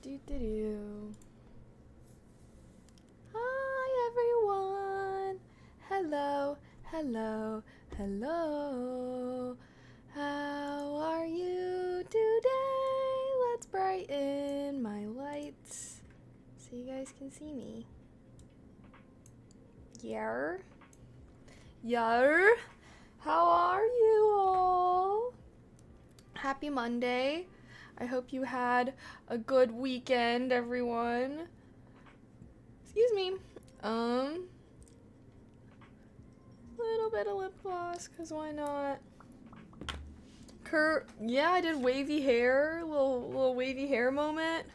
Do do do. Hi everyone. Hello, hello, hello. How are you today? Let's brighten my lights so you guys can see me. Yer. Yer. How are you all? Happy Monday. I hope you had a good weekend, everyone. Excuse me. Little bit of lip gloss, cause why not? Yeah, I did wavy hair, little wavy hair moment.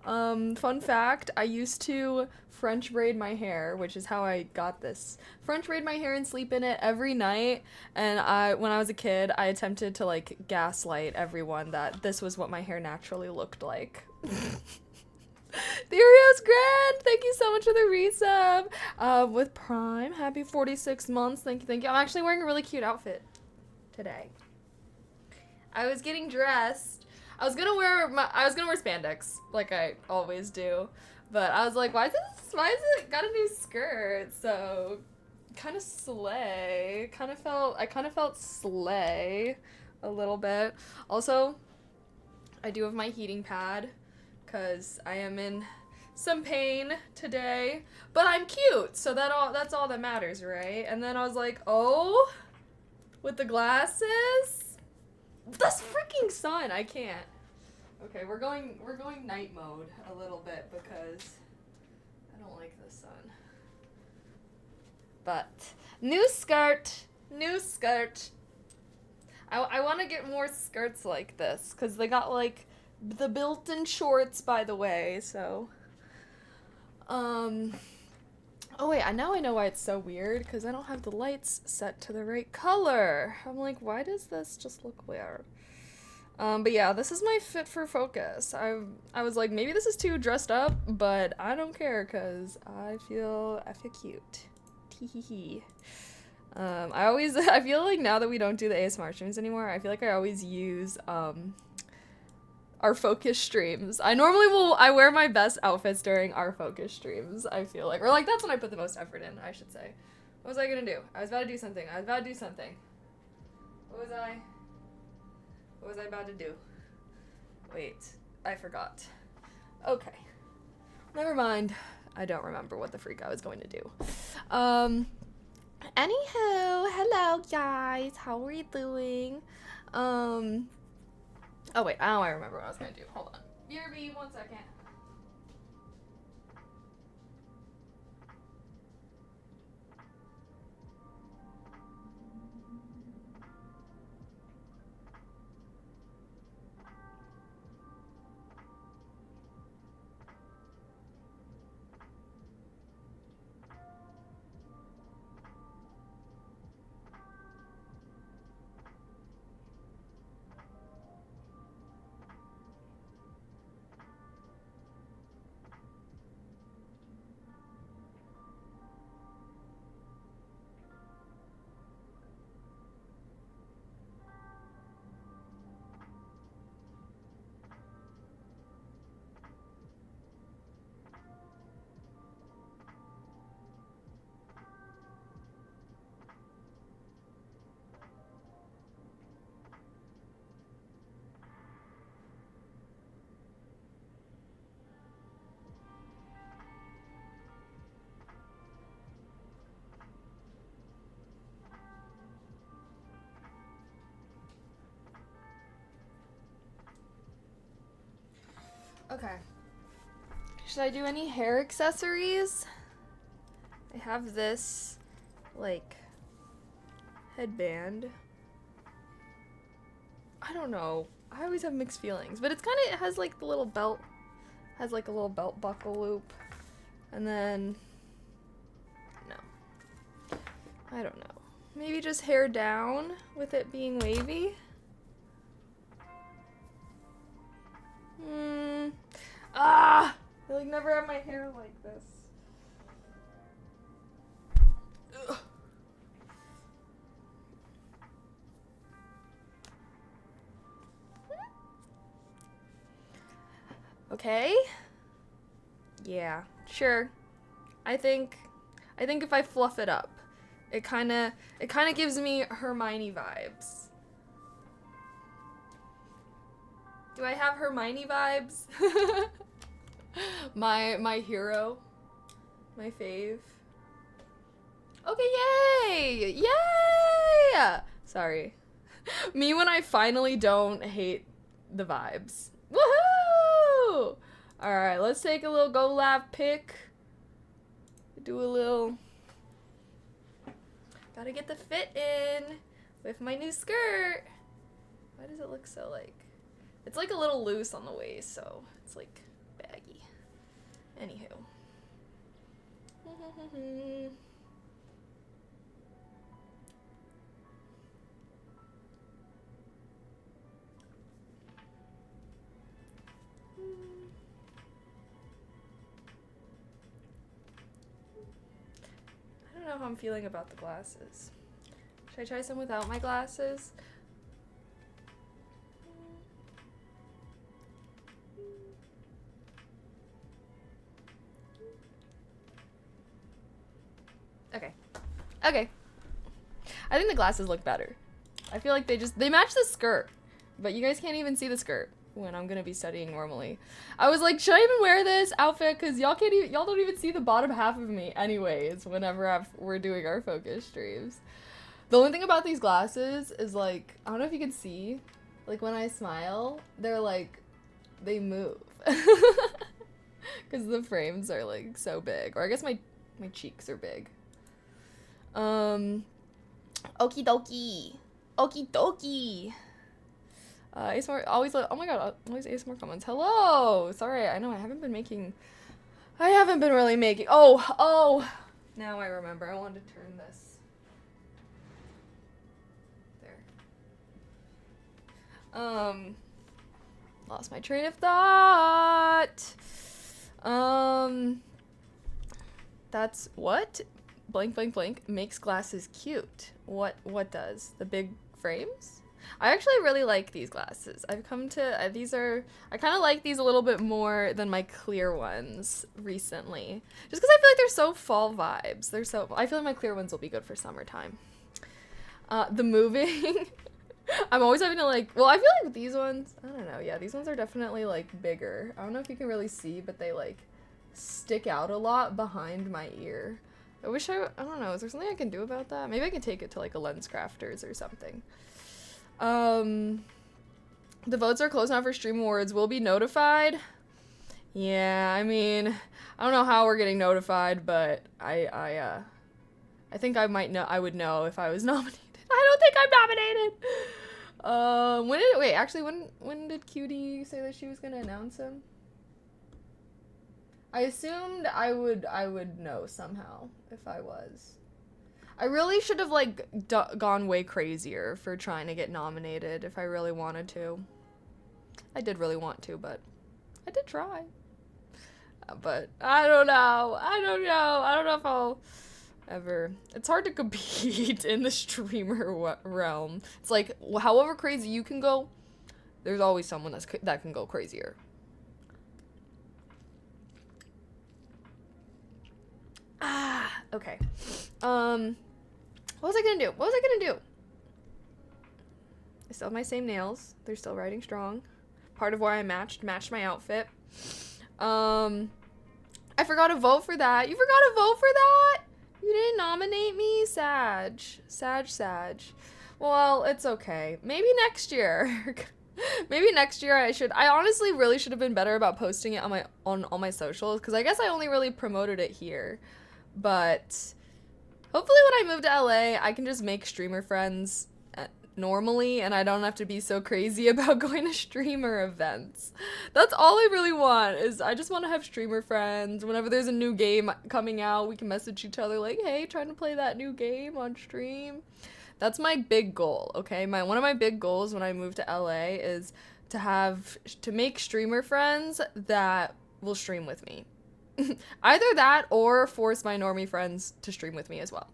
Fun fact, I used to French braid my hair, which is how I got this. French braid my hair and sleep in it every night, and when I was a kid, I attempted to like gaslight everyone that this was what my hair naturally looked like. Theorios Grand, thank you so much for the resub. With Prime, happy 46 months. Thank you, thank you. I'm actually wearing a really cute outfit today. I was getting dressed. I was gonna wear spandex like I always do, but I was like, why is it got a new skirt? So, kind of slay. I kind of felt slay a little bit. Also, I do have my heating pad because I am in some pain today, but I'm cute, so that's all that matters, right? And then I was like, oh, with the glasses. This freaking sun, I can't. Okay, we're going night mode a little bit because I don't like the sun. But new skirt. I want to get more skirts like this because they got like the built-in shorts, by the way. So, oh wait, now I know why it's so weird, because I don't have the lights set to the right color. I'm like, why does this just look weird? But yeah, this is my fit for focus. I was like, maybe this is too dressed up, but I don't care, because I feel cute. Tee-hee-hee. I feel like now that we don't do the ASMR streams anymore, I feel like I always use, our focus streams. I wear my best outfits during our focus streams, I feel like. Or like, that's when I put the most effort in, I should say. What was I gonna do? I was about to do something. What was I about to do? Wait, I forgot. Okay. Never mind. I don't remember what the freak I was going to do. Anywho, hello guys. How are you doing? Oh wait, now I remember what I was gonna do. Hold on. BRB, 1 second. Okay. Should I do any hair accessories? I have this, like, headband. I don't know. I always have mixed feelings, but it has like the little belt, has like a little belt buckle loop, and then, no. I don't know. Maybe just hair down with it being wavy? I like never have my hair like this. Ugh. Okay. Yeah, sure. I think if I fluff it up, it kind of gives me Hermione vibes. Do I have Hermione vibes? my hero, my fave. Okay, yay! Yay! Sorry. Me when I finally don't hate the vibes. Woohoo! Alright, let's take a little Go Lab pick. Do a little... Gotta get the fit in with my new skirt. Why does it look so like... It's like a little loose on the waist, so it's like baggy. Anywho. I don't know how I'm feeling about the glasses. Should I try some without my glasses? Okay. Okay. I think the glasses look better. I feel like they match the skirt, but you guys can't even see the skirt when I'm gonna be studying normally. I was like, should I even wear this outfit? Cause y'all don't even see the bottom half of me anyways whenever we're doing our focus streams. The only thing about these glasses is like, I don't know if you can see, like when I smile, they're like, they move. Cause the frames are like so big. Or I guess my cheeks are big. Okie dokie. Okie dokie. ASMR, always, oh my god, always ASMR comments. Hello! Sorry, I know I haven't been really making, oh! Now I remember, I wanted to turn this. There. Lost my train of thought. That's what? Blank, blank, blank makes glasses cute. What does? The big frames? I actually really like these glasses. I've come to, I kind of like these a little bit more than my clear ones recently. Just because I feel like they're so fall vibes. I feel like my clear ones will be good for summertime. The moving, I'm always having to like, well, I feel like these ones, I don't know, yeah, these ones are definitely like bigger. I don't know if you can really see, but they like stick out a lot behind my ear. I don't know, is there something I can do about that? Maybe I can take it to like a lens crafters or something. The votes are closed now for Stream Awards. We'll be notified. Yeah, I mean, I don't know how we're getting notified, but I think I would know if I was nominated. I don't think I'm nominated. When did Cutie say that she was gonna announce him? I assumed I would know somehow if I was. I really should have like gone way crazier for trying to get nominated if I really wanted to. I did really want to, but I did try. But I don't know. I don't know if I'll ever. It's hard to compete in the streamer realm. It's like, however crazy you can go, there's always someone that can go crazier. Okay. What was I gonna do? I still have my same nails. They're still riding strong. Part of why I matched my outfit. I forgot to vote for that. You forgot to vote for that? You didn't nominate me? Sag. Well, it's okay. Maybe next year. Maybe next year I honestly really should have been better about posting it on all my socials, because I guess I only really promoted it here. But hopefully when I move to LA, I can just make streamer friends normally, and I don't have to be so crazy about going to streamer events. That's all I really want, is I just want to have streamer friends. Whenever there's a new game coming out, we can message each other like, hey, trying to play that new game on stream. That's my big goal, okay? One of my big goals when I move to LA is to make streamer friends that will stream with me. Either that or force my normie friends to stream with me as well.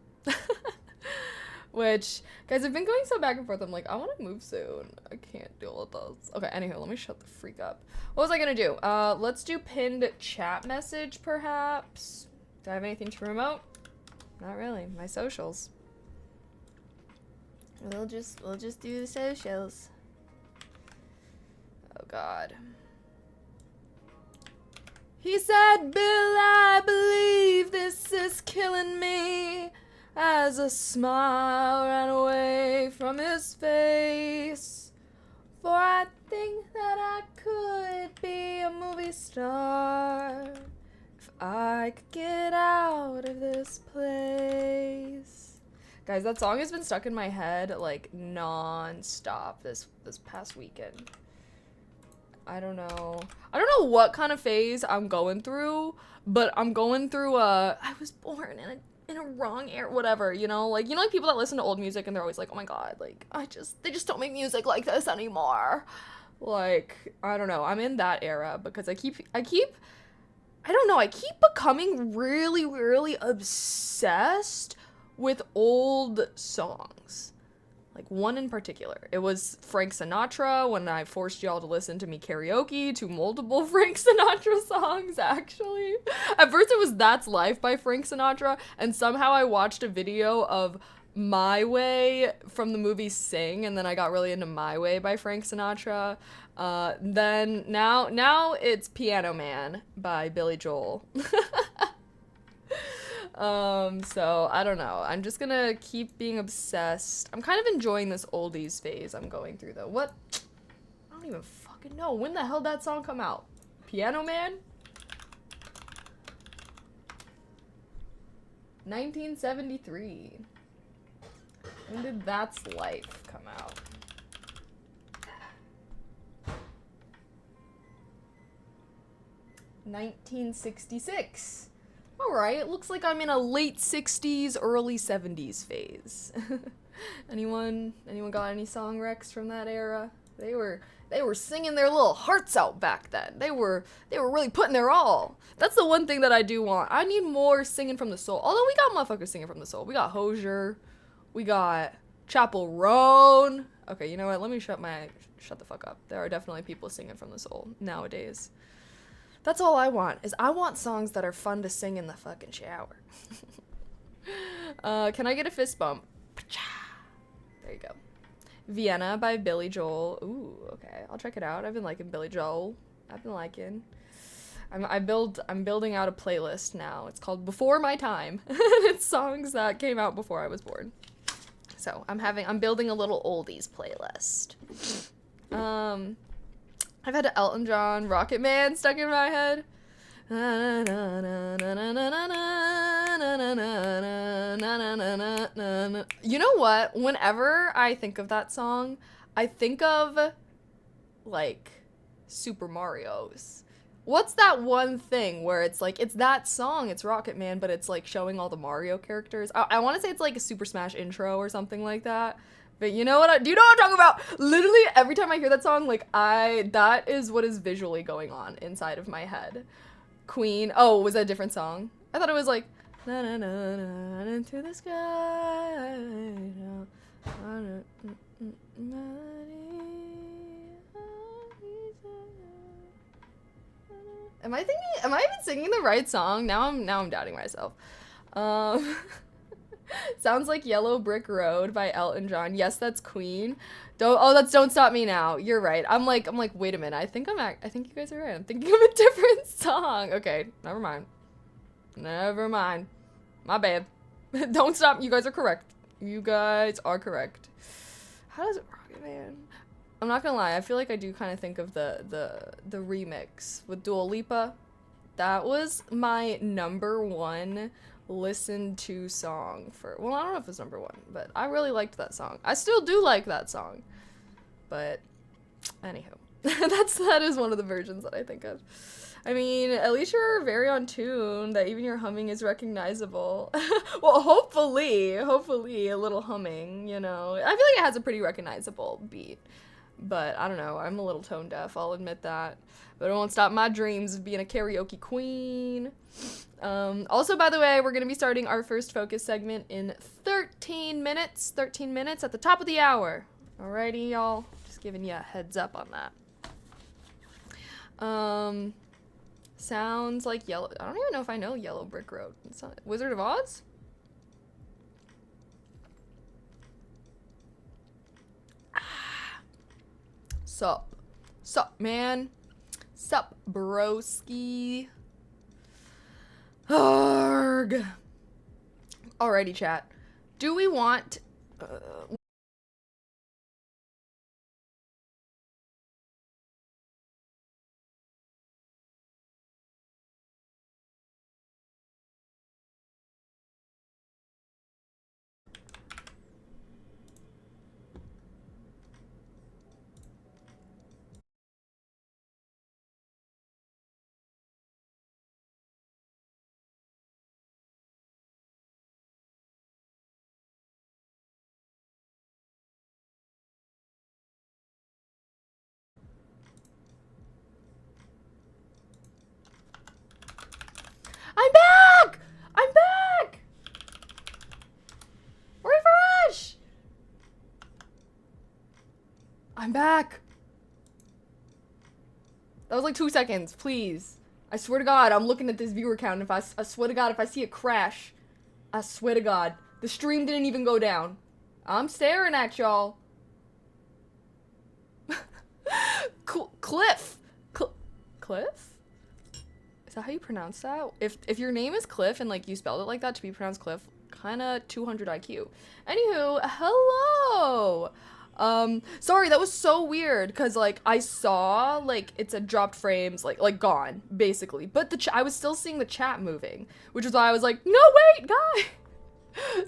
Which, guys, I've been going so back and forth. I'm like, I want to move soon. I can't deal with this. Okay, anywho, let me shut the freak up. What was I gonna do? Let's do pinned chat message, perhaps. Do I have anything to promote? Not really. My socials. We'll just do the socials. Oh, God. He said, Bill, I believe this is killing me. As a smile ran away from his face. For I think that I could be a movie star if I could get out of this place. Guys, that song has been stuck in my head like non-stop this past weekend. I don't know what kind of phase I'm going through, but I'm going through I was born in a wrong era, whatever, you know, like people that listen to old music and they're always like, oh my God, like they just don't make music like this anymore. Like, I don't know, I'm in that era because I keep becoming really, really obsessed with old songs. Like, one in particular. It was Frank Sinatra when I forced y'all to listen to me karaoke to multiple Frank Sinatra songs, actually. At first it was That's Life by Frank Sinatra, and somehow I watched a video of My Way from the movie Sing, and then I got really into My Way by Frank Sinatra. Then now it's Piano Man by Billy Joel. So I don't know. I'm just gonna keep being obsessed. I'm kind of enjoying this oldies phase I'm going through though. What? I don't even fucking know. When the hell did that song come out? Piano Man? 1973. When did That's Life come out? $1966. Alright, looks like I'm in a late 60s, early 70s phase. Anyone got any song recs from that era? They were singing their little hearts out back then. They were really putting their all. That's the one thing that I do want. I need more singing from the soul. Although we got motherfuckers singing from the soul. We got Hozier. We got Chapel Roan. Okay, you know what? Let me shut the fuck up. There are definitely people singing from the soul nowadays. That's all I want, is I want songs that are fun to sing in the fucking shower. Can I get a fist bump? There you go. Vienna by Billy Joel. Ooh, okay. I'll check it out. I've been liking Billy Joel. I'm building out a playlist now. It's called Before My Time. It's songs that came out before I was born. So I'm building a little oldies playlist. I've had a Elton John Rocket Man stuck in my head. You know what? Whenever I think of that song, I think of, like, Super Mario's. What's that one thing where it's like, it's that song, it's Rocket Man, but it's like showing all the Mario characters? I want to say it's like a Super Smash intro or something like that. But you know what? Do you know what I'm talking about? Literally every time I hear that song, like that is what is visually going on inside of my head. Queen. Oh, was that a different song? I thought it was like na na na na into the sky. Am I even singing the right song? Now I'm doubting myself. Sounds like Yellow Brick Road by Elton John. Yes, that's Queen. Don't Stop Me Now. You're right. I'm like, wait a minute. I think you guys are right. I'm thinking of a different song. Okay, never mind. My bad. Don't stop. You guys are correct. How does it Rocket Man? I'm not gonna lie. I feel like I do kind of think of the remix with Dua Lipa. That was my #1 listened to song for, well, I don't know if it's #1, but I really liked that song. I still do like that song, but anywho, that is one of the versions that I think of. I mean, at least you're very on tune that even your humming is recognizable. Well, hopefully a little humming, you know. I feel like it has a pretty recognizable beat, but I don't know, I'm a little tone deaf, I'll admit that. But it won't stop my dreams of being a karaoke queen. Also, by the way, we're going to be starting our first focus segment in 13 minutes. 13 minutes at the top of the hour. Alrighty, y'all. Just giving you a heads up on that. Sounds like yellow. I don't even know if I know Yellow Brick Road. It's not, Wizard of Oz? Sup. Sup, man. Sup, broski. Arg. Alrighty, chat. Do we want... I'm back! I'm back! Refresh! I'm back. That was like 2 seconds, please. I swear to God, I'm looking at this viewer count. If I swear to God, if I see a crash, I swear to God, the stream didn't even go down. I'm staring at y'all. Cliff. Cliff? Is that how you pronounce that? If your name is Cliff and like you spelled it like that to be pronounced Cliff, kinda 200 IQ. Anywho, hello. Sorry, that was so weird because like I saw like it said dropped frames like gone basically, but I was still seeing the chat moving, which is why I was like, no wait, guy.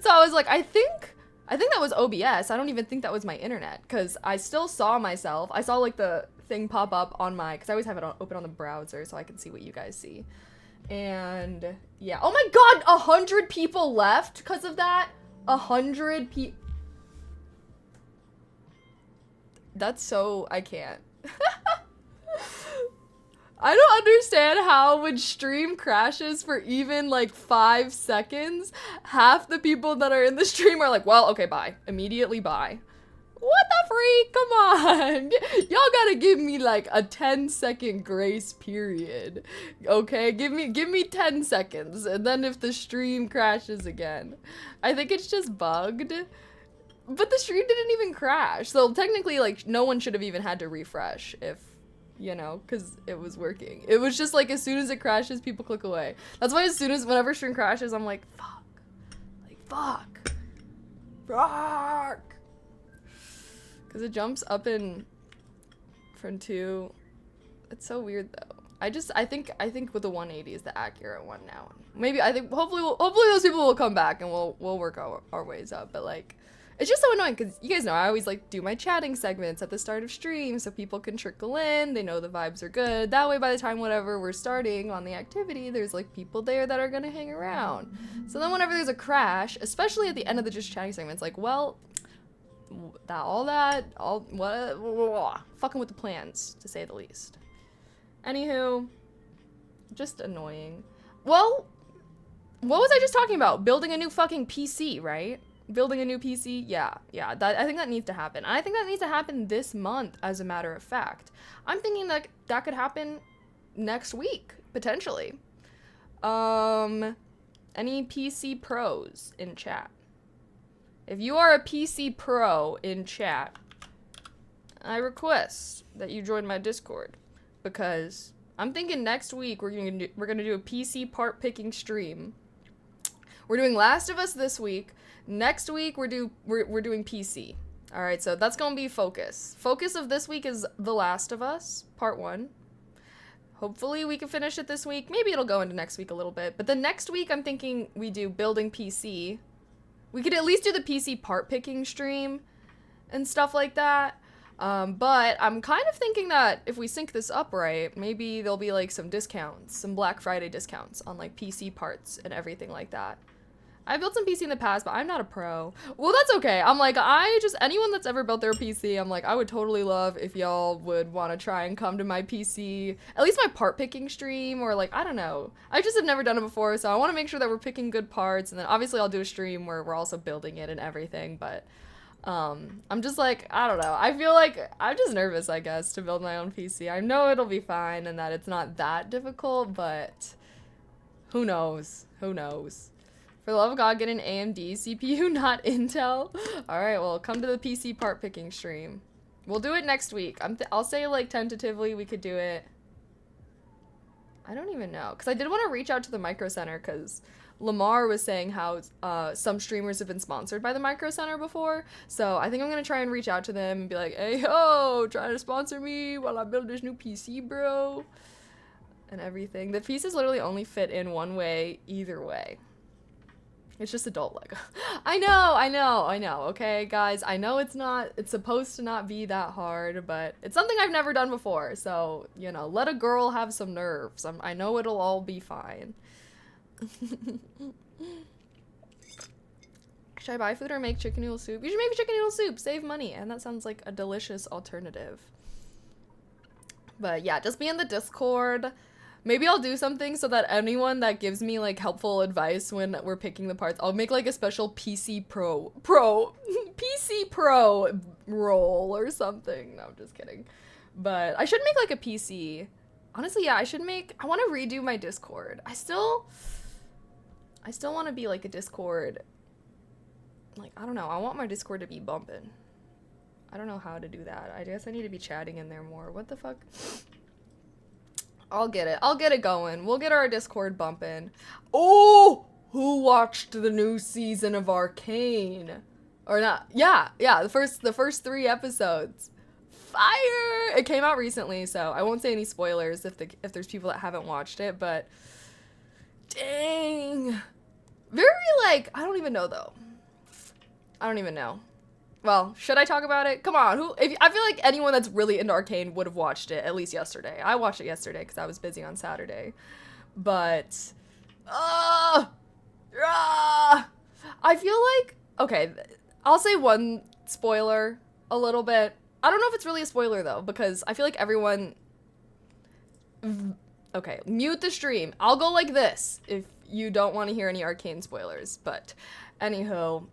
So I was like, I think that was OBS. I don't even think that was my internet because I still saw myself. I saw like the thing pop up on my, because I always have it open on the browser so I can see what you guys see. And yeah, oh my God, 100 people left because of that. 100 people. That's so, I can't. I don't understand how when stream crashes for even like 5 seconds, half the people that are in the stream are like, well, okay, bye. Immediately bye. What the freak? Come on. Y'all gotta give me like a 10-second grace period. Okay, give me 10 seconds. And then if the stream crashes again, I think it's just bugged. But the stream didn't even crash. So technically, like, no one should have even had to refresh if, you know, because it was working. It was just like, as soon as it crashes, people click away. That's why whenever stream crashes, I'm like, fuck. Like, fuck. Fuck. Because it jumps up in from 2. It's so weird, though. I think with the 180 is the accurate one now. Maybe, hopefully those people will come back and we'll work our ways up. But, like, it's just so annoying because you guys know I always like do my chatting segments at the start of stream so people can trickle in, they know the vibes are good. That way by the time whatever we're starting on the activity, there's like people there that are gonna hang around. So then whenever there's a crash, especially at the end of the just chatting segments, like, well, fucking with the plans, to say the least. Anywho, just annoying. Well, what was I just talking about? Building a new fucking PC, right? Building a new PC, yeah, I think that needs to happen. I think that needs to happen this month, as a matter of fact. I'm thinking that that could happen next week, potentially. Any PC pros in chat? If you are a PC pro in chat, I request that you join my Discord, because I'm thinking next week we're gonna do a PC part picking stream. We're doing Last of Us this week. Next week, we're doing PC. All right, so that's gonna be focus. Focus of this week is The Last of Us, part 1. Hopefully we can finish it this week. Maybe it'll go into next week a little bit. But then next week, I'm thinking we do building PC. We could at least do the PC part picking stream and stuff like that. But I'm kind of thinking that if we sync this up right, maybe there'll be like some discounts, some Black Friday discounts on like PC parts and everything like that. I built some PC in the past, but I'm not a pro. Well, that's okay. I'm like, anyone that's ever built their PC, I'm like, I would totally love if y'all would want to try and come to my PC, at least my part picking stream, or like, I don't know. I just have never done it before, so I want to make sure that we're picking good parts, and then obviously I'll do a stream where we're also building it and everything, but I'm just like, I don't know. I feel like I'm just nervous, I guess, to build my own PC. I know it'll be fine and that it's not that difficult, but who knows? Who knows? For the love of God, get an AMD CPU, not Intel. All right, well, come to the PC part picking stream. We'll do it next week. I'll say, like, tentatively we could do it. I don't even know. Because I did want to reach out to the Micro Center because Lamar was saying how some streamers have been sponsored by the Micro Center before. So I think I'm going to try and reach out to them and be like, hey, yo, trying to sponsor me while I build this new PC, bro. And everything. The pieces literally only fit in one way, either way. It's just adult Lego. I know, okay, guys? I know it's supposed to not be that hard, but it's something I've never done before, so, you know, let a girl have some nerves. I know it'll all be fine. Should I buy food or make chicken noodle soup? You should make chicken noodle soup, save money, and that sounds like a delicious alternative. But yeah, just be in the Discord. Maybe I'll do something so that anyone that gives me, like, helpful advice when we're picking the parts, I'll make, like, a special PC Pro role or something. No, I'm just kidding. But I should make, like, a PC. Honestly, yeah, I want to redo my Discord. I still want to be, like, a Discord. Like, I don't know. I want my Discord to be bumping. I don't know how to do that. I guess I need to be chatting in there more. What the fuck? I'll get it going. We'll get our Discord bumping. Oh, who watched the new season of Arcane? Or not? Yeah, the first 3 episodes. Fire! It came out recently, so I won't say any spoilers if there's people that haven't watched it, but dang. Very, like, I don't even know though. I don't even know. Well, should I talk about it? Come on, I feel like anyone that's really into Arcane would have watched it at least yesterday. I watched it yesterday because I was busy on Saturday. But, I feel like, okay, I'll say one spoiler a little bit. I don't know if it's really a spoiler though, because I feel like everyone, okay, mute the stream. I'll go like this if you don't want to hear any Arcane spoilers, but anywho,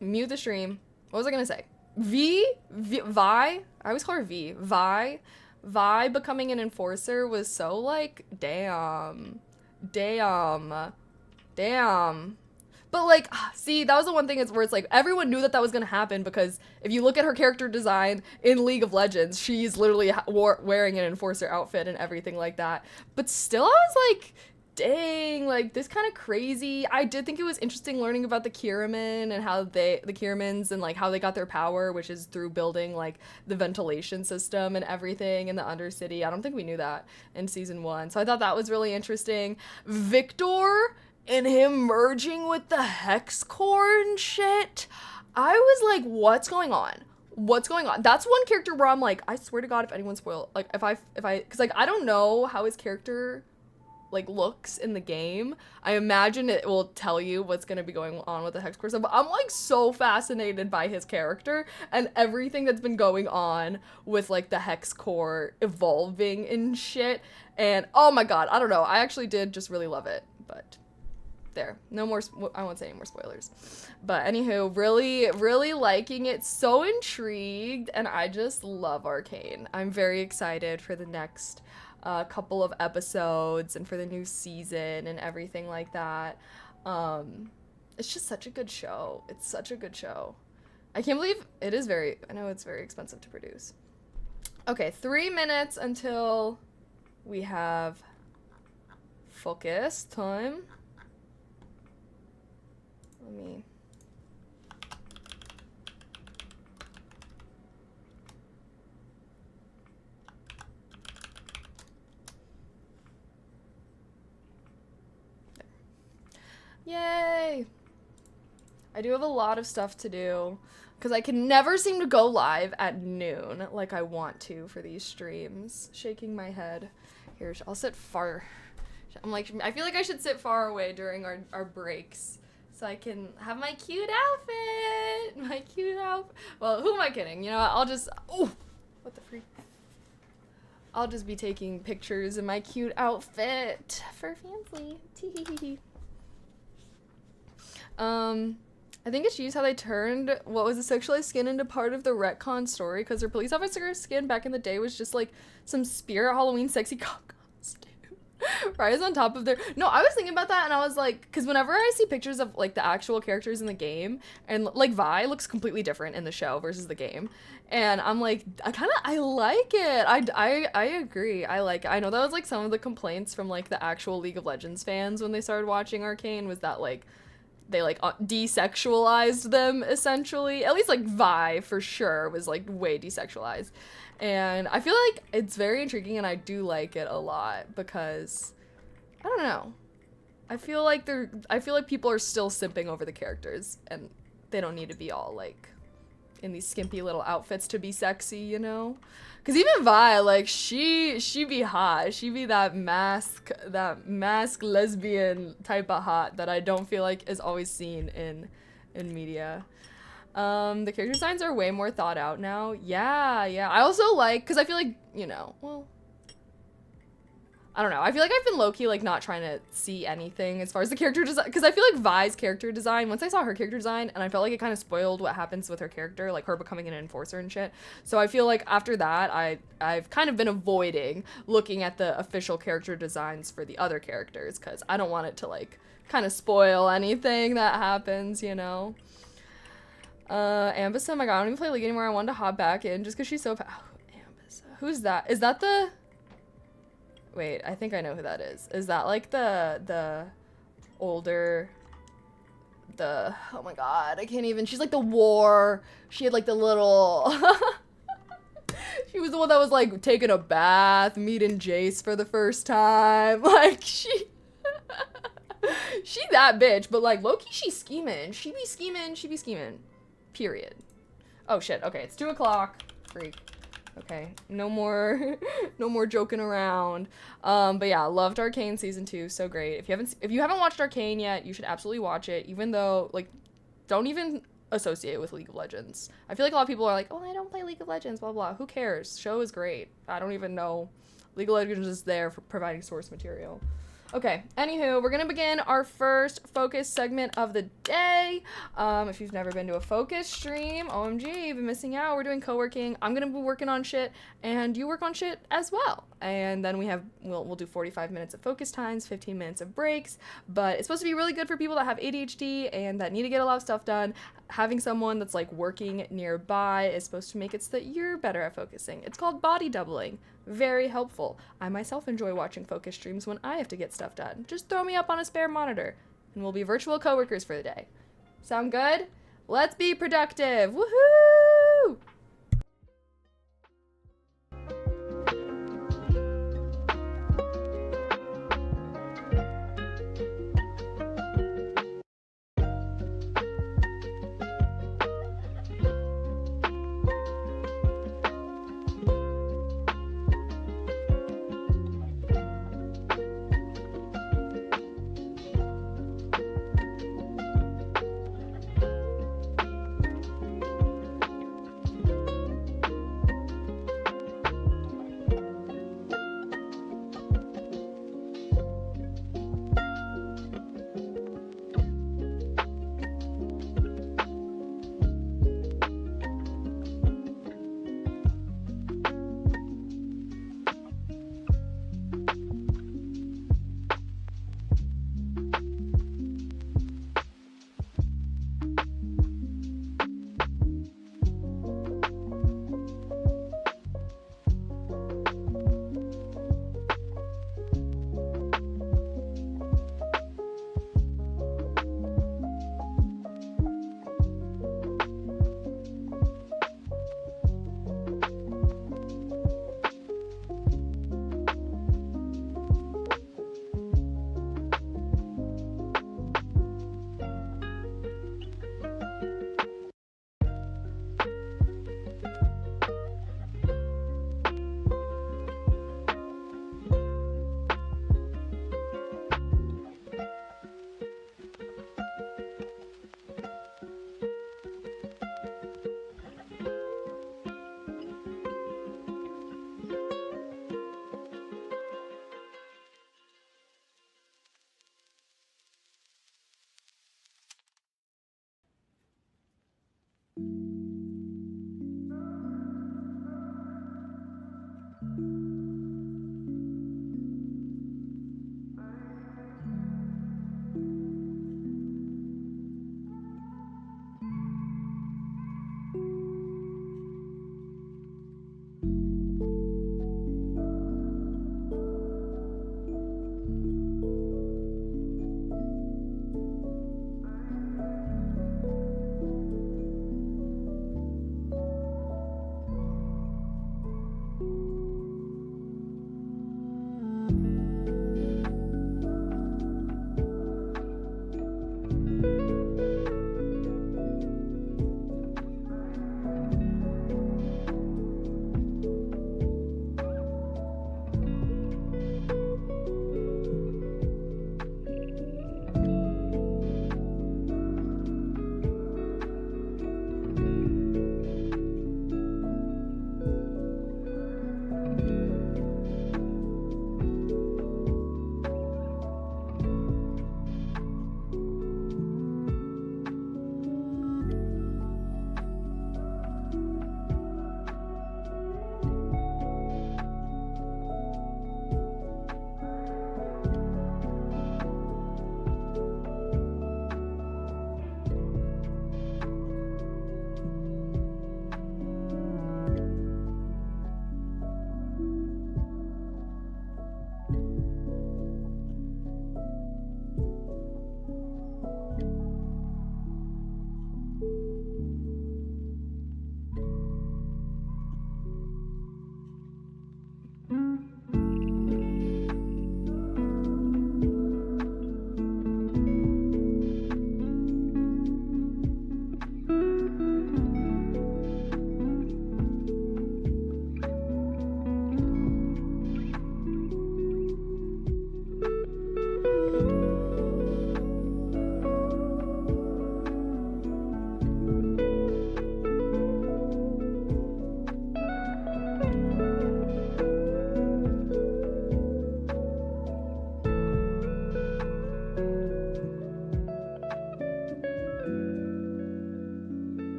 mute the stream. What was I gonna say? Vi, I always call her Vi becoming an enforcer was so, like, damn. But, like, see, that was the one thing where it's like, everyone knew that was gonna happen, because if you look at her character design in League of Legends, she's literally wearing an enforcer outfit and everything like that. But still, I was like, dang, like, this kind of crazy. I did think it was interesting learning about the Kiramen and how the Kiramans and, like, how they got their power, which is through building, like, the ventilation system and everything in the Undercity. I don't think we knew that in season 1. So I thought that was really interesting. Victor and him merging with the Hex Core and shit. I was like, what's going on? That's one character where I'm like, I swear to God, if anyone spoil, like, if I, because, like, I don't know how his character, like, looks in the game. I imagine it will tell you what's gonna be going on with the Hex Core stuff, but I'm, like, so fascinated by his character and everything that's been going on with, like, the Hex Core evolving and shit, and oh my God, I don't know, I actually did just really love it. But there, no more, I won't say any more spoilers. But anywho, really, really liking it, so intrigued, and I just love Arcane. I'm very excited for the next couple of episodes and for the new season and everything like that. It's just such a good show. It's such a good show. I can't believe it is I know it's very expensive to produce. Okay, 3 minutes until we have focus time. Let me... Yay! I do have a lot of stuff to do because I can never seem to go live at noon like I want to for these streams. Shaking my head. Here, I'll set far. I'm like, I feel like I should sit far away during our breaks so I can have my cute outfit. My cute outfit. Well, who am I kidding? You know, I'll just, oh, what the freak? I'll just be taking pictures in my cute outfit for fancy. Tee. I think it's used how they turned what was a sexualized skin into part of the retcon story, because her police officer's skin back in the day was just like some spirit Halloween sexy costume. Right, on top of their. No, I was thinking about that and I was like, because whenever I see pictures of like the actual characters in the game, and like Vi looks completely different in the show versus the game, and I'm like, I like it. I agree. I like it. I know that was like some of the complaints from like the actual League of Legends fans when they started watching Arcane, was that like they like desexualized them essentially. At least like Vi for sure was like way desexualized. And I feel like it's very intriguing and I do like it a lot because I don't know. I feel like people are still simping over the characters and they don't need to be all like in these skimpy little outfits to be sexy, you know? Cause even Vi, like she be hot. She be that mask lesbian type of hot that I don't feel like is always seen in media. The character designs are way more thought out now. Yeah. I also like, cause I feel like, you know, well, I don't know. I feel like I've been low-key like not trying to see anything as far as the character design, because I feel like Vi's character design, once I saw her character design, and I felt like it kind of spoiled what happens with her character, like her becoming an enforcer and shit. So I feel like after that, I've kind of been avoiding looking at the official character designs for the other characters, because I don't want it to like kind of spoil anything that happens, you know? Ambissa, my god, I don't even play League anymore. I wanted to hop back in just because she's so Ambissa. Who's that? Is that the... Wait, I think I know who that is. Is that like the older, oh my god, I can't even, she's like the war, she had like the little, she was the one that was like taking a bath, meeting Jace for the first time, like she that bitch, but like low-key she's scheming, she be scheming, period. Oh shit, okay, it's 2 o'clock, freak. Okay, no more joking around. But yeah, loved Arcane season 2, so great. If you haven't watched Arcane yet, you should absolutely watch it. Even though like, don't even associate with League of Legends. I feel like a lot of people are like, oh, I don't play League of Legends, blah blah. Who cares? Show is great. I don't even know. League of Legends is there for providing source material. Okay, anywho, we're gonna begin our first focus segment of the day. If you've never been to a focus stream, OMG, you've been missing out. We're doing co-working. I'm gonna be working on shit, and you work on shit as well. And then we'll do 45 minutes of focus times, 15 minutes of breaks, but it's supposed to be really good for people that have ADHD and that need to get a lot of stuff done. Having someone that's like working nearby is supposed to make it so that you're better at focusing. It's called body doubling. Very helpful. I myself enjoy watching focus streams when I have to get stuff done. Just throw me up on a spare monitor and we'll be virtual coworkers for the day. Sound good? Let's be productive. Woohoo!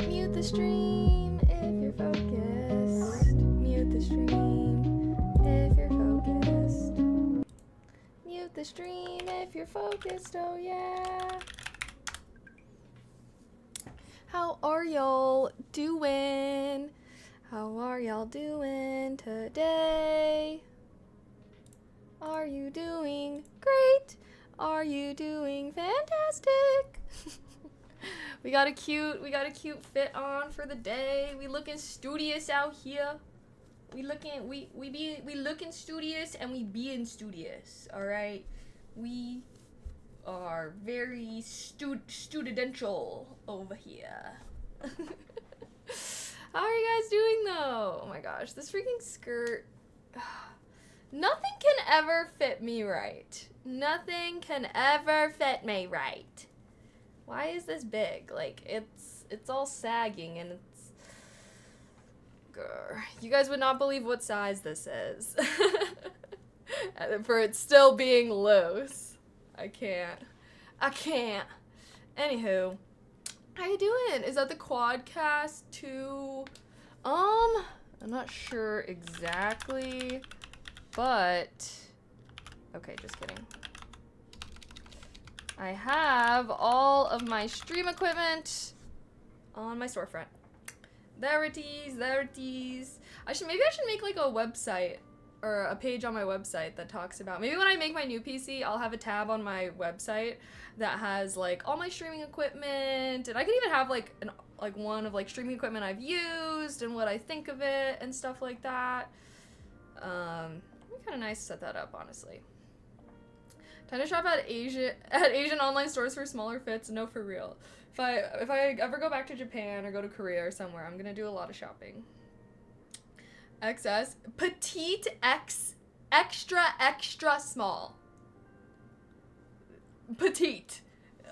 Mute the stream if you're focused. Mute the stream if you're focused. Mute the stream if you're focused, oh yeah. How are y'all doing? How are y'all doing today? Are you doing great? Are you doing fantastic? We got a cute fit on for the day. We looking studious out here. We looking studious and we being studious. All right, we are very studential over here. How are you guys doing though? Oh my gosh, this freaking skirt. Nothing can ever fit me right. Nothing can ever fit me right. Why is this big? Like, it's all sagging and it's... Grr. You guys would not believe what size this is. For it still being loose. I can't. Anywho. How you doing? Is that the Quadcast 2? I'm not sure exactly, but... Okay, just kidding. I have all of my stream equipment on my storefront. There it is. Maybe I should make like a website or a page on my website that talks about, maybe when I make my new PC, I'll have a tab on my website that has like all my streaming equipment, and I could even have like one of like streaming equipment I've used and what I think of it and stuff like that. It'd be kind of nice to set that up, honestly. Time to shop at Asian online stores for smaller fits. No, for real. If I ever go back to Japan or go to Korea or somewhere, I'm gonna do a lot of shopping. XS, petite X, extra small. Petite.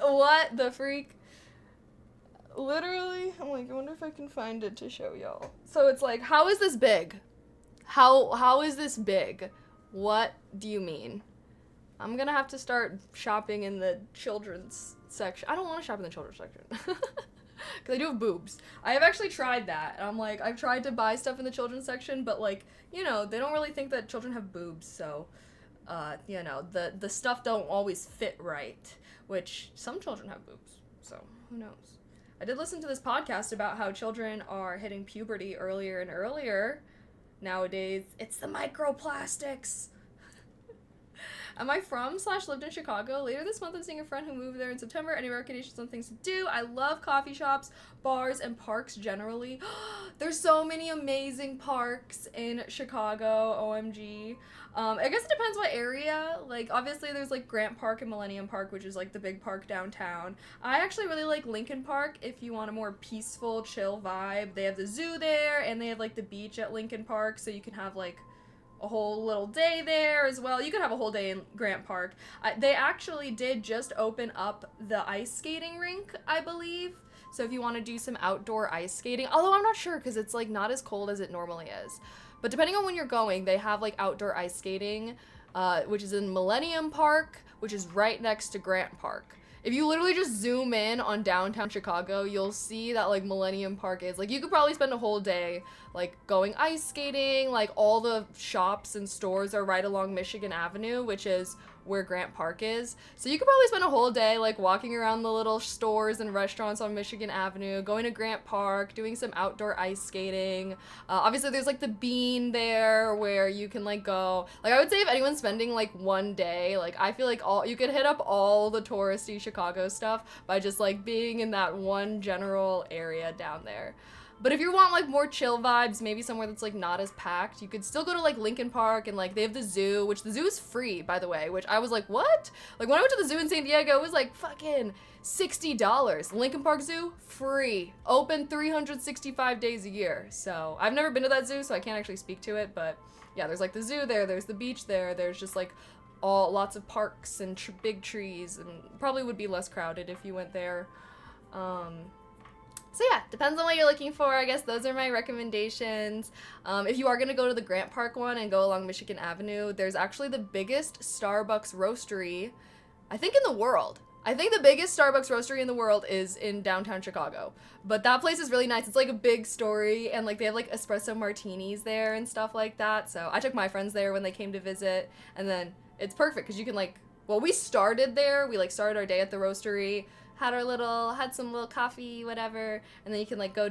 What the freak? Literally, I'm like, I wonder if I can find it to show y'all. So it's like, how is this big? How is this big? What do you mean? I'm gonna have to start shopping in the children's section. I don't want to shop in the children's section. Because I do have boobs. I have actually tried that. And I'm like, I've tried to buy stuff in the children's section, but like, you know, they don't really think that children have boobs, so, you know, the stuff don't always fit right, which some children have boobs, so who knows. I did listen to this podcast about how children are hitting puberty earlier and earlier nowadays. It's the microplastics. Am I from/lived in Chicago? Later this month, I'm seeing a friend who moved there in September. Any recommendations on things to do? I love coffee shops, bars, and parks generally. There's so many amazing parks in Chicago, OMG. I guess it depends what area. Like, obviously, there's, like, Grant Park and Millennium Park, which is, like, the big park downtown. I actually really like Lincoln Park if you want a more peaceful, chill vibe. They have the zoo there, and they have, like, the beach at Lincoln Park, so you can have, like, a whole little day there as well. You could have a whole day in Grant Park. They actually did just open up the ice skating rink, I believe. So if you want to do some outdoor ice skating, although I'm not sure because it's like not as cold as it normally is. But depending on when you're going, they have like outdoor ice skating which is in Millennium Park, which is right next to Grant Park. If you literally just zoom in on downtown Chicago, you'll see that like Millennium Park is like, you could probably spend a whole day like going ice skating. Like all the shops and stores are right along Michigan Avenue, which is where Grant Park is. So you could probably spend a whole day like walking around the little stores and restaurants on Michigan Avenue, going to Grant Park, doing some outdoor ice skating. Obviously there's like the Bean there where you can like go. Like I would say if anyone's spending like one day, like I feel like you could hit up all the touristy Chicago stuff by just like being in that one general area down there. But if you want like more chill vibes, maybe somewhere that's like not as packed, you could still go to like Lincoln Park, and like they have the zoo, which the zoo is free, by the way, which I was like, what? Like when I went to the zoo in San Diego, it was like fucking $60. Lincoln Park Zoo, free. Open 365 days a year. So I've never been to that zoo, so I can't actually speak to it, but yeah, there's like the zoo there, there's the beach there, there's just like lots of parks and big trees, and probably would be less crowded if you went there. So yeah, depends on what you're looking for. I guess those are my recommendations. If you are going to go to the Grant Park one and go along Michigan Avenue, there's actually the biggest Starbucks roastery, I think, in the world. I think the biggest Starbucks roastery in the world is in downtown Chicago. But that place is really nice. It's like a big story, and like they have like espresso martinis there and stuff like that. So I took my friends there when they came to visit, and then it's perfect because you can like, well, we started there. We like started our day at the roastery, had some little coffee, whatever, and then you can like go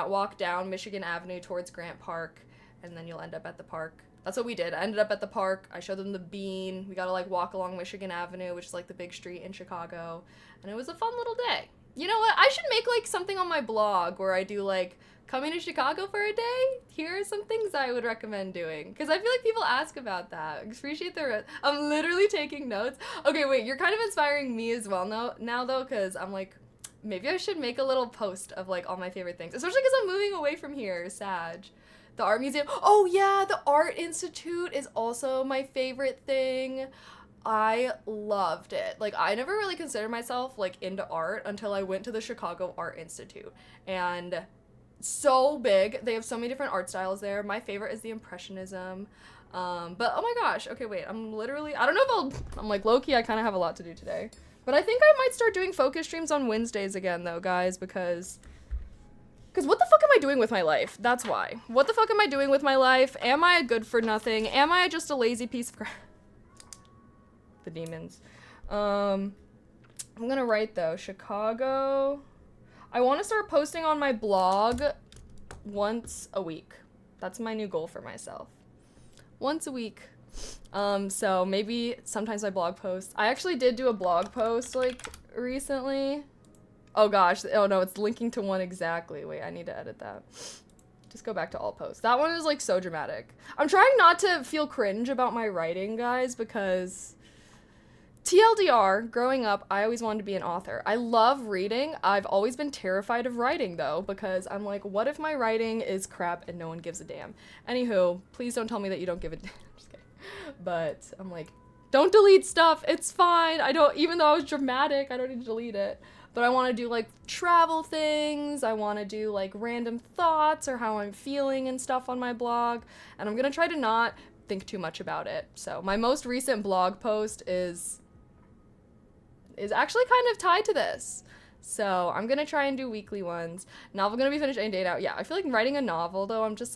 walk down Michigan Avenue towards Grant Park, and then you'll end up at the park. That's what we did. I ended up at the park. I showed them the Bean. We got to like walk along Michigan Avenue, which is like the big street in Chicago, and it was a fun little day. You know what? I should make like something on my blog where I do like coming to Chicago for a day. Here are some things I would recommend doing, because I feel like people ask about that. Appreciate I'm literally taking notes. Okay, wait, you're kind of inspiring me as well now though, because I'm like, maybe I should make a little post of like all my favorite things, especially because I'm moving away from here, Sag. The art museum. Oh yeah, the Art Institute is also my favorite thing. I loved it. Like, I never really considered myself like into art until I went to the Chicago Art Institute, and so big. They have so many different art styles there. My favorite is the Impressionism. But oh my gosh, okay, wait, I don't know if I'm like, low-key, I kind of have a lot to do today. But I think I might start doing focus streams on Wednesdays again though, guys, because what the fuck am I doing with my life? That's why. What the fuck am I doing with my life? Am I a good for nothing? Am I just a lazy piece of crap? The demons. I'm gonna write though, Chicago. I want to start posting on my blog once a week. That's my new goal for myself. Once a week. So maybe sometimes my blog posts. I actually did do a blog post like recently. Oh gosh. Oh no, it's linking to one exactly. Wait, I need to edit that. Just go back to all posts. That one is like so dramatic. I'm trying not to feel cringe about my writing, guys, because TLDR, growing up, I always wanted to be an author. I love reading. I've always been terrified of writing, though, because I'm like, what if my writing is crap and no one gives a damn? Anywho, please don't tell me that you don't give a damn. Just kidding. But I'm like, don't delete stuff. It's fine. Even though I was dramatic, I don't need to delete it. But I want to do, like, travel things. I want to do, like, random thoughts or how I'm feeling and stuff on my blog. And I'm going to try to not think too much about it. So my most recent blog post is actually kind of tied to this. So I'm gonna try and do weekly ones. Novel gonna be finished any day now. Yeah, I feel like writing a novel though, I just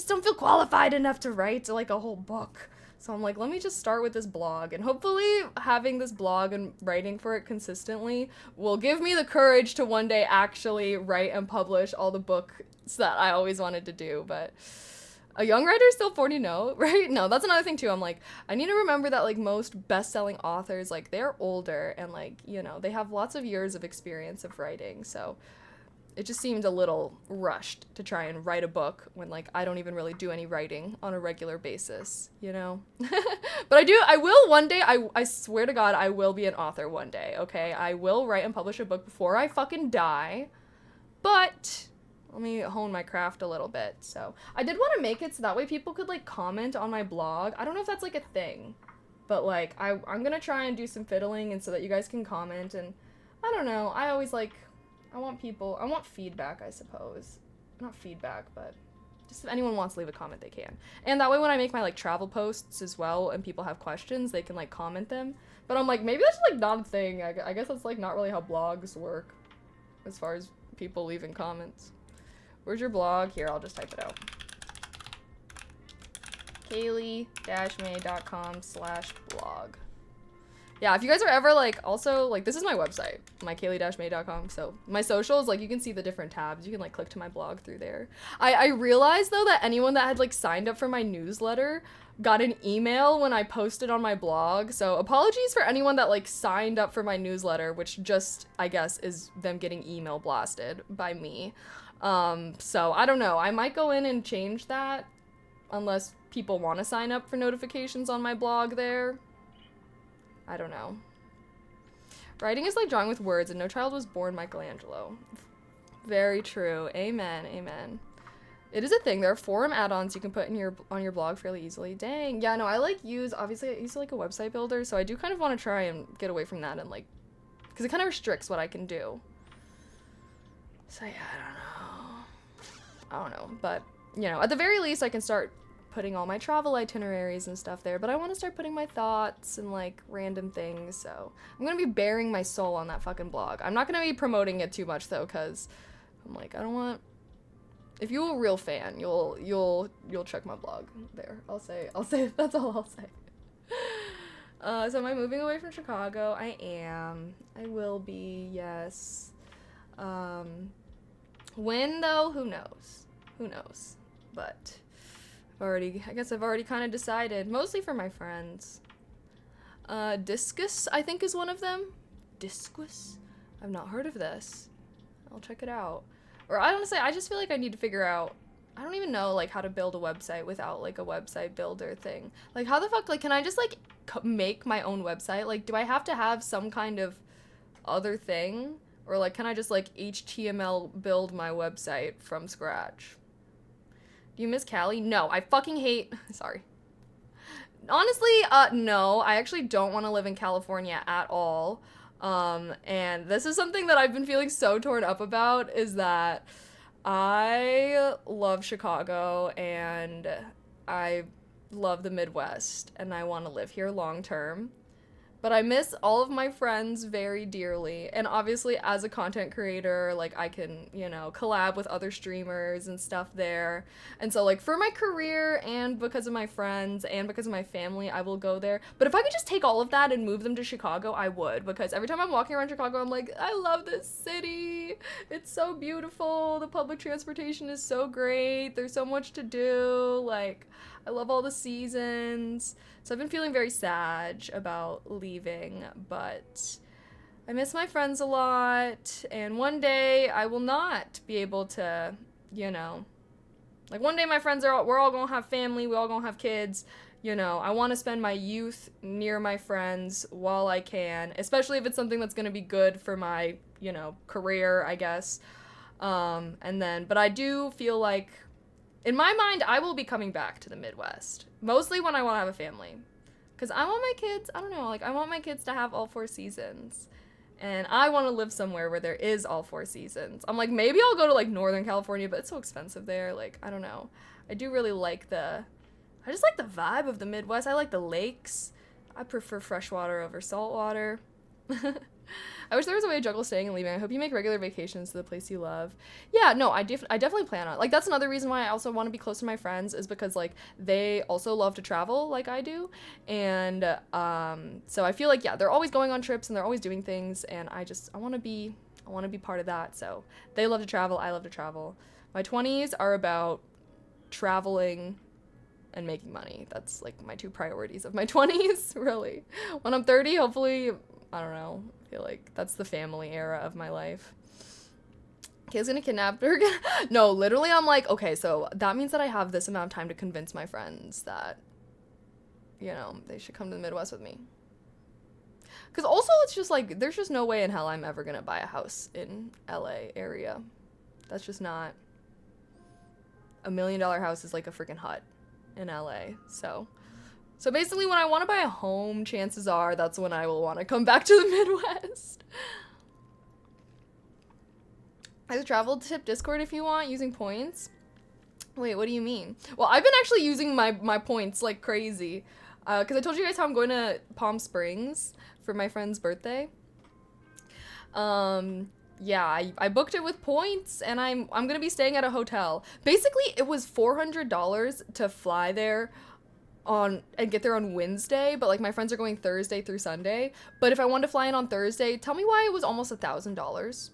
don't feel qualified enough to write like a whole book. So I'm like, let me just start with this blog, and hopefully having this blog and writing for it consistently will give me the courage to one day actually write and publish all the books that I always wanted to do. But a young writer is still 40, no, right? No, that's another thing too. I'm like, I need to remember that like most best-selling authors, like they're older and like, you know, they have lots of years of experience of writing. So it just seemed a little rushed to try and write a book when like I don't even really do any writing on a regular basis, you know? But I will one day, I swear to God, I will be an author one day, okay? I will write and publish a book before I fucking die, but let me hone my craft a little bit. So I did want to make it so that way people could like comment on my blog. I don't know if that's like a thing, but like I'm gonna try and do some fiddling and so that you guys can comment. And I don't know, I want feedback, I suppose. Not feedback, but Just if anyone wants to leave a comment, they can. And that way when I make my, like, travel posts as well and people have questions, they can, like, comment them. But I'm like, maybe that's, like, not a thing. I guess that's, like, not really how blogs work as far as people leaving comments. Where's your blog? Here, I'll just type it out. Kaylee-may.com/blog. Yeah, if you guys are ever, like, also, like, this is my website, my Kaylee-may.com, so my socials, like, you can see the different tabs. You can, like, click to my blog through there. I realized, though, that anyone that had, like, signed up for my newsletter got an email when I posted on my blog, so apologies for anyone that, like, signed up for my newsletter, which just, I guess, is them getting email blasted by me. So, I don't know. I might go in and change that, unless people want to sign up for notifications on my blog there. I don't know. Writing is like drawing with words, and no child was born Michelangelo. Very true. Amen. Amen. It is a thing. There are forum add-ons you can put in on your blog fairly easily. Dang. Yeah, no, obviously I use like a website builder, so I do kind of want to try and get away from that and like, because it kind of restricts what I can do. So yeah, I don't know. But, you know, at the very least I can start putting all my travel itineraries and stuff there, but I want to start putting my thoughts and like random things, so I'm gonna be bearing my soul on that fucking blog. I'm not gonna be promoting it too much though, because I'm like, I don't want, if you're a real fan, you'll check my blog there. I'll say that's all I'll say. So am I moving away from Chicago? I am. I will be, yes. When though? Who knows, but I guess I've already kind of decided, mostly for my friends. Discus, I think, is one of them. Discus? I've not heard of this. I'll check it out. Or I just feel like I need to figure out, I don't even know, like, how to build a website without, like, a website builder thing. Like, how the fuck, like, can I just, like, make my own website? Like, do I have to have some kind of other thing? Or, like, can I just, like, HTML build my website from scratch? Do you miss Cali? No, I fucking hate, sorry. Honestly, no, I actually don't want to live in California at all. And this is something that I've been feeling so torn up about, is that I love Chicago and I love the Midwest and I want to live here long term. But I miss all of my friends very dearly. And obviously, as a content creator, like, I can, you know, collab with other streamers and stuff there. And so, like, for my career and because of my friends and because of my family, I will go there. But if I could just take all of that and move them to Chicago, I would. Because every time I'm walking around Chicago, I'm like, I love this city. It's so beautiful. The public transportation is so great. There's so much to do. Like, I love all the seasons. So I've been feeling very sad about leaving, but I miss my friends a lot, and one day I will not be able to, you know, like, one day my friends we're all gonna have family, we all gonna have kids, you know, I want to spend my youth near my friends while I can, especially if it's something that's gonna be good for my, you know, career, I guess, but I do feel like, in my mind, I will be coming back to the Midwest. Mostly when I want to have a family. Because I want my kids, I don't know, like, I want my kids to have all 4 seasons. And I want to live somewhere where there is all 4 seasons. I'm like, maybe I'll go to, like, Northern California, but it's so expensive there. Like, I don't know. I do really like I just like the vibe of the Midwest. I like the lakes. I prefer freshwater over saltwater. I wish there was a way to juggle staying and leaving. I hope you make regular vacations to the place you love. Yeah, no, I definitely plan on it. Like, that's another reason why I also want to be close to my friends, is because, like, they also love to travel like I do. And so I feel like, yeah, they're always going on trips and they're always doing things, and I want to be part of that. So they love to travel, I love to travel. My 20s are about traveling and making money. That's, like, my 2 priorities of my 20s, really. When I'm 30, hopefully, I don't know, I feel like that's the family era of my life. Kay's gonna kidnap her again. No, literally, I'm like, okay, so that means that I have this amount of time to convince my friends that, you know, they should come to the Midwest with me. Because also, it's just like, there's just no way in hell I'm ever gonna buy a house in LA area. That's just not. $1 million house is like a freaking hut in LA, so basically, when I want to buy a home, chances are that's when I will want to come back to the Midwest. There's a travel tip Discord if you want, using points. Wait, what do you mean? Well, I've been actually using my points like crazy. Because I told you guys how I'm going to Palm Springs for my friend's birthday. Yeah, I booked it with points, and I'm gonna be staying at a hotel. Basically, it was $400 to fly there and get there on Wednesday, but like my friends are going Thursday through Sunday. But if I wanted to fly in on Thursday, tell me why it was almost $1,000.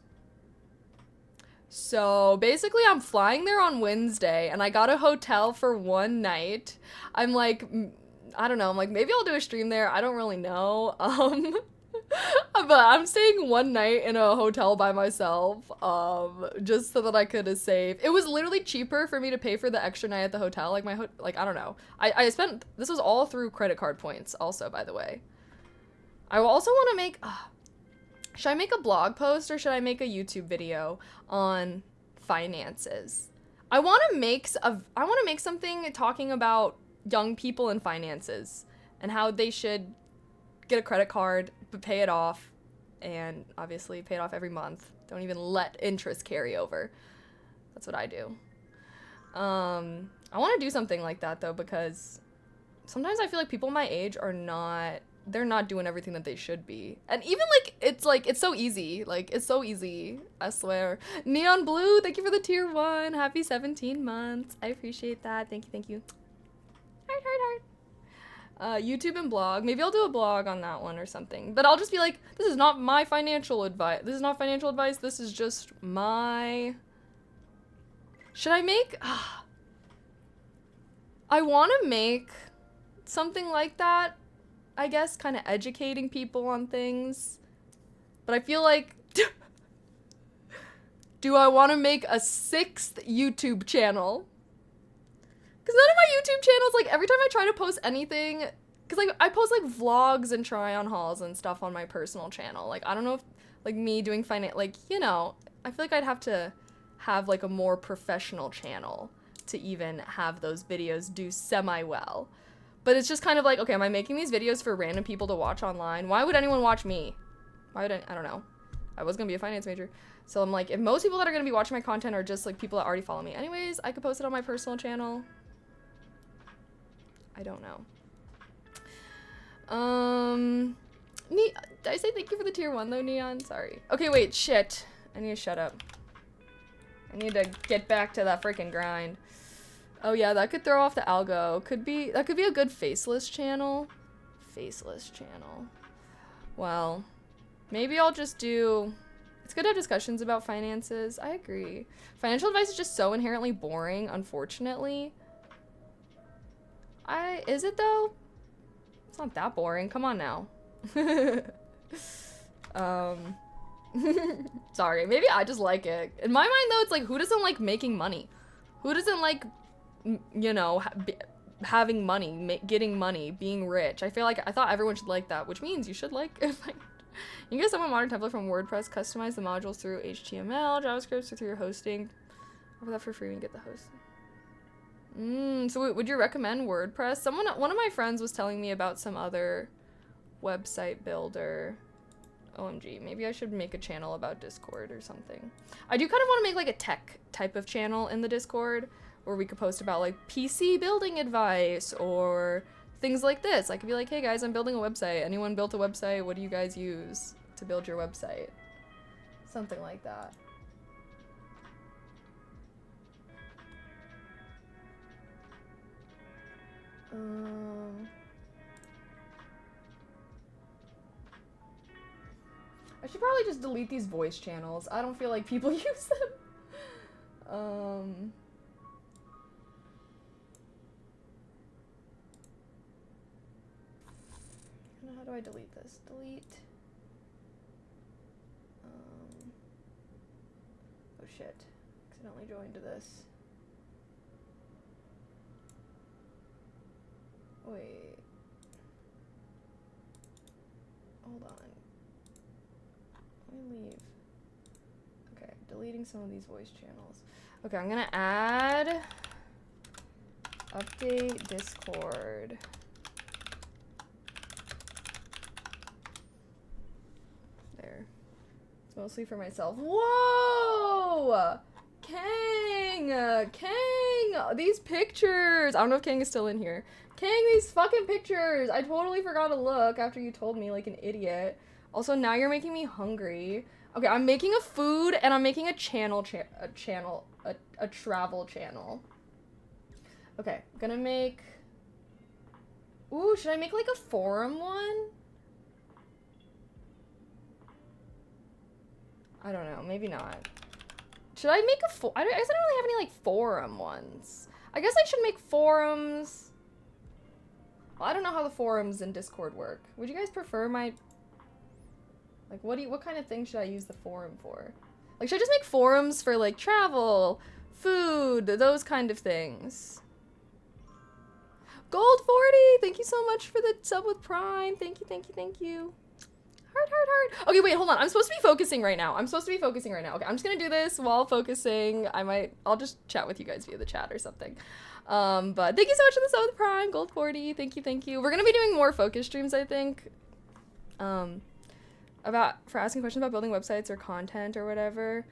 So basically I'm flying there on Wednesday and I got a hotel for one night. I'm like, I don't know, I'm like, maybe I'll do a stream there. I don't really know. But I'm staying one night in a hotel by myself, just so that I could save. It was literally cheaper for me to pay for the extra night at the hotel. Like I don't know. I spent, this was all through credit card points also, by the way. I also want to make, should I make a blog post or should I make a YouTube video on finances? I want to make something talking about young people and finances and how they should get a credit card, but pay it off, and obviously pay it off every month. Don't even let interest carry over. That's what I do. I want to do something like that though, because sometimes I feel like people my age are not, they're not doing everything that they should be. And even like, it's so easy. Like, it's so easy. I swear. Neon Blue, thank you for the tier 1. Happy 17 months. I appreciate that. Thank you, thank you. Heart, heart, heart. YouTube and blog. Maybe I'll do a blog on that one or something. But I'll just be like, this is not my financial advice. This is not financial advice. This is just my... Should I make... I want to make something like that. I guess kind of educating people on things. But I feel like... Do I want to make a 6th YouTube channel? Because none of my YouTube channels, like, every time I try to post anything, because, like, I post, like, vlogs and try-on hauls and stuff on my personal channel. Like, I don't know if, like, me doing like, you know, I feel like I'd have to have, like, a more professional channel to even have those videos do semi-well. But it's just kind of like, okay, am I making these videos for random people to watch online? Why would anyone watch me? Why would I don't know. I was gonna be a finance major. So I'm like, if most people that are gonna be watching my content are just, like, people that already follow me anyways, I could post it on my personal channel. I don't know. Did I say thank you for the tier 1 though, Neon? Sorry. Okay, wait, shit. I need to shut up. I need to get back to that freaking grind. Oh yeah, that could throw off the algo. That could be a good faceless channel. Faceless channel. Well, maybe I'll just do... It's good to have discussions about finances. I agree. Financial advice is just so inherently boring, unfortunately. Is it though? It's not that boring. Come on now. Sorry. Maybe I just like it. In my mind though, it's like, who doesn't like making money? Who doesn't like, you know, having money, getting money, being rich? I thought everyone should like that, which means you should like it. You can get some modern template from WordPress, customize the modules through HTML, JavaScript, or through your hosting. Offer that for free and get the host. So would you recommend WordPress? One of my friends was telling me about some other website builder. OMG, maybe I should make a channel about Discord or something. I do kind of want to make like a tech type of channel in the Discord where we could post about like PC building advice or things like this. I could be like, hey guys, I'm building a website. Anyone built a website? What do you guys use to build your website? Something like that. I should probably just delete these voice channels. I don't feel like people use them. How do I delete this? Delete. Oh shit. Accidentally joined to this. Wait. Hold on. Let me leave. Okay, deleting some of these voice channels. Okay, I'm gonna add update Discord. There. It's mostly for myself. Whoa! Kang! Kang! these pictures. I don't know if King is still in here. King, these fucking pictures. I totally forgot to look after you told me like an idiot. Also, now you're making me hungry. Okay, I'm making a food and I'm making a travel channel. Okay, I'm gonna make... Ooh, should I make like a forum one? I don't know, maybe not. Should I make a I guess I don't really have any like forum ones. I guess I should make forums. Well, I don't know how the forums in Discord work. Would you guys prefer my... Like, what kind of thing should I use the forum for? Like, should I just make forums for, like, travel, food, those kind of things? Gold 40! Thank you so much for the sub with Prime. Thank you, thank you, thank you. Heart. Okay, wait, hold on. I'm supposed to be focusing right now. Okay, I'm just gonna do this while focusing. I'll just chat with you guys via the chat or something. But thank you so much for the sub with Prime. Gold 40. Thank you, thank you. We're gonna be doing more focus streams, I think. For asking questions about building websites or content or whatever.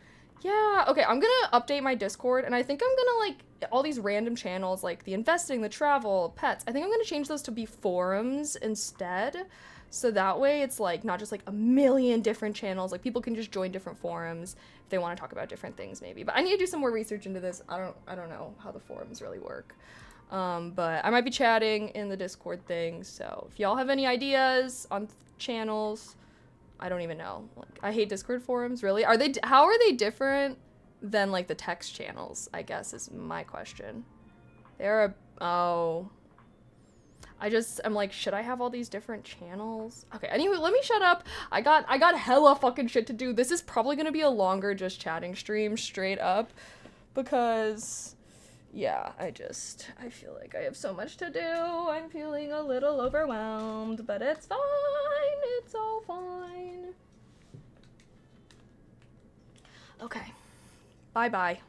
Yeah, okay, I'm gonna update my Discord, and I think I'm gonna, like, all these random channels, like the investing, the travel, pets, I think I'm gonna change those to be forums instead, so that way it's, like, not just, like, a million different channels, like, people can just join different forums if they want to talk about different things, maybe. But I need to do some more research into this. I don't know how the forums really work. But I might be chatting in the Discord thing, so if y'all have any ideas on channels... I don't even know. Like, I hate Discord forums, really. How are they different than, like, the text channels, I guess, is my question. I'm like, should I have all these different channels? Okay, anyway, let me shut up. I got hella fucking shit to do. This is probably gonna be a longer just chatting stream, straight up, because... Yeah, I feel like I have so much to do. I'm feeling a little overwhelmed, but it's fine. It's all fine. Okay. Bye-bye.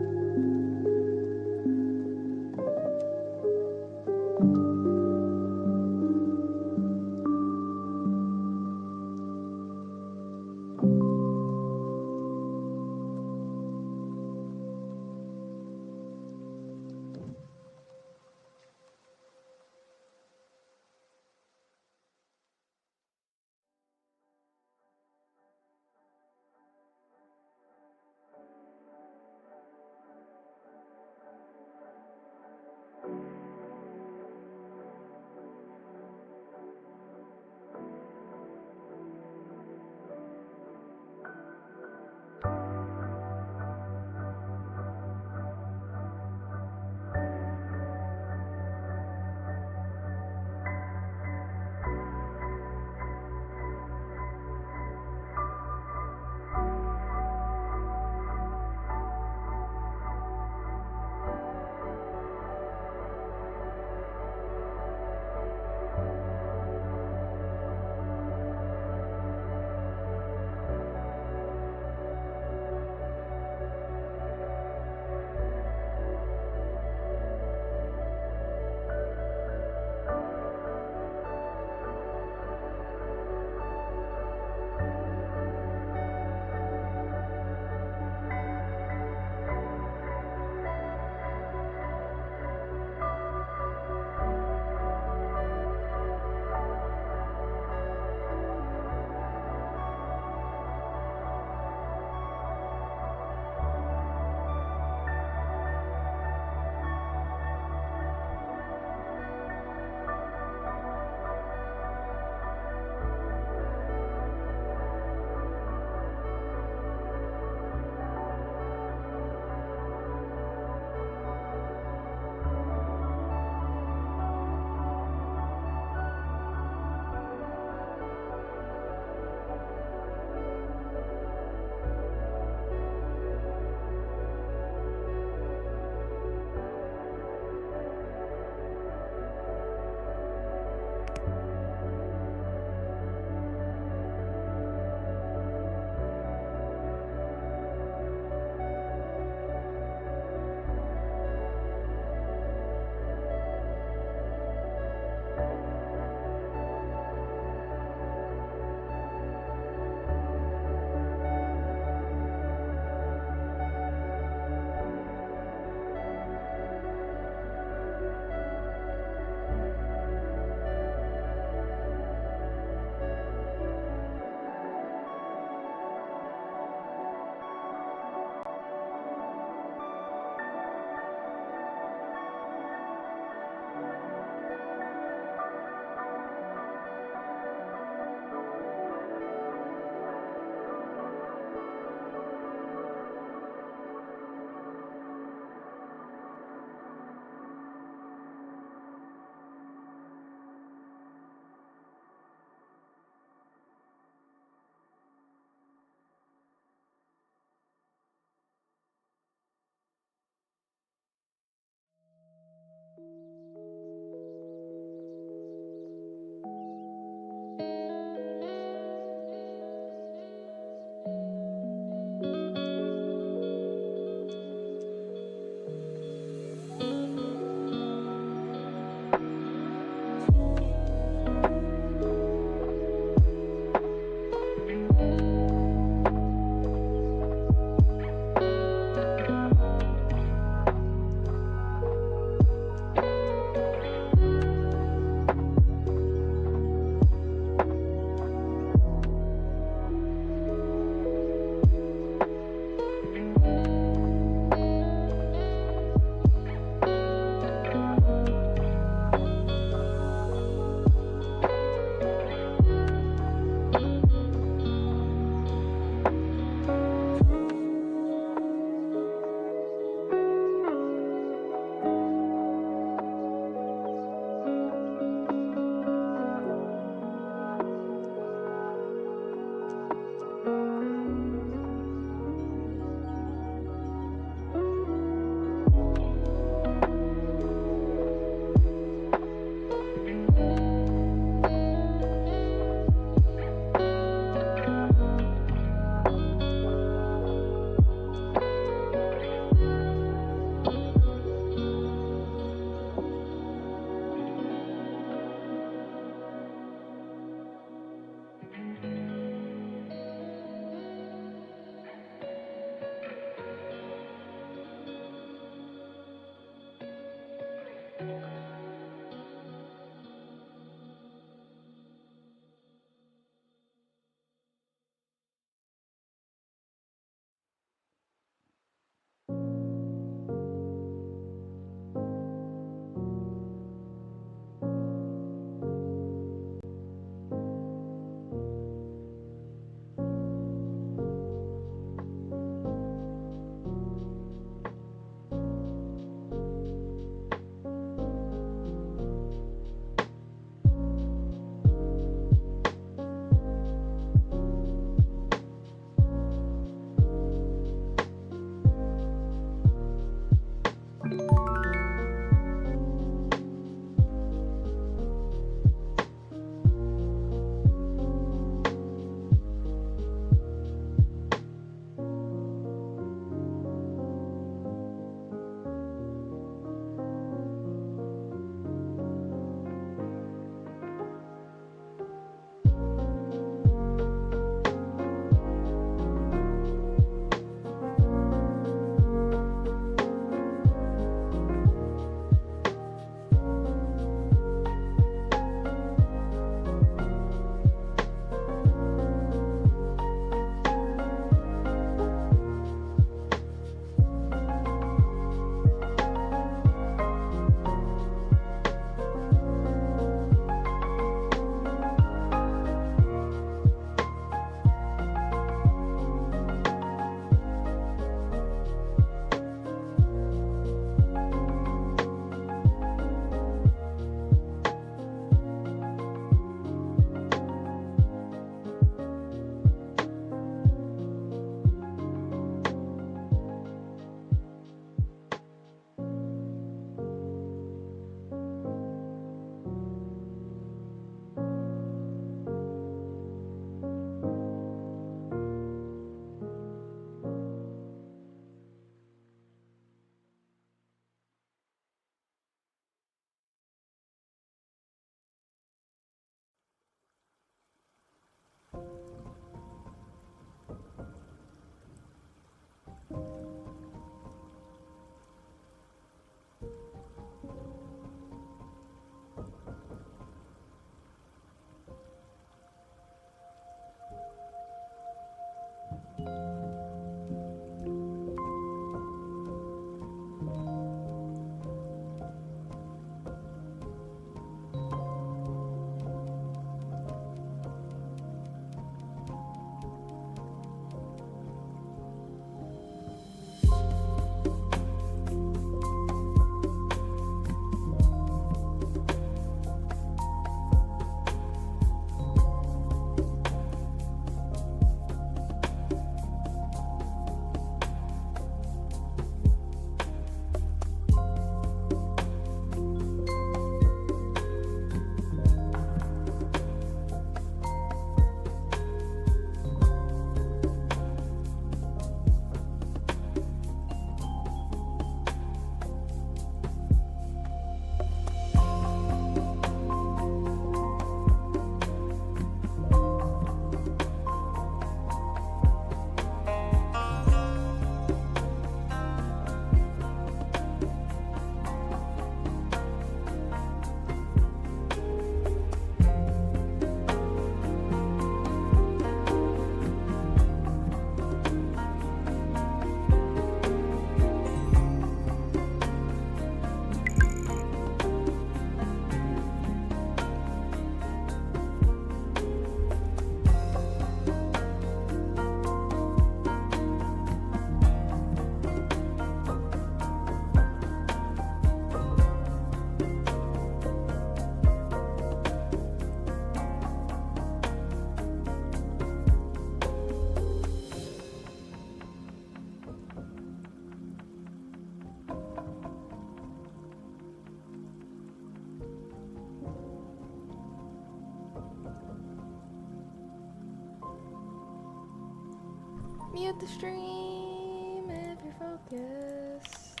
Mute the stream if you're focused.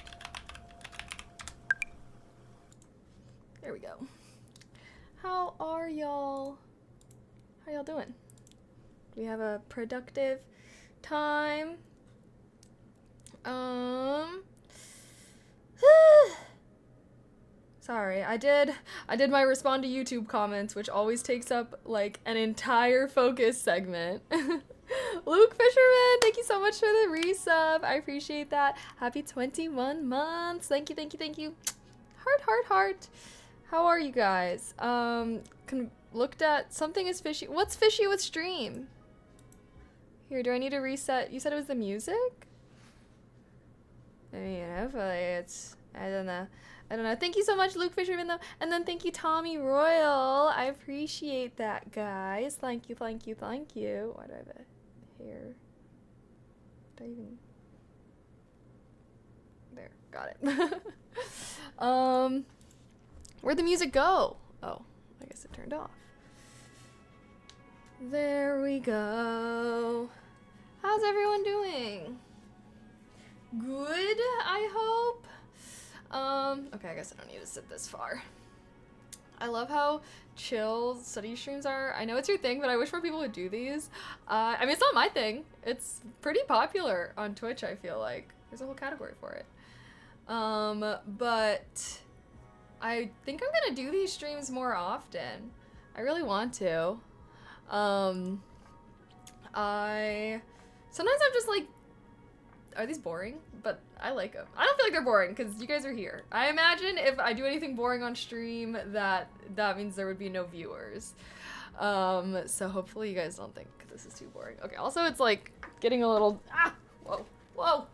There we go. How are y'all? How y'all doing? Do we have a productive time? Sorry, I did my respond to YouTube comments, which always takes up like an entire focus segment. Luke Fisherman, thank you so much for the resub. I appreciate that. Happy 21 months. Thank you, thank you, thank you. Heart, heart, heart. How are you guys? Looked at something is fishy. What's fishy with stream? Here, do I need to reset? You said it was the music? I mean, hopefully it's, I don't know. Thank you so much, Luke Fisherman, though. And then thank you, Tommy Royal. I appreciate that, guys. Thank you, thank you, thank you. Why do I have a hair? Did I even... There, got it. Where'd the music go? Oh, I guess it turned off. There we go. How's everyone doing? Good, I hope. Okay, I guess I don't need to sit this far. I love how chill study streams are. I know it's your thing, but I wish more people would do these. I mean, it's not my thing. It's pretty popular on Twitch, I feel like. There's a whole category for it. But I think I'm gonna do these streams more often. I really want to. Sometimes I'm just like, are these boring? But I like them. I don't feel like they're boring because you guys are here. I imagine if I do anything boring on stream, that means there would be no viewers. So hopefully you guys don't think this is too boring. Okay, also it's like getting a little, whoa,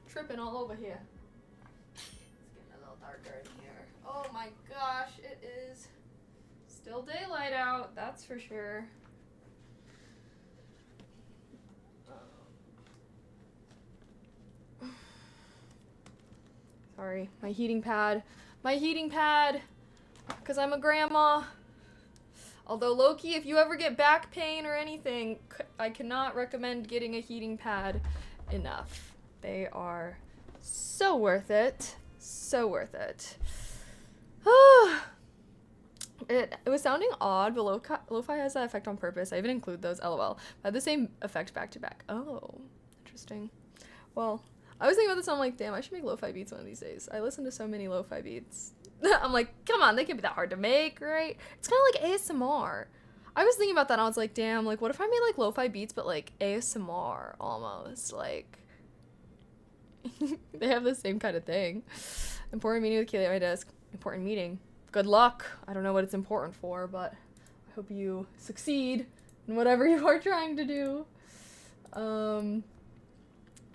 tripping all over here. It's getting a little darker in here. Oh my gosh, it is still daylight out, that's for sure. Sorry, my heating pad, because I'm a grandma. Although low-key, if you ever get back pain or anything, I cannot recommend getting a heating pad enough. They are so worth it, so worth it. It was sounding odd, but lo-fi has that effect on purpose. I even include those, lol. I had the same effect back to back. Oh, interesting. Well, I was thinking about this, I'm like, damn, I should make lo-fi beats one of these days. I listen to so many lo-fi beats. I'm like, come on, they can't be that hard to make, right? It's kind of like ASMR. I was thinking about that, and I was like, damn, like, what if I made, like, lo-fi beats, but, like, ASMR, almost, like, they have the same kind of thing. Important meeting with Kaylee at my desk. Important meeting. Good luck. I don't know what it's important for, but I hope you succeed in whatever you are trying to do.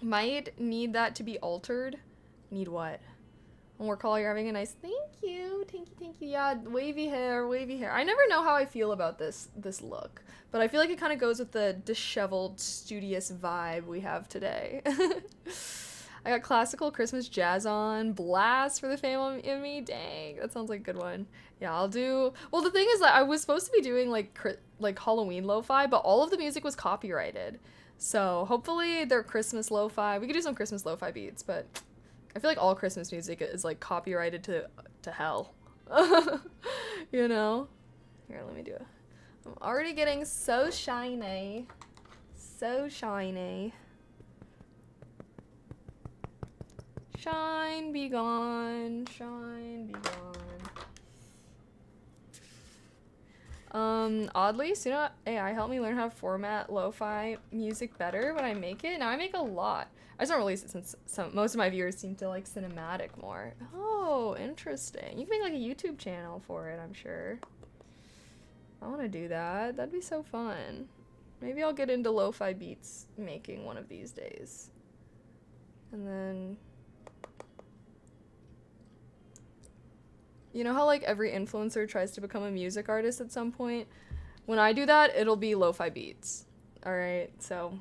Might need that to be altered. Need what? Homework call, you're having a nice, thank you. Yeah, wavy hair. I never know how I feel about this look, but I feel like it kind of goes with the disheveled, studious vibe we have today. I got classical Christmas jazz on, blast for the family in me. Dang, that sounds like a good one. Yeah, I'll do, well, the thing is that I was supposed to be doing like Halloween lo-fi, but all of the music was copyrighted. So hopefully they're Christmas lo-fi. We could do some Christmas lo-fi beats, but I feel like all Christmas music is like copyrighted to hell. You know? Here, let me do it. I'm already getting so shiny. So shiny. Shine be gone. Shine be gone. Oddly, Suno AI helped me learn how to format lo-fi music better when I make it. Now I make a lot. I just don't release it since most of my viewers seem to like cinematic more. Oh, interesting. You can make like a YouTube channel for it, I'm sure. I want to do that. That'd be so fun. Maybe I'll get into lo-fi beats making one of these days. And then... You know how like every influencer tries to become a music artist at some point? When I do that, it'll be lo-fi beats. Alright, so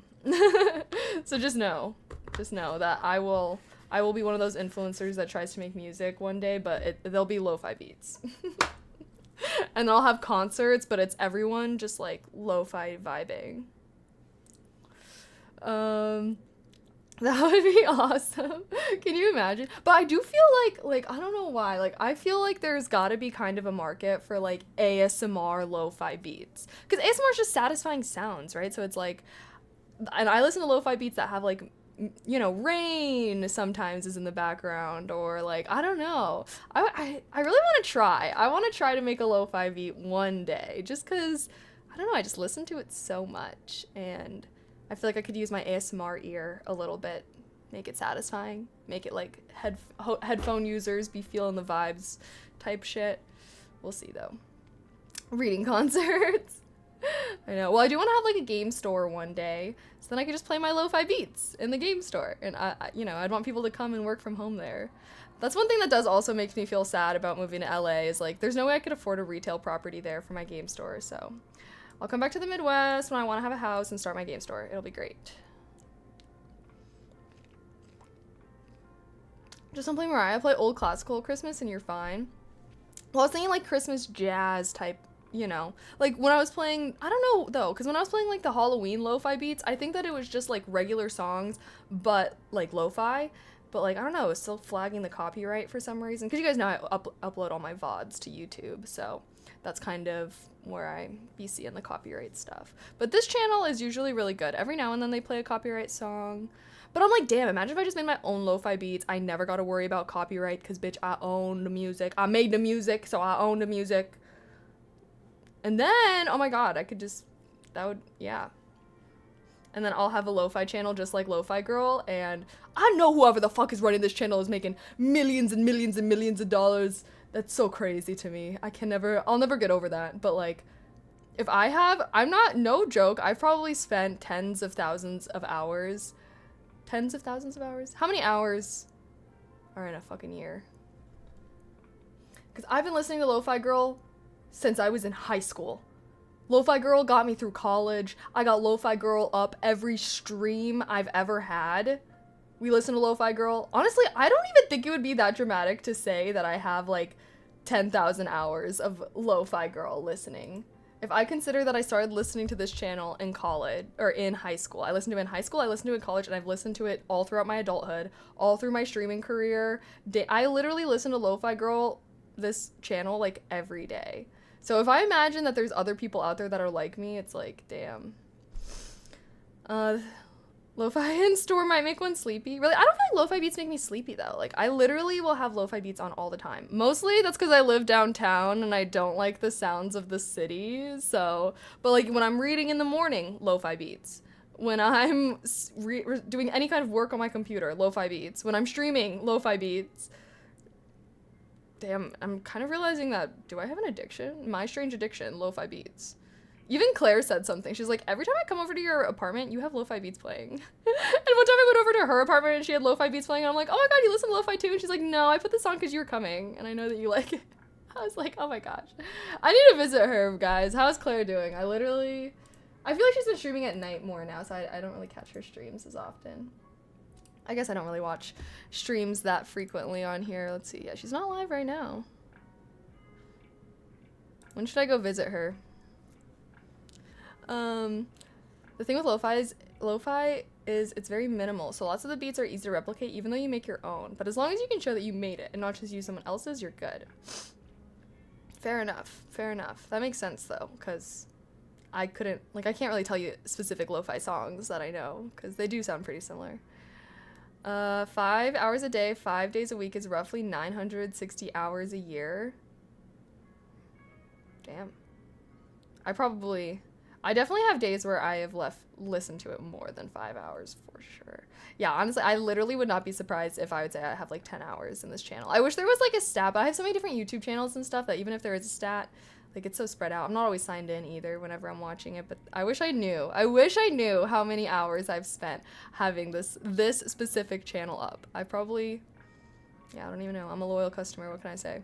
so just know that I will be one of those influencers that tries to make music one day, but they'll be lo-fi beats. And I'll have concerts, but it's everyone just like lo-fi vibing. That would be awesome. Can you imagine? But I do feel like I don't know why. Like I feel like there's got to be kind of a market for like ASMR lo-fi beats. Cuz ASMR is just satisfying sounds, right? So it's like, and I listen to lo-fi beats that have like you know, rain sometimes is in the background, or like, I don't know. I really want to try. I want to try to make a lo-fi beat one day, just because, I don't know, I just listen to it so much, and I feel like I could use my ASMR ear a little bit, make it satisfying, make it like headphone users be feeling the vibes type shit. We'll see though. Reading concerts. I know. Well, I do want to have like a game store one day, so then I could just play my lo-fi beats in the game store, and you know, I'd want people to come and work from home there. That's one thing that does also make me feel sad about moving to LA, is like there's no way I could afford a retail property there for my game store. So I'll come back to the Midwest when I want to have a house and start my game store. It'll be great. Just don't play Mariah. Play old classical Christmas and you're fine. Well, I was thinking like Christmas jazz type, you know, like when I was playing, I don't know though, because when I was playing like the Halloween lo-fi beats, I think that it was just like regular songs, but like lo-fi, but like, I don't know, it's still flagging the copyright for some reason, because you guys know I upload all my VODs to YouTube, so that's kind of where I be seeing the copyright stuff. But this channel is usually really good. Every now and then they play a copyright song, but I'm like, damn, imagine if I just made my own lo-fi beats. I never got to worry about copyright, because bitch, I own the music. I made the music, so I own the music. And then, oh my god, I could just, that would, yeah. And then I'll have a lo-fi channel just like Lo-Fi Girl, and I know whoever the fuck is running this channel is making millions and millions and millions of dollars. That's so crazy to me. I'll never get over that. But like, if I'm not, no joke, I've probably spent tens of thousands of hours. Tens of thousands of hours? How many hours are in a fucking year? Because I've been listening to Lo-Fi Girl since I was in high school. Lo-Fi Girl got me through college. I got Lo-Fi Girl up every stream I've ever had. We listen to Lo-Fi Girl. Honestly, I don't even think it would be that dramatic to say that I have like 10,000 hours of Lo-Fi Girl listening. If I consider that I started listening to this channel in college, or in high school. I listened to it in high school, I listened to it in college, and I've listened to it all throughout my adulthood, all through my streaming career. I literally listen to Lo-Fi Girl, this channel, like every day. So if I imagine that there's other people out there that are like me, it's like, damn. Lo-fi in store might make one sleepy. Really, I don't feel like lo-fi beats make me sleepy though. Like, I literally will have lo-fi beats on all the time. Mostly that's because I live downtown and I don't like the sounds of the city. So, but like when I'm reading in the morning, lo-fi beats. When I'm doing any kind of work on my computer, lo-fi beats. When I'm streaming, lo-fi beats. Damn, I'm kind of realizing that, do I have an addiction? My strange addiction, lo-fi beats. Even Claire said something. She's like, every time I come over to your apartment, you have lo-fi beats playing. And one time I went over to her apartment and she had lo-fi beats playing, and I'm like, oh my god, you listen to lo-fi too? And she's like, no, I put this on because you were coming, and I know that you like it. I was like, oh my gosh. I need to visit her, guys. How's Claire doing? I feel like she's been streaming at night more now, so I don't really catch her streams as often. I guess I don't really watch streams that frequently on here. Let's see. Yeah, she's not live right now. When should I go visit her? The thing with lo-fi is it's very minimal. So lots of the beats are easy to replicate even though you make your own. But as long as you can show that you made it and not just use someone else's, you're good. Fair enough. Fair enough. That makes sense though, because I can't really tell you specific lo-fi songs that I know because they do sound pretty similar. 5 hours a day, 5 days a week is roughly 960 hours a year. Damn. I definitely have days where I have listened to it more than 5 hours for sure. Yeah, honestly, I literally would not be surprised if I would say I have like 10 hours in this channel. I wish there was like a stat, but I have so many different YouTube channels and stuff that even if there is a stat, like it's so spread out. I'm not always signed in either whenever I'm watching it, but I wish I knew. I wish I knew how many hours I've spent having this specific channel up. I don't even know. I'm a loyal customer. What can I say?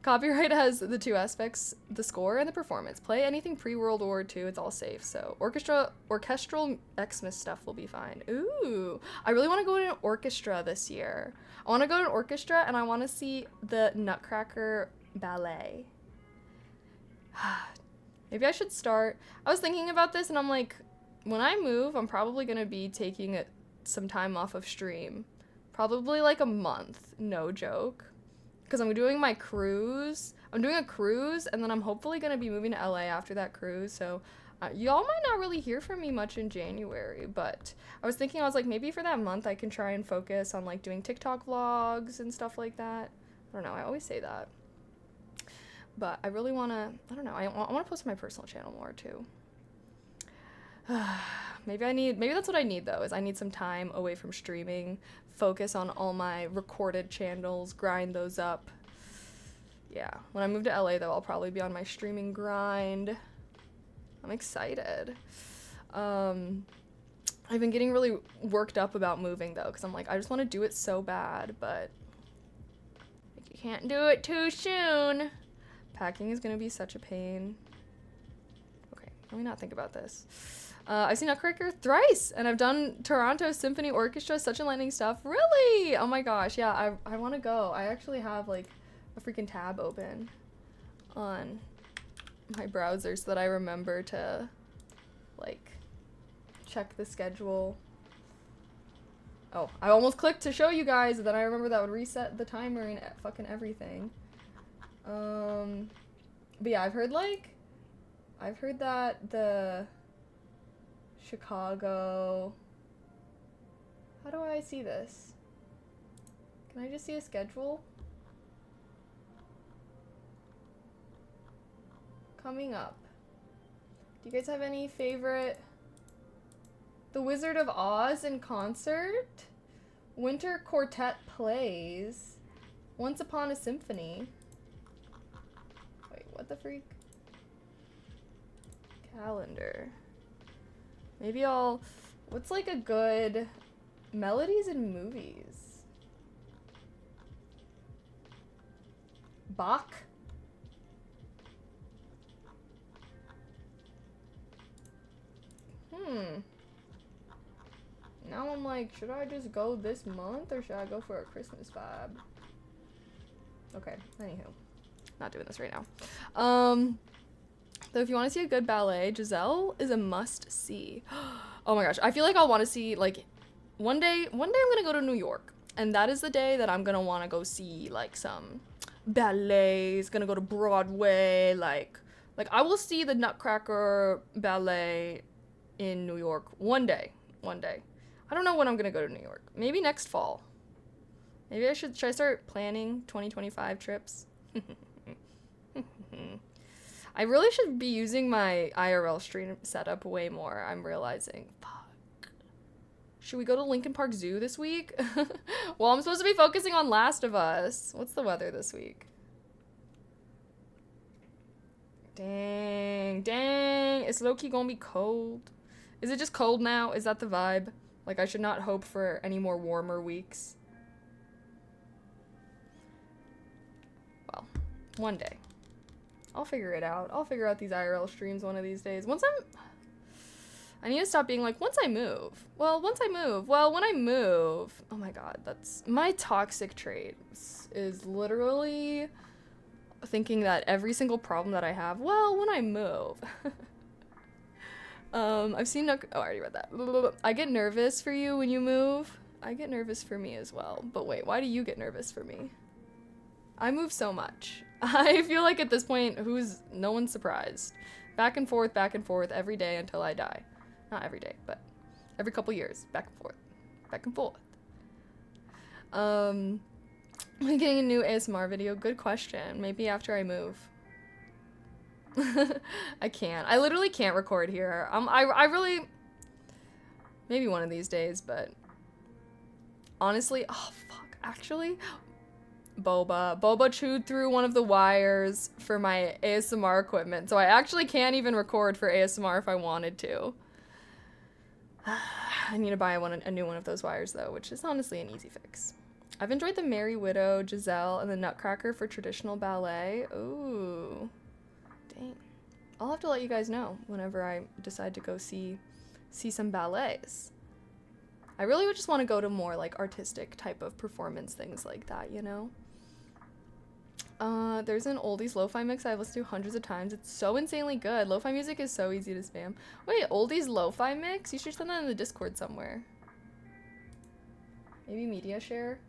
Copyright has the two aspects, the score and the performance. Play anything pre-World War II, it's all safe. So orchestral Xmas stuff will be fine. Ooh, I really want to go to an orchestra this year. I want to go to an orchestra and I want to see the Nutcracker Ballet. Maybe I should start. I was thinking about this and I'm like, when I move, I'm probably going to be taking some time off of stream. Probably like a month, no joke. Because I'm doing my cruise. I'm doing a cruise, and then I'm hopefully going to be moving to LA after that cruise, so Y'all might not really hear from me much in January, but I was thinking, I was like, maybe for that month I can try and focus on like doing TikTok vlogs and stuff like that. I don't know, I always say that. But I really want to, I don't know, I want to post on my personal channel more too. Maybe that's what I need though, is I need some time away from streaming, focus on all my recorded channels, grind those up. Yeah, when I move to LA though, I'll probably be on my streaming grind. I'm excited. I've been getting really worked up about moving though, because I'm like, I just want to do it so bad, but like, you can't do it too soon. Packing is gonna be such a pain. Okay, let me not think about this. I've seen Nutcracker thrice, and I've done Toronto Symphony Orchestra, such enlightening stuff. Really? Oh my gosh, yeah, I want to go. I actually have like a freaking tab open on my browser so that I remember to like check the schedule. Oh, I almost clicked to show you guys, and then I remember that would reset the timer and fucking everything. But yeah, I've heard that the Chicago, how do I see this? Can I just see a schedule? Coming up. Do you guys have any favorite? The Wizard of Oz in concert? Winter Quartet plays. Once Upon a Symphony. Wait, what the freak? Calendar. Maybe what's like a good melodies in movies? Bach? Now I'm like, should I just go this month or should I go for a Christmas vibe? Okay, anywho. Not doing this right now. Though if you want to see a good ballet, Giselle is a must-see. Oh my gosh, I feel like I'll want to see, like, one day I'm gonna go to New York, and that is the day that I'm gonna want to go see, like, some ballets, gonna go to Broadway, like I will see the Nutcracker ballet in New York one day. I don't know when I'm gonna go to New York. Maybe next fall. Maybe should I start planning 2025 trips? I really should be using my IRL stream setup way more, I'm realizing. Fuck. Should we go to Lincoln Park Zoo this week? Well, I'm supposed to be focusing on Last of Us. What's the weather this week? Dang. It's low-key gonna be cold. Is it just cold now? Is that the vibe? Like, I should not hope for any more warmer weeks. Well, one day. I'll figure it out. I'll figure out these IRL streams one of these days. I need to stop being like, once I move. Well, when I move. Oh my god, that's my toxic trait is literally thinking that every single problem that I have, well, when I move. I've seen I already read that. I get nervous for you when you move. I get nervous for me as well. But wait, why do you get nervous for me? I move so much. I feel like at this point, no one's surprised. Back and forth every day until I die. Not every day, but every couple years. Back and forth. Am I getting a new ASMR video? Good question. Maybe after I move. I can't. I literally can't record here. I really, maybe one of these days, but honestly, oh fuck, actually, Boba chewed through one of the wires for my ASMR equipment, so I actually can't even record for ASMR if I wanted to. I need to buy a new one of those wires though, which is honestly an easy fix. I've enjoyed the Merry Widow, Giselle, and the Nutcracker for traditional ballet. Ooh. Dang. I'll have to let you guys know whenever I decide to go see some ballets. I really would just want to go to more like artistic type of performance things like that, you know? There's an oldies lo-fi mix I've listened to hundreds of times. It's so insanely good. Lo-fi music is so easy to spam. Wait, oldies lo-fi mix? You should send that in the Discord somewhere. Maybe media share?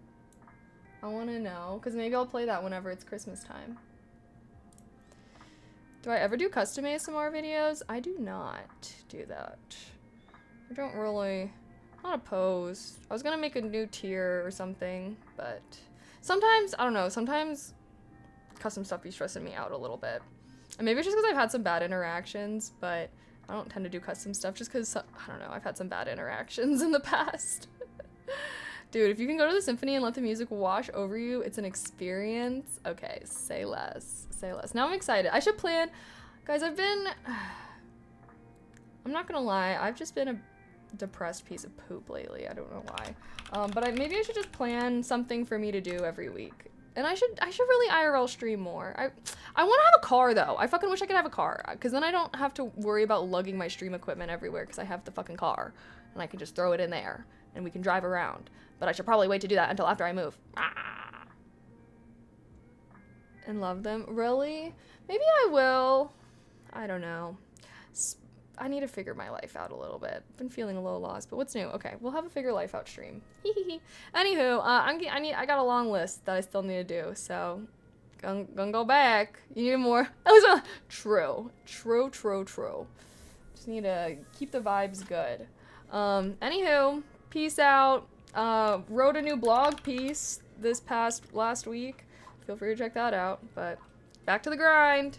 I want to know, because maybe I'll play that whenever it's Christmas time. Do I ever do custom ASMR videos? I do not do that. I don't really, not opposed. I was gonna make a new tier or something, but sometimes, I don't know, sometimes custom stuff be stressing me out a little bit. And maybe it's just because I've had some bad interactions, but I don't tend to do custom stuff just because, I don't know, I've had some bad interactions in the past. Dude, if you can go to the symphony and let the music wash over you, it's an experience. Okay, say less. Say less. Now I'm excited. I should plan. Guys, I'm not gonna lie, I've just been a depressed piece of poop lately. I don't know why. But maybe I should just plan something for me to do every week. And I should really IRL stream more. I want to have a car though. I fucking wish I could have a car, because then I don't have to worry about lugging my stream equipment everywhere because I have the fucking car and I can just throw it in there and we can drive around. But I should probably wait to do that until after I move. And love them. Really? Maybe I will. I don't know. I need to figure my life out a little bit. Been feeling a little lost, but what's new? Okay, we'll have a figure life out stream. Anywho, I got a long list that I still need to do, so gonna go back. You need more. True. Just need to keep the vibes good. Anywho, peace out. Wrote a new blog piece last week. Feel free to check that out, but back to the grind.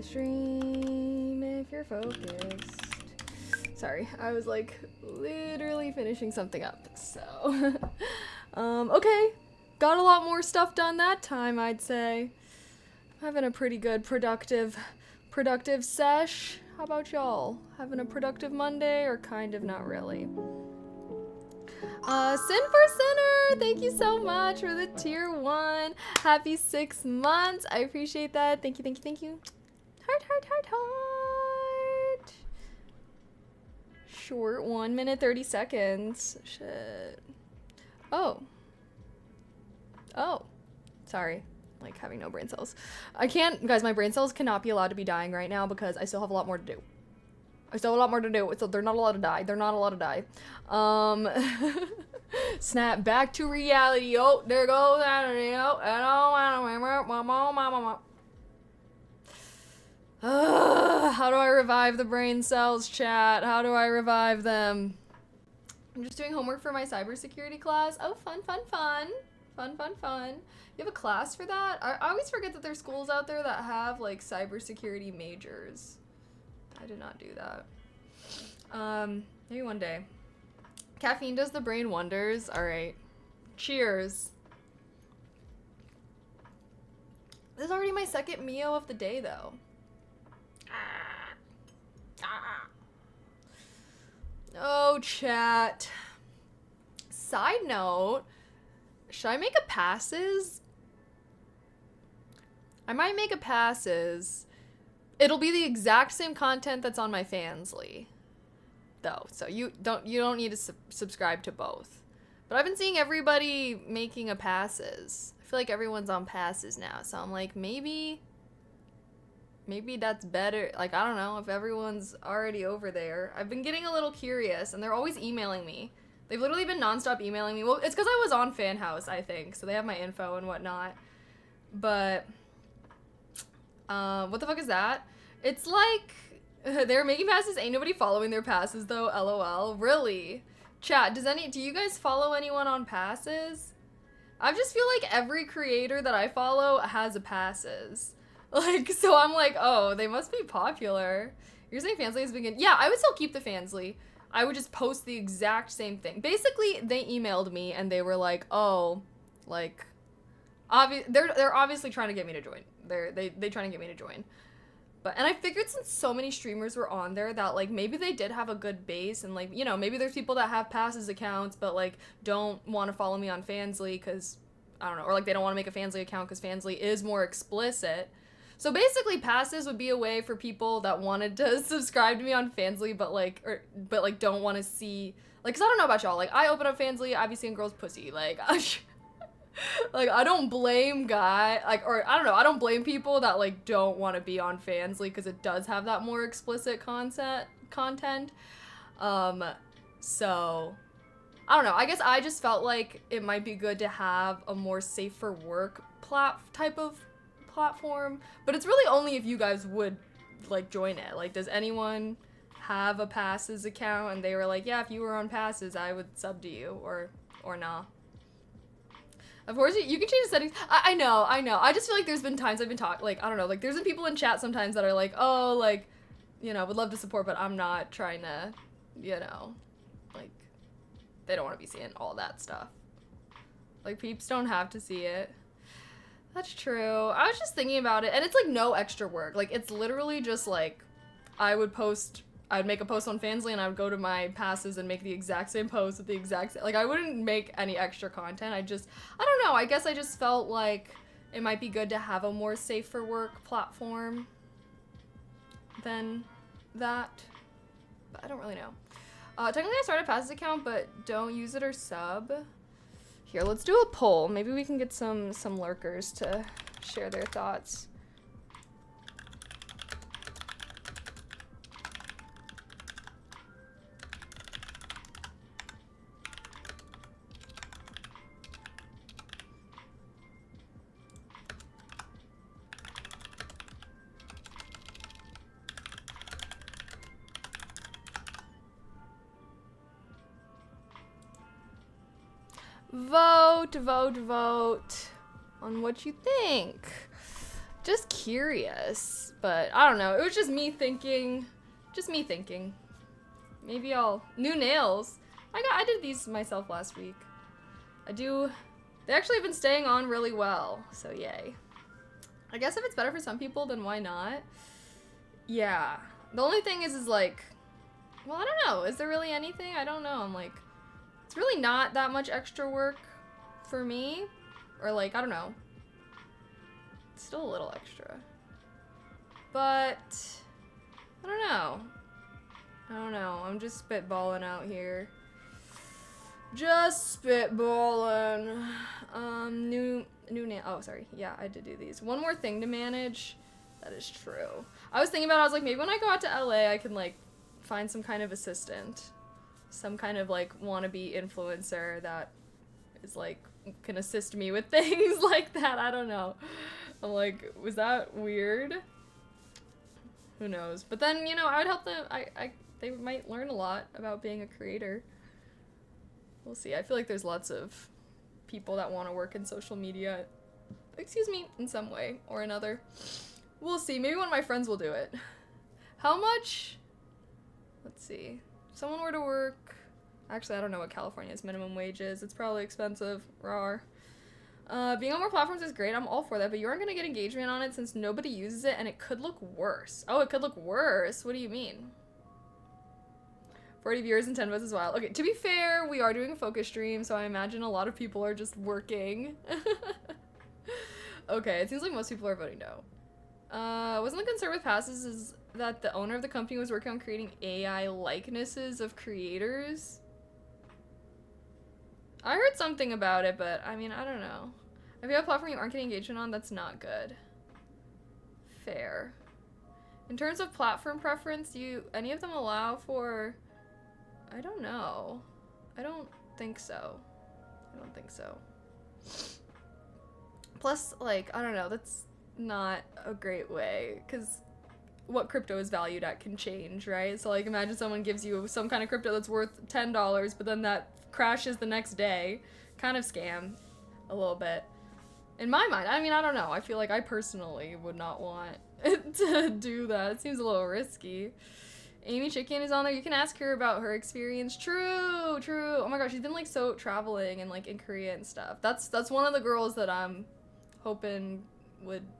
stream if you're focused. Sorry, I was like literally finishing something up, so. Okay, got a lot more stuff done that time, I'd say. Having a pretty good productive sesh. How about y'all? Having a productive Monday or kind of not really? Sin for Sinner, thank you so much for the tier 1. Happy 6 months. I appreciate that. Thank you, thank you, thank you. Heart, heart, heart, heart. Short 1 minute 30 seconds. Shit. Oh. Sorry. Like having no brain cells. I can't, guys, my brain cells cannot be allowed to be dying right now because I still have a lot more to do. So they're not allowed to die. They're not allowed to die. Snap back to reality. Oh, there goes. How do I revive the brain cells, chat? How do I revive them? I'm just doing homework for my cybersecurity class. Oh, fun, fun, fun. Fun, fun, fun. You have a class for that? I always forget that there's schools out there that have, like, cybersecurity majors. I did not do that. Maybe one day. Caffeine does the brain wonders. Alright. Cheers. This is already my second Mio of the day, though. Oh, chat. Side note, should I make a passes? I might make a passes. It'll be the exact same content that's on my Fansly, though. So you don't need to subscribe to both. But I've been seeing everybody making a passes. I feel like everyone's on passes now. So I'm like, maybe that's better. Like, I don't know if everyone's already over there. I've been getting a little curious, and they're always emailing me. They've literally been nonstop emailing me. Well, it's because I was on Fan House, I think. So they have my info and whatnot. But what the fuck is that? It's like they're making passes. Ain't nobody following their passes though. LOL. Really? Chat, do you guys follow anyone on passes? I just feel like every creator that I follow has a passes. Like, so I'm like, oh, they must be popular. You're saying Fansly has been good? Yeah, I would still keep the Fansly. I would just post the exact same thing. Basically, they emailed me and they were like, oh, like, they're obviously trying to get me to join. They trying to get me to join. And I figured since so many streamers were on there that, like, maybe they did have a good base and, like, you know, maybe there's people that have passes accounts but, like, don't want to follow me on Fansly because, I don't know, or, like, they don't want to make a Fansly account because Fansly is more explicit. So basically passes would be a way for people that wanted to subscribe to me on Fansly but, like, don't want to see, like, because I don't know about y'all, like, I open up Fansly, I be seeing girls' pussy, like, like, I don't blame I don't blame people that, like, don't want to be on Fansly because it does have that more explicit content. So, I don't know. I guess I just felt like it might be good to have a more safe for work type of platform. But it's really only if you guys would, like, join it. Like, does anyone have a passes account? And they were like, yeah, if you were on passes, I would sub to you, or nah. Of course, you can change the settings. I know. I just feel like there's been times I've been like, I don't know, like, there's been people in chat sometimes that are like, oh, like, you know, would love to support, but I'm not trying to, you know, like, they don't want to be seeing all that stuff. Like, peeps don't have to see it. That's true. I was just thinking about it, and it's, like, no extra work. Like, it's literally just, like, I'd make a post on Fansly and I would go to my passes and make the exact same post with the exact same, like, I wouldn't make any extra content. I don't know, I guess I just felt like it might be good to have a more safe for work platform than that, but I don't really know. Technically I started a passes account, but don't use it or sub. Here, let's do a poll. Maybe we can get some lurkers to share their thoughts. Vote on what you think. Just curious, but I don't know. It was just me thinking. Maybe new nails. I did these myself last week. They actually have been staying on really well, so yay. I guess if it's better for some people, then why not? Yeah. The only thing is like, well, I don't know. Is there really anything? I don't know. I'm like, it's really not that much extra work for me. Or like, I don't know. It's still a little extra. But, I don't know. I'm just spitballing out here. Just spitballing. New nail. Oh, sorry. Yeah, I did do these. One more thing to manage. That is true. I was thinking about it. I was like, maybe when I go out to LA, I can like find some kind of assistant, some kind of like wannabe influencer that is like can assist me with things like that. I don't know. I'm like, was that weird? Who knows? But then, you know, I would help them. They might learn a lot about being a creator. We'll see. I feel like there's lots of people that want to work in social media, in some way or another. We'll see. Maybe one of my friends will do it. How much? Let's see. If someone were to work, actually, I don't know what California's minimum wage is. It's probably expensive. Rawr. Being on more platforms is great. I'm all for that, but you aren't going to get engagement on it since nobody uses it, and it could look worse. Oh, it could look worse? What do you mean? 40 viewers and 10 votes is wild. Okay, to be fair, we are doing a focus stream, so I imagine a lot of people are just working. Okay, it seems like most people are voting no. Wasn't the concern with passes is that the owner of the company was working on creating AI likenesses of creators? I heard something about it, but I mean, I don't know. If you have a platform you aren't getting engagement on, that's not good. Fair. In terms of platform preference, any of them allow for... I don't know. I don't think so. Plus, like, I don't know, that's not a great way, because what crypto is valued at can change, right? So, like, imagine someone gives you some kind of crypto that's worth $10, but then that crashes the next day. Kind of scam, a little bit. In my mind, I mean, I don't know. I feel like I personally would not want to do that. It seems a little risky. Amy Chicken is on there. You can ask her about her experience. True. Oh my gosh, she's been like so traveling and like in Korea and stuff. That's one of the girls that I'm hoping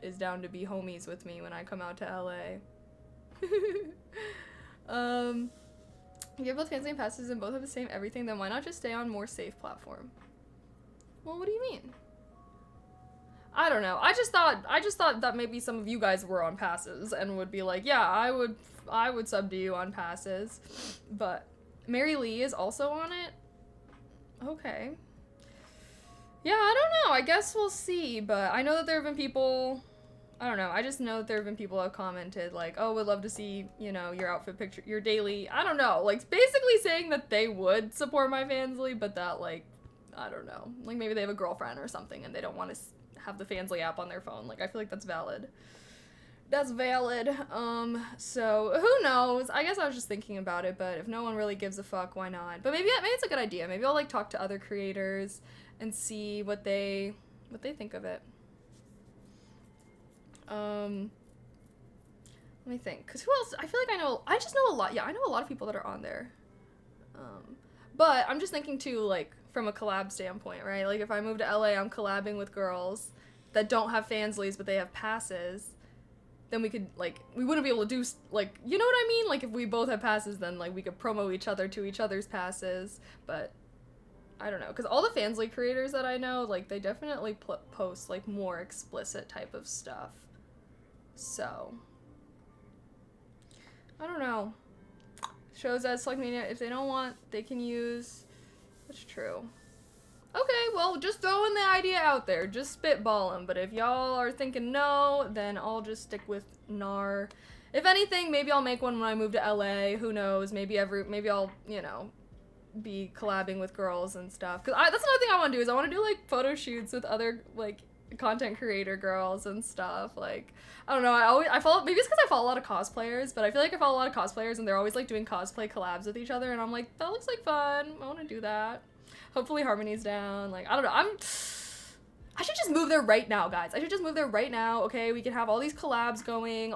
is down to be homies with me when I come out to LA. If you have both fancy and passes and both have the same everything, then why not just stay on more safe platform? Well, what do you mean? I don't know. I just thought that maybe some of you guys were on passes and would be like, yeah, I would sub to you on passes. But Mary Lee is also on it. Okay. Yeah, I don't know. I guess we'll see. But I know that there have been people. I don't know. I just know that there have been people who have commented like, oh, would love to see, you know, your outfit picture, your daily. I don't know. Like basically saying that they would support my Fansly, but that like, I don't know. Like maybe they have a girlfriend or something and they don't want to have the Fansly app on their phone. Like, I feel like that's valid. That's valid. So who knows? I guess I was just thinking about it, but if no one really gives a fuck, why not? But maybe it's a good idea. Maybe I'll like talk to other creators and see what they think of it. Let me think. Cause who else? I feel like I just know a lot. Yeah, I know a lot of people that are on there. But I'm just thinking too, like, from a collab standpoint, right? Like, if I move to LA, I'm collabing with girls that don't have Fanslys, but they have passes. Then we could, like, we wouldn't be able to do, like, you know what I mean? Like, if we both have passes, then, like, we could promo each other to each other's passes. But, I don't know. Because all the Fansly creators that I know, like, they definitely post, like, more explicit type of stuff. So, I don't know. Shows as select media, if they don't want, they can use. That's true. Okay, well, just throwing the idea out there. Just spitballing. But if y'all are thinking no, then I'll just stick with NAR. If anything, maybe I'll make one when I move to LA. Who knows? Maybe I'll, you know, be collabing with girls and stuff. Because that's another thing I want to do is I want to do, like, photo shoots with other, like, content creator girls and stuff. Like, I don't know, I follow, maybe it's because I follow a lot of cosplayers, but I feel like I follow a lot of cosplayers and they're always like doing cosplay collabs with each other and I'm like, that looks like fun, I want to do that. Hopefully Harmony's down. Like, I don't know, I should just move there right now, guys. I should just move there right now, okay? We can have all these collabs going,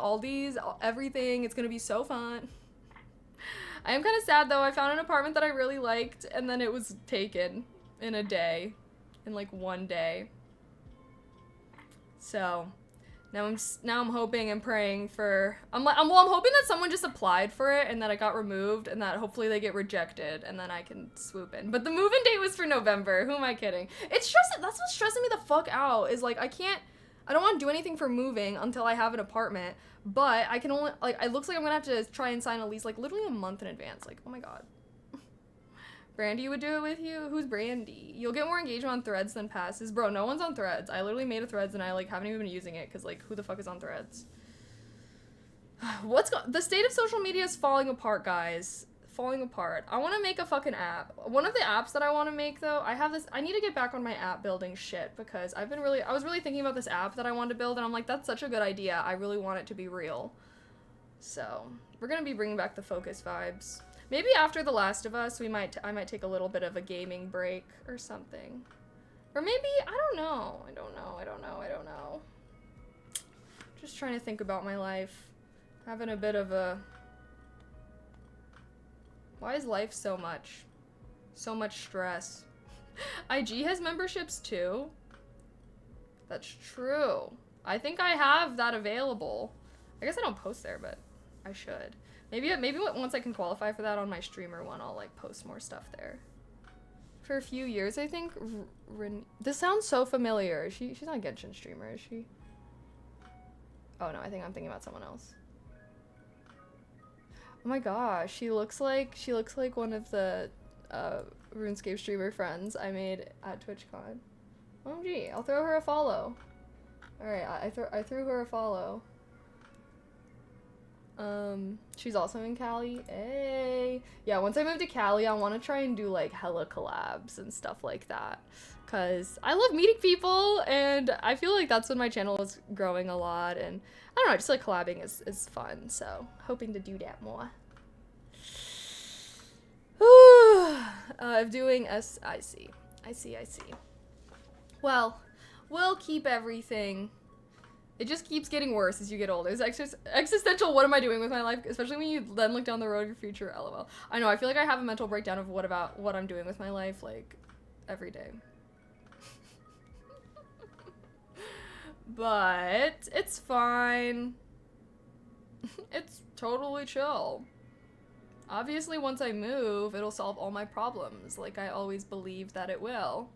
everything. It's gonna be so fun. I am kind of sad, though. I found an apartment that I really liked, and then it was taken in a day. In, like, one day. So, now I'm hoping and praying for... I'm hoping that someone just applied for it, and that it got removed, and that hopefully they get rejected, and then I can swoop in. But the move-in date was for November. Who am I kidding? It's stressing... That's what's stressing me the fuck out, is, like, I don't want to do anything for moving until I have an apartment, but I can only, like, it looks like I'm gonna have to try and sign a lease, like, literally a month in advance. Like, oh my god. Brandy would do it with you? Who's Brandy? You'll get more engagement on Threads than passes. Bro, no one's on Threads. I literally made a Threads and I, like, haven't even been using it, because, like, who the fuck is on Threads? The state of social media is falling apart, guys. Falling apart. I want to make a fucking app. One of the apps that I want to make, though, I need to get back on my app building shit, because I was really thinking about this app that I wanted to build, and I'm like, that's such a good idea. I really want it to be real. So, we're gonna be bringing back the focus vibes. Maybe after The Last of Us, I might take a little bit of a gaming break or something. Or maybe, I don't know. Just trying to think about my life. Having a bit of a... Why is life so much stress? IG has memberships too. That's true. I think I have that available. I guess I don't post there, but I should. Maybe once I can qualify for that on my streamer one, I'll like post more stuff there. For a few years, I think. This sounds so familiar. She's not a Genshin streamer, is she? Oh no, I think I'm thinking about someone else. Oh my gosh, she looks like one of the RuneScape streamer friends I made at TwitchCon. OMG, I'll throw her a follow. Alright, I threw her a follow. She's also in Cali. Hey! Yeah, once I move to Cali, I want to try and do like hella collabs and stuff like that. Cause I love meeting people, and I feel like that's when my channel is growing a lot, and I don't know, just like collabing is fun, so hoping to do that more. I'm doing I see. Well, we'll keep everything. It just keeps getting worse as you get older. It's existential, what am I doing with my life? Especially when you then look down the road of your future, lol. I know, I feel like I have a mental breakdown of what I'm doing with my life, like, every day. But it's fine. It's totally chill. Obviously, once I move, it'll solve all my problems, like I always believed that it will.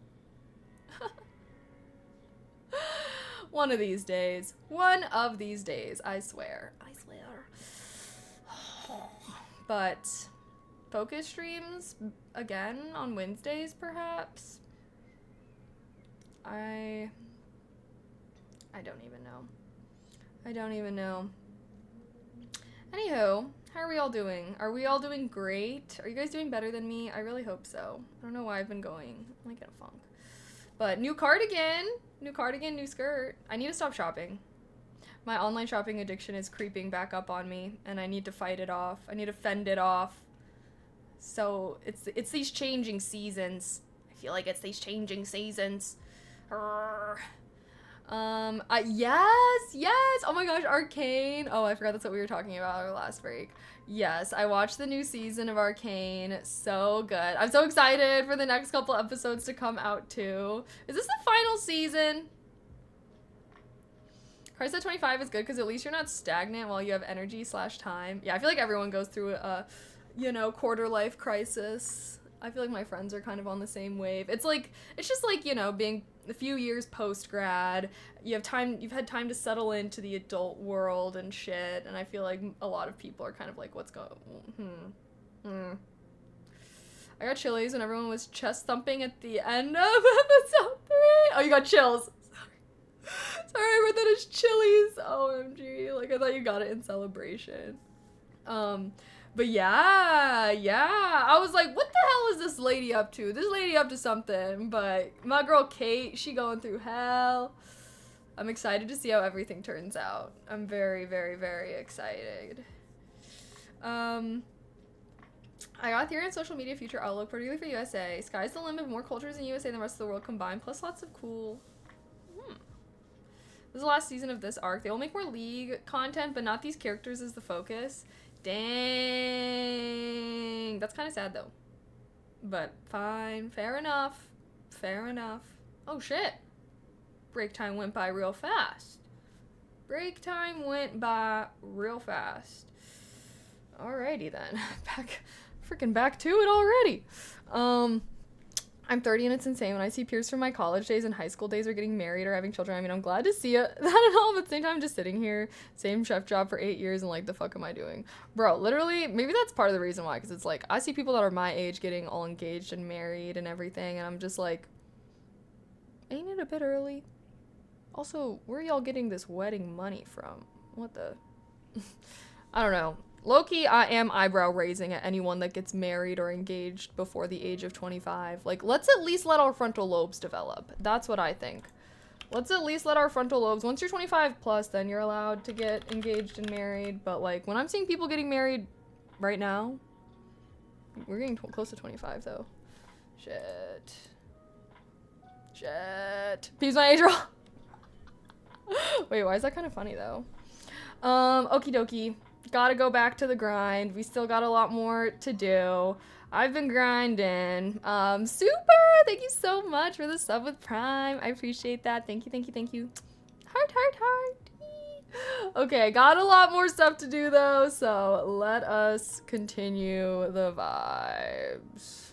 One of these days, I swear. But focus streams again on Wednesdays, perhaps. I don't even know. Anywho, how are we all doing? Are we all doing great? Are you guys doing better than me? I really hope so. I don't know why I've been going. I'm like in a funk. But new cardigan, new skirt. I need to stop shopping. My online shopping addiction is creeping back up on me, and I need to fight it off. I need to fend it off. So it's these changing seasons. I feel like it's these changing seasons. Yes. Oh my gosh, Arcane. Oh, I forgot that's what we were talking about our last break. Yes, I watched the new season of Arcane. So good. I'm so excited for the next couple episodes to come out too. Is this the final season? Christ at 25 is good because at least you're not stagnant while you have energy/time. Yeah, I feel like everyone goes through a, quarter life crisis. I feel like my friends are kind of on the same wave. It's just like, being a few years post-grad, you've had time to settle into the adult world and shit, and I feel like a lot of people are kind of like, what's going I got chilies when everyone was chest thumping at the end of episode 3. Oh, you got chills. Sorry, I read that as chilies. OMG. Like, I thought you got it in celebration. But yeah. I was like, what the hell is this lady up to? This lady up to something. But my girl Kate, she going through hell. I'm excited to see how everything turns out. I'm very, very, very excited. I got theory on social media future outlook, particularly for USA. Sky's the limit, more cultures in USA than the rest of the world combined, plus lots of cool. This is the last season of this arc. They will make more League content, but not these characters as the focus. Dang. That's kind of sad, though. But fine. Fair enough. Fair enough. Oh, shit. Break time went by real fast. Break time went by real fast. Alrighty, then. Back to it already. I'm 30 and it's insane when I see peers from my college days and high school days are getting married or having children. I mean, I'm glad to see it, that and all, but at the same time, I'm just sitting here, same chef job for 8 years, and like, the fuck am I doing? Bro, literally, maybe that's part of the reason why, because it's like, I see people that are my age getting all engaged and married and everything, and I'm just like, ain't it a bit early? Also, where are y'all getting this wedding money from? What the? I don't know. Low-key, I am eyebrow raising at anyone that gets married or engaged before the age of 25. Like, let's at least let our frontal lobes develop. That's what I think. Let's at least let our frontal lobes, once you're 25 plus, then you're allowed to get engaged and married. But like, when I'm seeing people getting married right now, we're getting close to 25 though. Shit. Peeps my age roll. Wait, why is that kind of funny though? Okie dokie. Gotta go back to the grind. We still got a lot more to do. I've been grinding. Super! Thank you so much for the sub with Prime. I appreciate that. Thank you. Heart. Okay, got a lot more stuff to do though, so let us continue the vibes.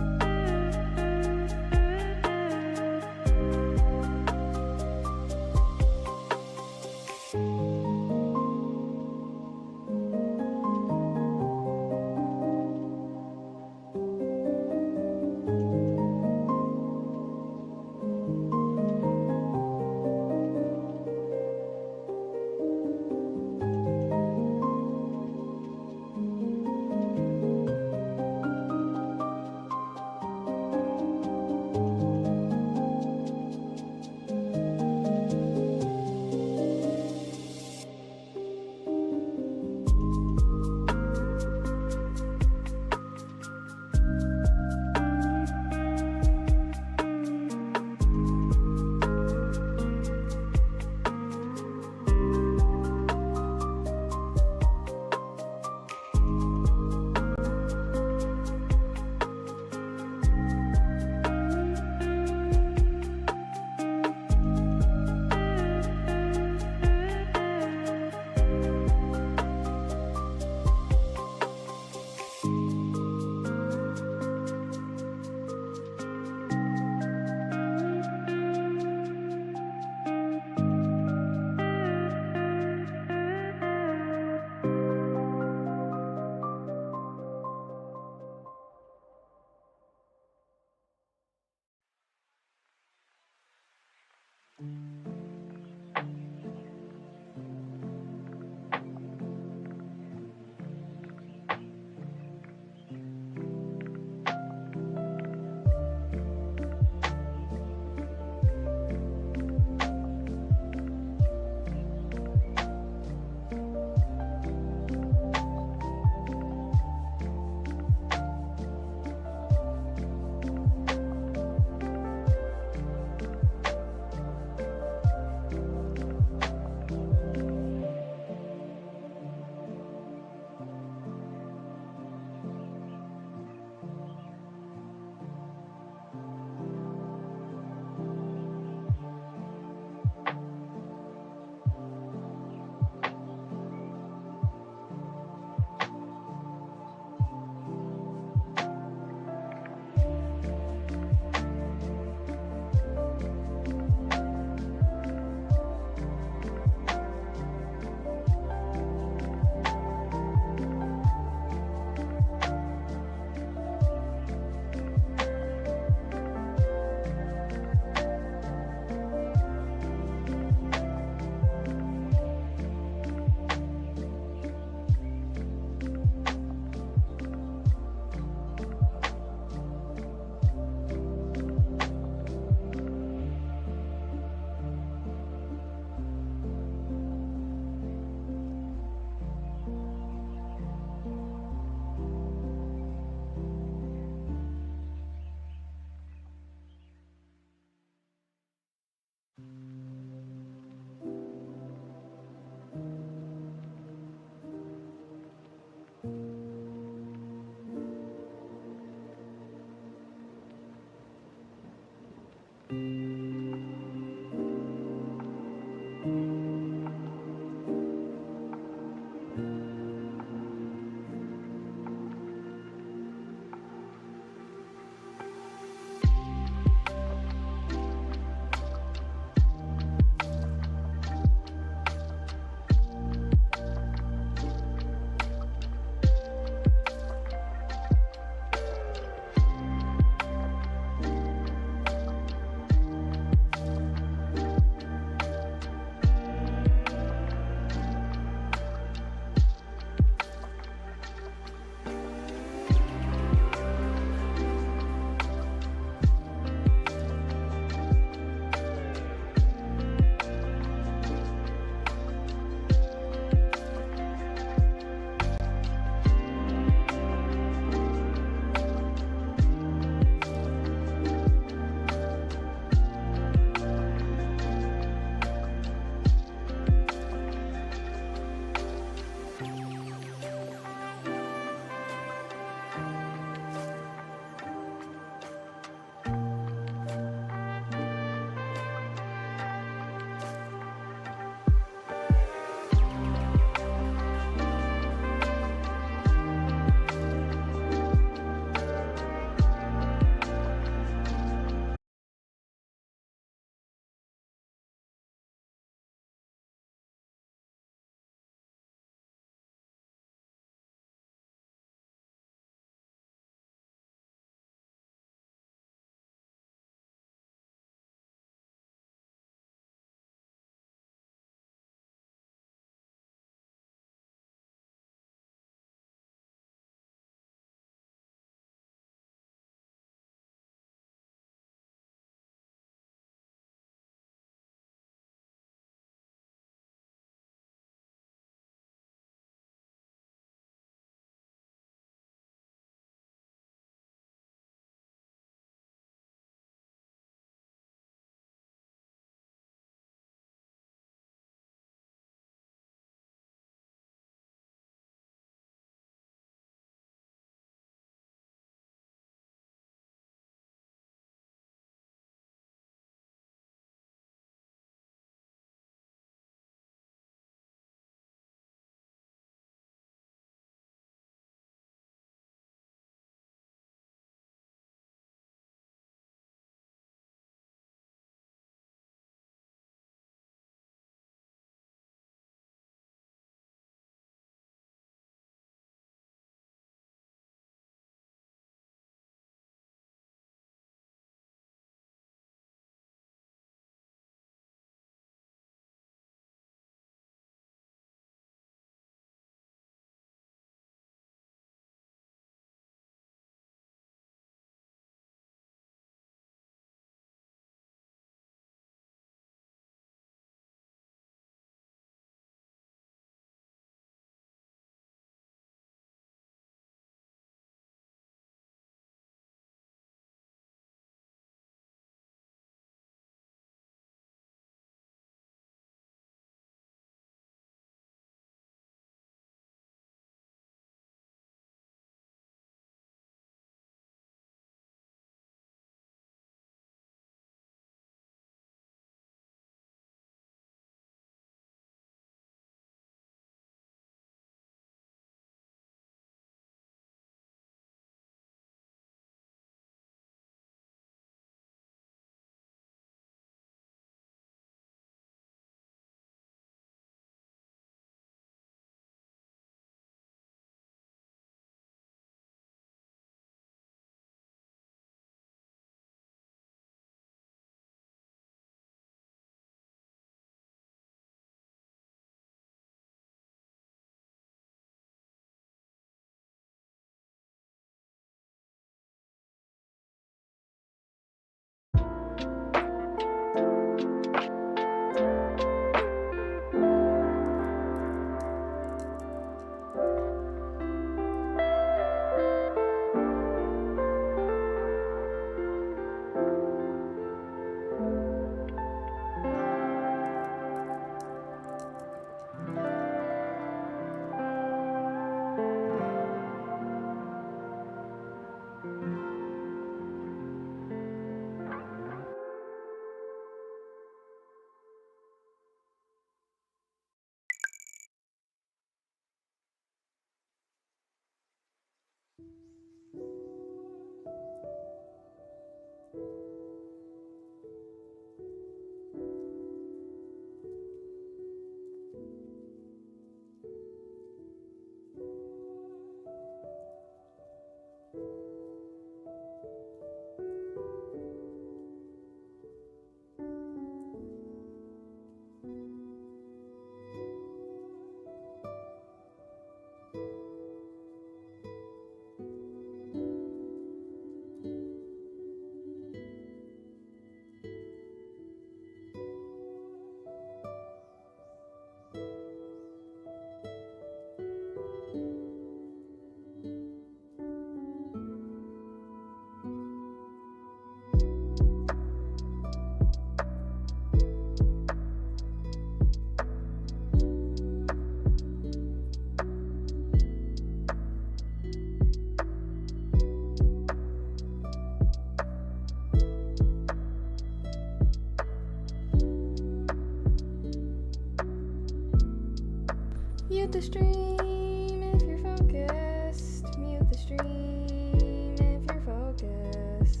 Mute the stream if you're focused. Mute the stream if you're focused.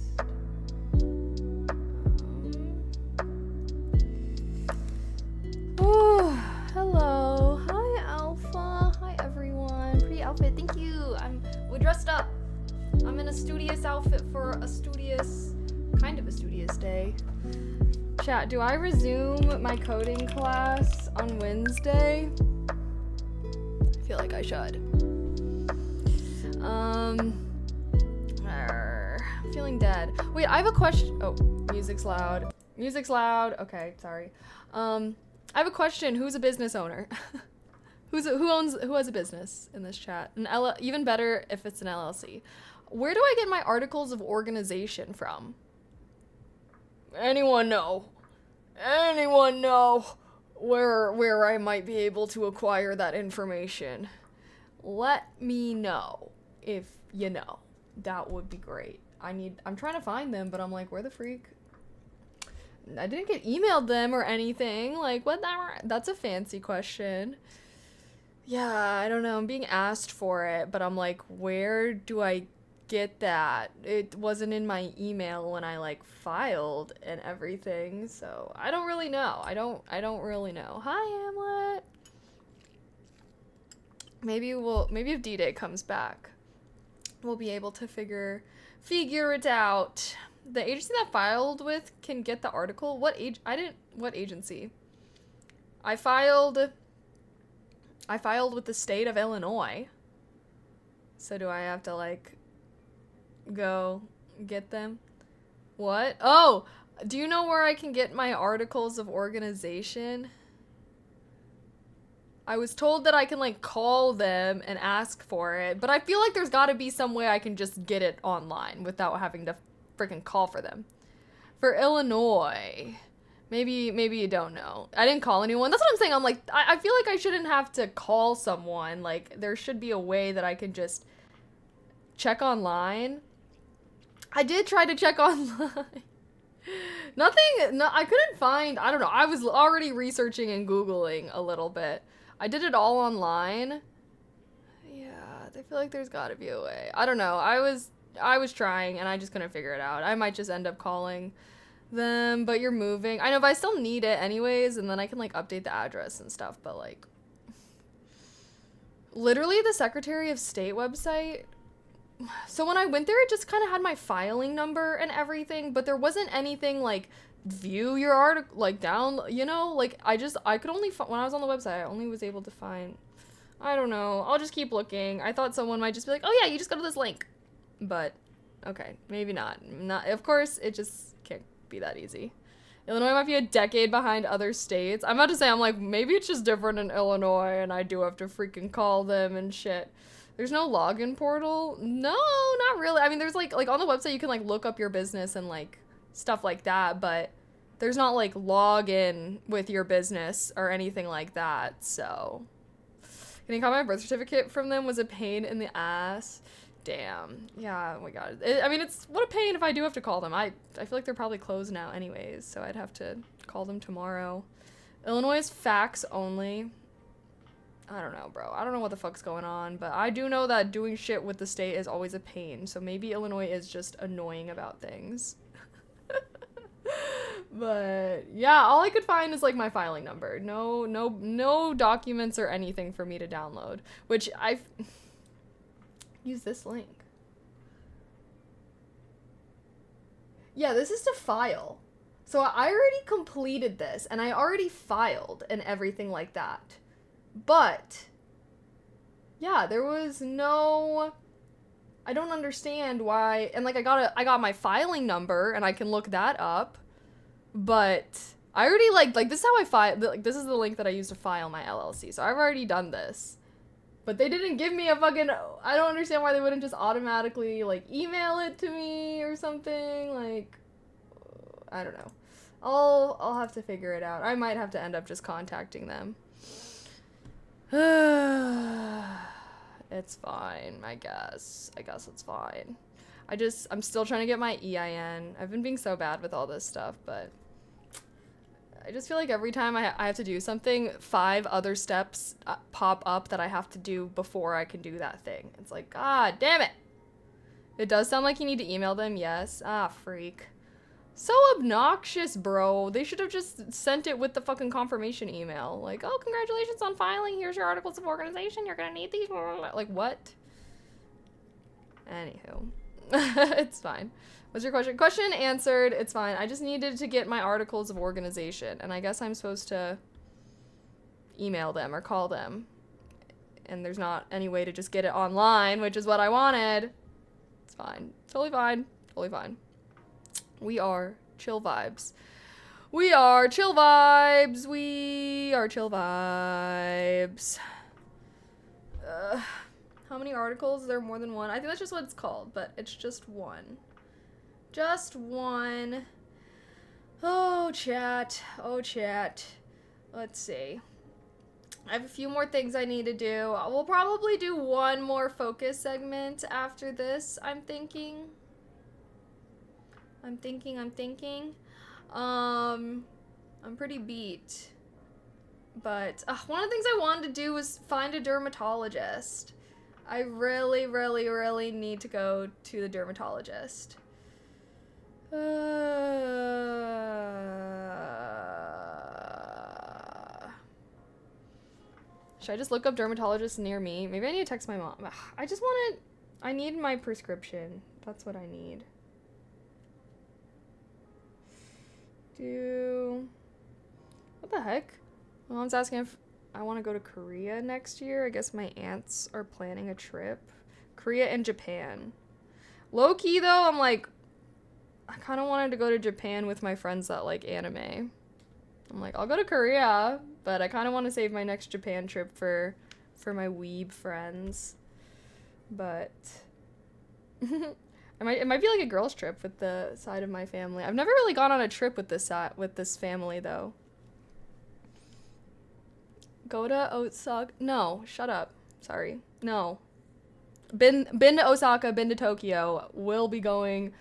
Oh, hello. Hi, Alpha. Hi, everyone. Pretty outfit. Thank you. We dressed up. I'm in a studious outfit for a studious, kind of a studious day. Chat, do I resume my coding class on Wednesday? I feel like I should. Feeling dead. Wait, I have a question. Oh, music's loud. Music's loud. Okay, sorry. I have a question. Who's a business owner? Who has a business in this chat? Even better if it's an LLC. Where do I get my articles of organization from? Anyone know? Anyone know where I might be able to acquire that information? Let me know if you know. That would be great. I'm trying to find them, but I'm like, where the freak? I didn't get emailed them or anything. Like, what? That's a fancy question. Yeah, I don't know. I'm being asked for it, but I'm like, where do I get that? It wasn't in my email when I like filed and everything, so I don't really know. I don't really know. Hi, Hamlet. Maybe if D-Day comes back, we'll be able to figure it out. The agency that filed with can get the article. What agency? I filed with the state of Illinois. So do I have to like go get them? What? Oh, do you know where I can get my articles of organization? I was told that I can like call them and ask for it, but I feel like there's got to be some way I can just get it online without having to freaking call for them. For Illinois, maybe you don't know. I didn't call anyone. That's what I'm saying. I'm like, I feel like I shouldn't have to call someone. Like, there should be a way that I can just check online. I did try to check online. I couldn't find, I don't know. I was already researching and Googling a little bit. I did it all online. Yeah, I feel like there's gotta be a way. I don't know. I was trying and I just couldn't figure it out. I might just end up calling them, but you're moving. I know, but I still need it anyways, and then I can like update the address and stuff, but like literally the Secretary of State website. So when I went there, it just kind of had my filing number and everything, but there wasn't anything like view your article, like down, you know, like I could only, when I was on the website, I only was able to find, I don't know, I'll just keep looking. I thought someone might just be like, oh yeah, you just go to this link, but okay, maybe not. Of course, it just can't be that easy. Illinois might be a decade behind other states. I'm about to say, I'm like, maybe it's just different in Illinois and I do have to freaking call them and shit. There's no login portal? No, not really. I mean, there's like on the website you can like look up your business and like stuff like that, but there's not like login with your business or anything like that. So getting my birth certificate from them was a pain in the ass. Damn. Yeah, oh my god. I mean, it's what a pain if I do have to call them. I feel like they're probably closed now anyways, so I'd have to call them tomorrow. Illinois is fax only. I don't know, bro. I don't know what the fuck's going on, but I do know that doing shit with the state is always a pain, so maybe Illinois is just annoying about things. But yeah, all I could find is like my filing number. No documents or anything for me to download, which I've use this link. Yeah, this is to file. So I already completed this and I already filed and everything like that. But yeah, there was no, I don't understand why. And like I got my filing number and I can look that up, but I already like this is how I file, like this is the link that I use to file my LLC. So I've already done this. But they didn't give me a fucking, I don't understand why they wouldn't just automatically like email it to me or something. Like, I don't know. I'll have to figure it out. I might have to end up just contacting them. It's fine, I guess. I guess it's fine. I'm still trying to get my EIN. I've been being so bad with all this stuff, but I just feel like every time I have to do something, 5 other steps pop up that I have to do before I can do that thing. It's like, God damn it. It does sound like you need to email them, yes. Ah, freak. So obnoxious, bro. They should have just sent it with the fucking confirmation email. Like, oh, congratulations on filing. Here's your articles of organization. You're gonna need these. Like, what? Anywho. It's fine. What's your question? Question answered. It's fine. I just needed to get my articles of organization. And I guess I'm supposed to email them or call them. And there's not any way to just get it online, which is what I wanted. It's fine. Totally fine. Totally fine. We are chill vibes. We are chill vibes. We are chill vibes. How many articles? There are more than one. I think that's just what it's called, but it's just one. Just one. Oh, chat. Oh, chat. Let's see. I have a few more things I need to do. We'll probably do one more focus segment after this, I'm thinking. I'm pretty beat. But one of the things I wanted to do was find a dermatologist. I really, really, really need to go to the dermatologist. Should I just look up dermatologists near me? Maybe I need to text my mom. I need my prescription. That's what I need. What the heck? My mom's asking if I want to go to Korea next year. I guess my aunts are planning a trip. Korea and Japan. Low-key, though, I'm like, I kind of wanted to go to Japan with my friends that like anime. I'm like, I'll go to Korea, but I kind of want to save my next Japan trip for my weeb friends. But it might be like a girls' trip with the side of my family. I've never really gone on a trip with this family though. Go to Osaka. No, shut up. Sorry. No. Been to Osaka, been to Tokyo. Will be going.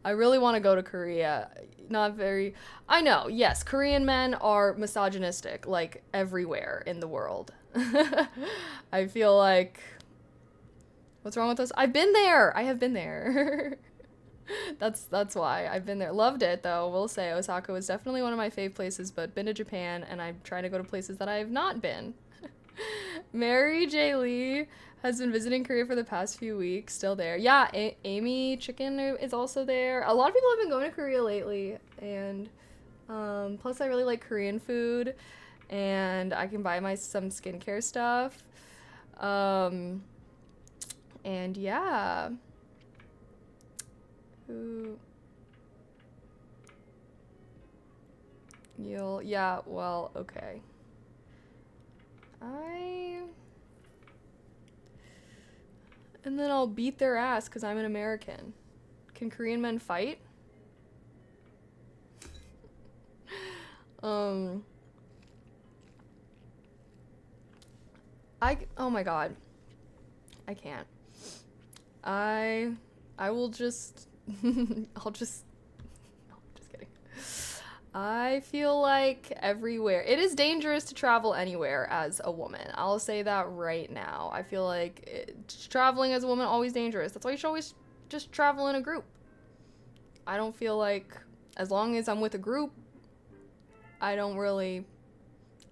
I really want to go to Korea. I know, yes, Korean men are misogynistic, like, everywhere in the world. I feel like... What's wrong with us? I've been there! I have been there. That's why. I've been there. Loved it, though. Will say Osaka was definitely one of my fave places, but been to Japan, and I'm trying to go to places that I have not been. Mary J. Lee has been visiting Korea for the past few weeks. Still there. Yeah, Amy Chicken is also there. A lot of people have been going to Korea lately, and plus I really like Korean food, and I can buy some skincare stuff. And yeah. Yeah, well, okay. And then I'll beat their ass because I'm an American. Can Korean men fight? Oh my god. I can't. I will just... I'll just... No, just kidding. I feel like everywhere... It is dangerous to travel anywhere as a woman. I'll say that right now. I feel like traveling as a woman always dangerous. That's why you should always just travel in a group. I don't feel like... As long as I'm with a group, I don't really...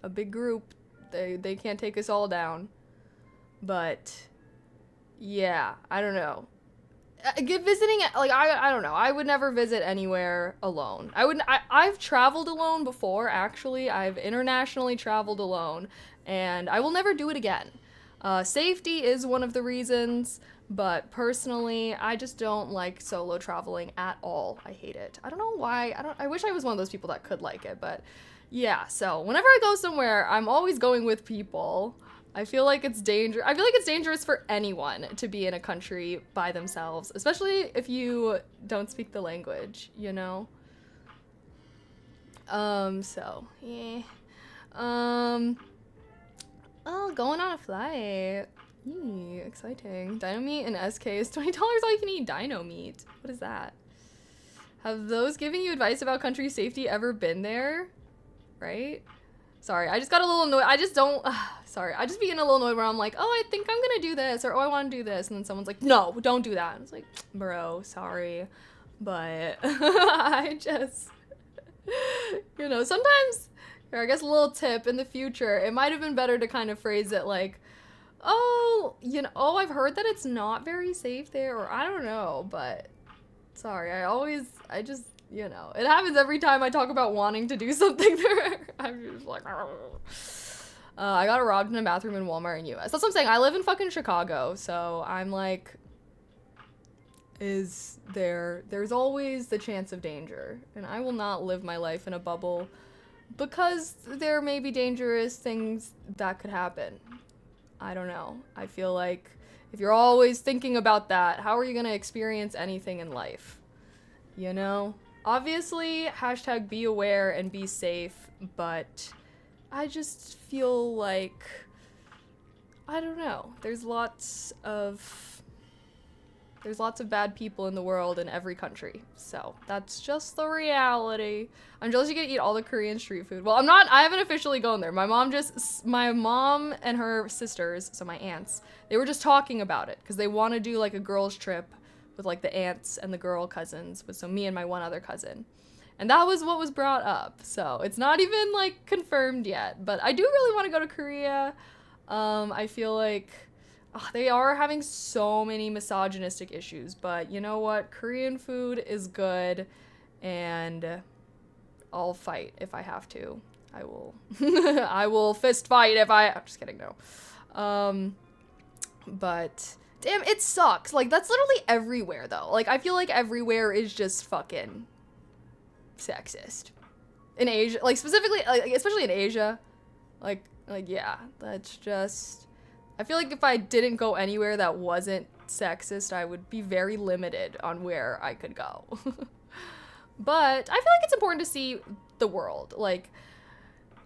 A big group, they can't take us all down. But... Yeah, I don't know. Visiting, like, I don't know. I would never visit anywhere alone. I've traveled alone before, actually. I've internationally traveled alone, and I will never do it again. Safety is one of the reasons, but personally, I just don't like solo traveling at all. I hate it. I don't know why. I wish I was one of those people that could like it, but yeah. So whenever I go somewhere, I'm always going with people. I feel like it's dangerous for anyone to be in a country by themselves, especially if you don't speak the language, you know? So, yeah. Oh, going on a flight. Exciting. Dino meat and SK is $20 all you can eat dino meat. What is that? Have those giving you advice about country safety ever been there? right? Sorry, I just got a little annoyed. I just don't, sorry, I just be getting a little annoyed where I'm like, oh, I think I'm gonna do this, or oh, I wanna do this, and then someone's like, no, don't do that. And it's like, bro, sorry, but I just, you know, sometimes, or I guess a little tip in the future, it might have been better to kind of phrase it like, oh, you know, oh, I've heard that it's not very safe there, or I don't know, but sorry, I just, you know, it happens every time I talk about wanting to do something there. I'm just like, I got robbed in a bathroom in Walmart in US. That's what I'm saying. I live in fucking Chicago, so I'm like, there's always the chance of danger, and I will not live my life in a bubble because there may be dangerous things that could happen. I don't know. I feel like if you're always thinking about that, how are you gonna experience anything in life? You know? Obviously, hashtag be aware and be safe, but I just feel like, I don't know. There's lots of bad people in the world in every country. So that's just the reality. I'm jealous you get to eat all the Korean street food. Well, I haven't officially gone there. My mom and her sisters, so my aunts, they were just talking about it because they want to do like a girls trip with like the aunts and the girl cousins, so me and my one other cousin. And that was what was brought up. So it's not even like confirmed yet, but I do really want to go to Korea. I feel like they are having so many misogynistic issues, but you know what? Korean food is good, and I'll fight if I have to. I will. I will fist fight if I'm just kidding, no. But damn, it sucks. Like, that's literally everywhere, though. Like, I feel like everywhere is just fucking sexist. In Asia, like, specifically, like, especially in Asia. Like, yeah, that's just... I feel like if I didn't go anywhere that wasn't sexist, I would be very limited on where I could go. But I feel like it's important to see the world. Like,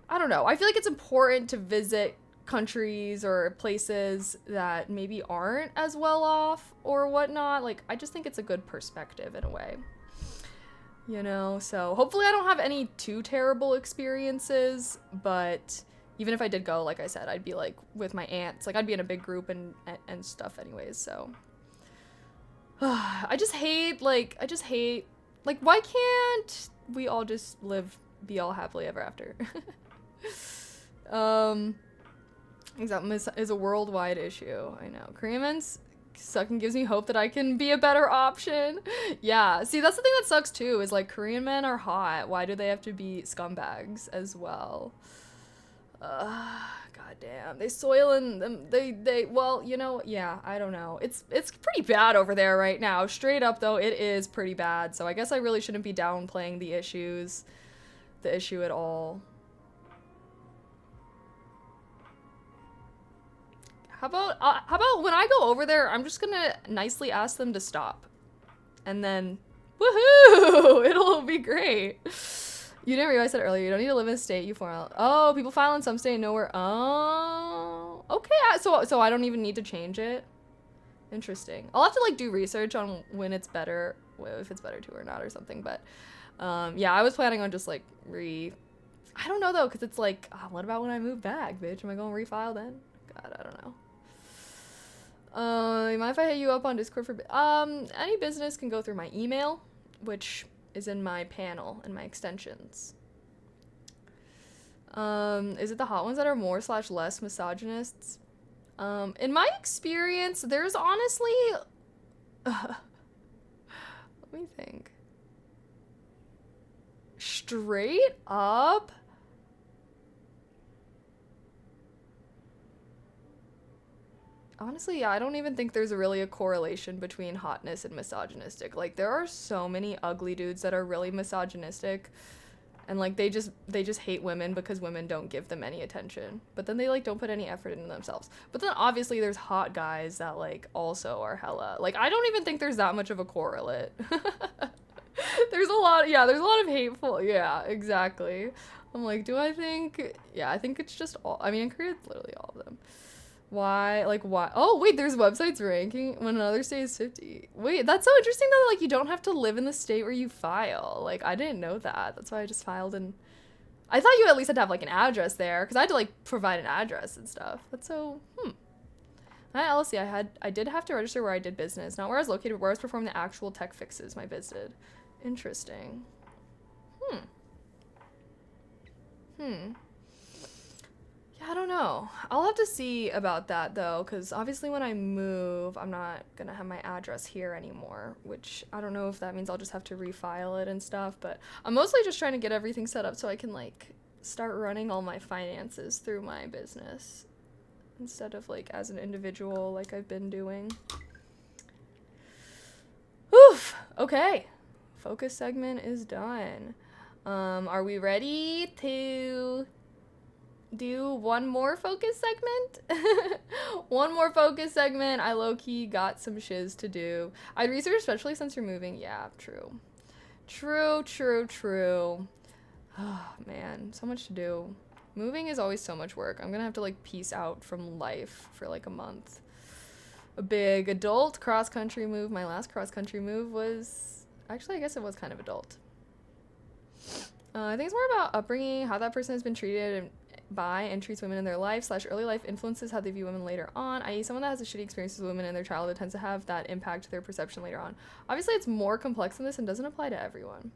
I don't know. I feel like it's important to visit countries or places that maybe aren't as well off or whatnot. Like, I just think it's a good perspective in a way. You know, so hopefully I don't have any too terrible experiences, but even if I did go, like I said, I'd be like with my aunts. Like, I'd be in a big group and stuff anyways, so. I just hate, like, why can't we all just be all happily ever after? Except is a worldwide issue. I know. Korean men sucking gives me hope that I can be a better option. Yeah, see, that's the thing that sucks too, is like Korean men are hot. Why do they have to be scumbags as well? God damn. They soil in them. Well, you know, yeah, I don't know. It's pretty bad over there right now. Straight up though, it is pretty bad. So I guess I really shouldn't be downplaying the issue at all. How about when I go over there, I'm just gonna nicely ask them to stop. And then, woohoo! It'll be great. You didn't realize that earlier. You don't need to live in a state you file. Oh, people file in some state and nowhere. Oh, okay. So I don't even need to change it. Interesting. I'll have to like do research on when it's better, if it's better to or not or something. But yeah, I was planning on just like I don't know though, because it's like, what about when I move back, bitch? Am I going to refile then? God, I don't know. You mind if I hit you up on Discord for any business can go through my email, which is in my panel and my extensions. Is it the hot ones that are more/less misogynists? In my experience, there's honestly let me think. Straight up, honestly, yeah, I don't even think there's really a correlation between hotness and misogynistic. Like, there are so many ugly dudes that are really misogynistic, and like they just hate women because women don't give them any attention. But then they like don't put any effort into themselves. But then obviously there's hot guys that like also are hella. Like, I don't even think there's that much of a correlate. There's a lot of hateful. Yeah, exactly. I'm like, I think it's just all. I mean, in Korea, it's literally all of them. Why? Oh, wait, there's websites ranking when another state is 50. Wait, that's so interesting that, like, you don't have to live in the state where you file. Like, I didn't know that. That's why I just filed in... I thought you at least had to have like an address there, because I had to like provide an address and stuff. That's so, At LLC, I did have to register where I did business, not where I was located, but where I was performing the actual tech fixes my biz did. Interesting. Yeah, I don't know. I'll have to see about that though, because obviously when I move, I'm not gonna have my address here anymore, which I don't know if that means I'll just have to refile it and stuff, but I'm mostly just trying to get everything set up so I can like start running all my finances through my business instead of like as an individual like I've been doing. Oof. Okay. Focus segment is done. Are we ready to do one more focus segment? One more focus segment. I low-key got some shiz to do. I'd research, especially since you're moving. Yeah, true. Oh, man, so much to do. Moving is always so much work. I'm gonna have to like peace out from life for like a month. A big adult cross-country move. My last cross-country move was, actually, I guess it was kind of adult. I think it's more about upbringing, how that person has been treated by and treats women in their life / early life influences how they view women later on, i.e. someone that has a shitty experience with women in their childhood tends to have that impact their perception later on. Obviously, it's more complex than this and doesn't apply to everyone.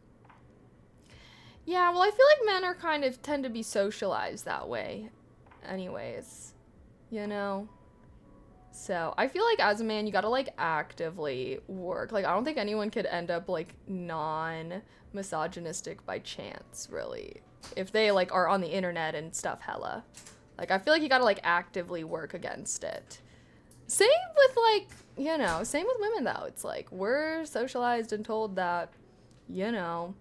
Yeah, well, I feel like men are kind of tend to be socialized that way anyways, you know? So I feel like as a man, you gotta like actively work. Like, I don't think anyone could end up like non-misogynistic by chance, really, if they like are on the internet and stuff hella. Like, I feel like you gotta like actively work against it. Same with like, you know, same with women though. It's like we're socialized and told that, you know,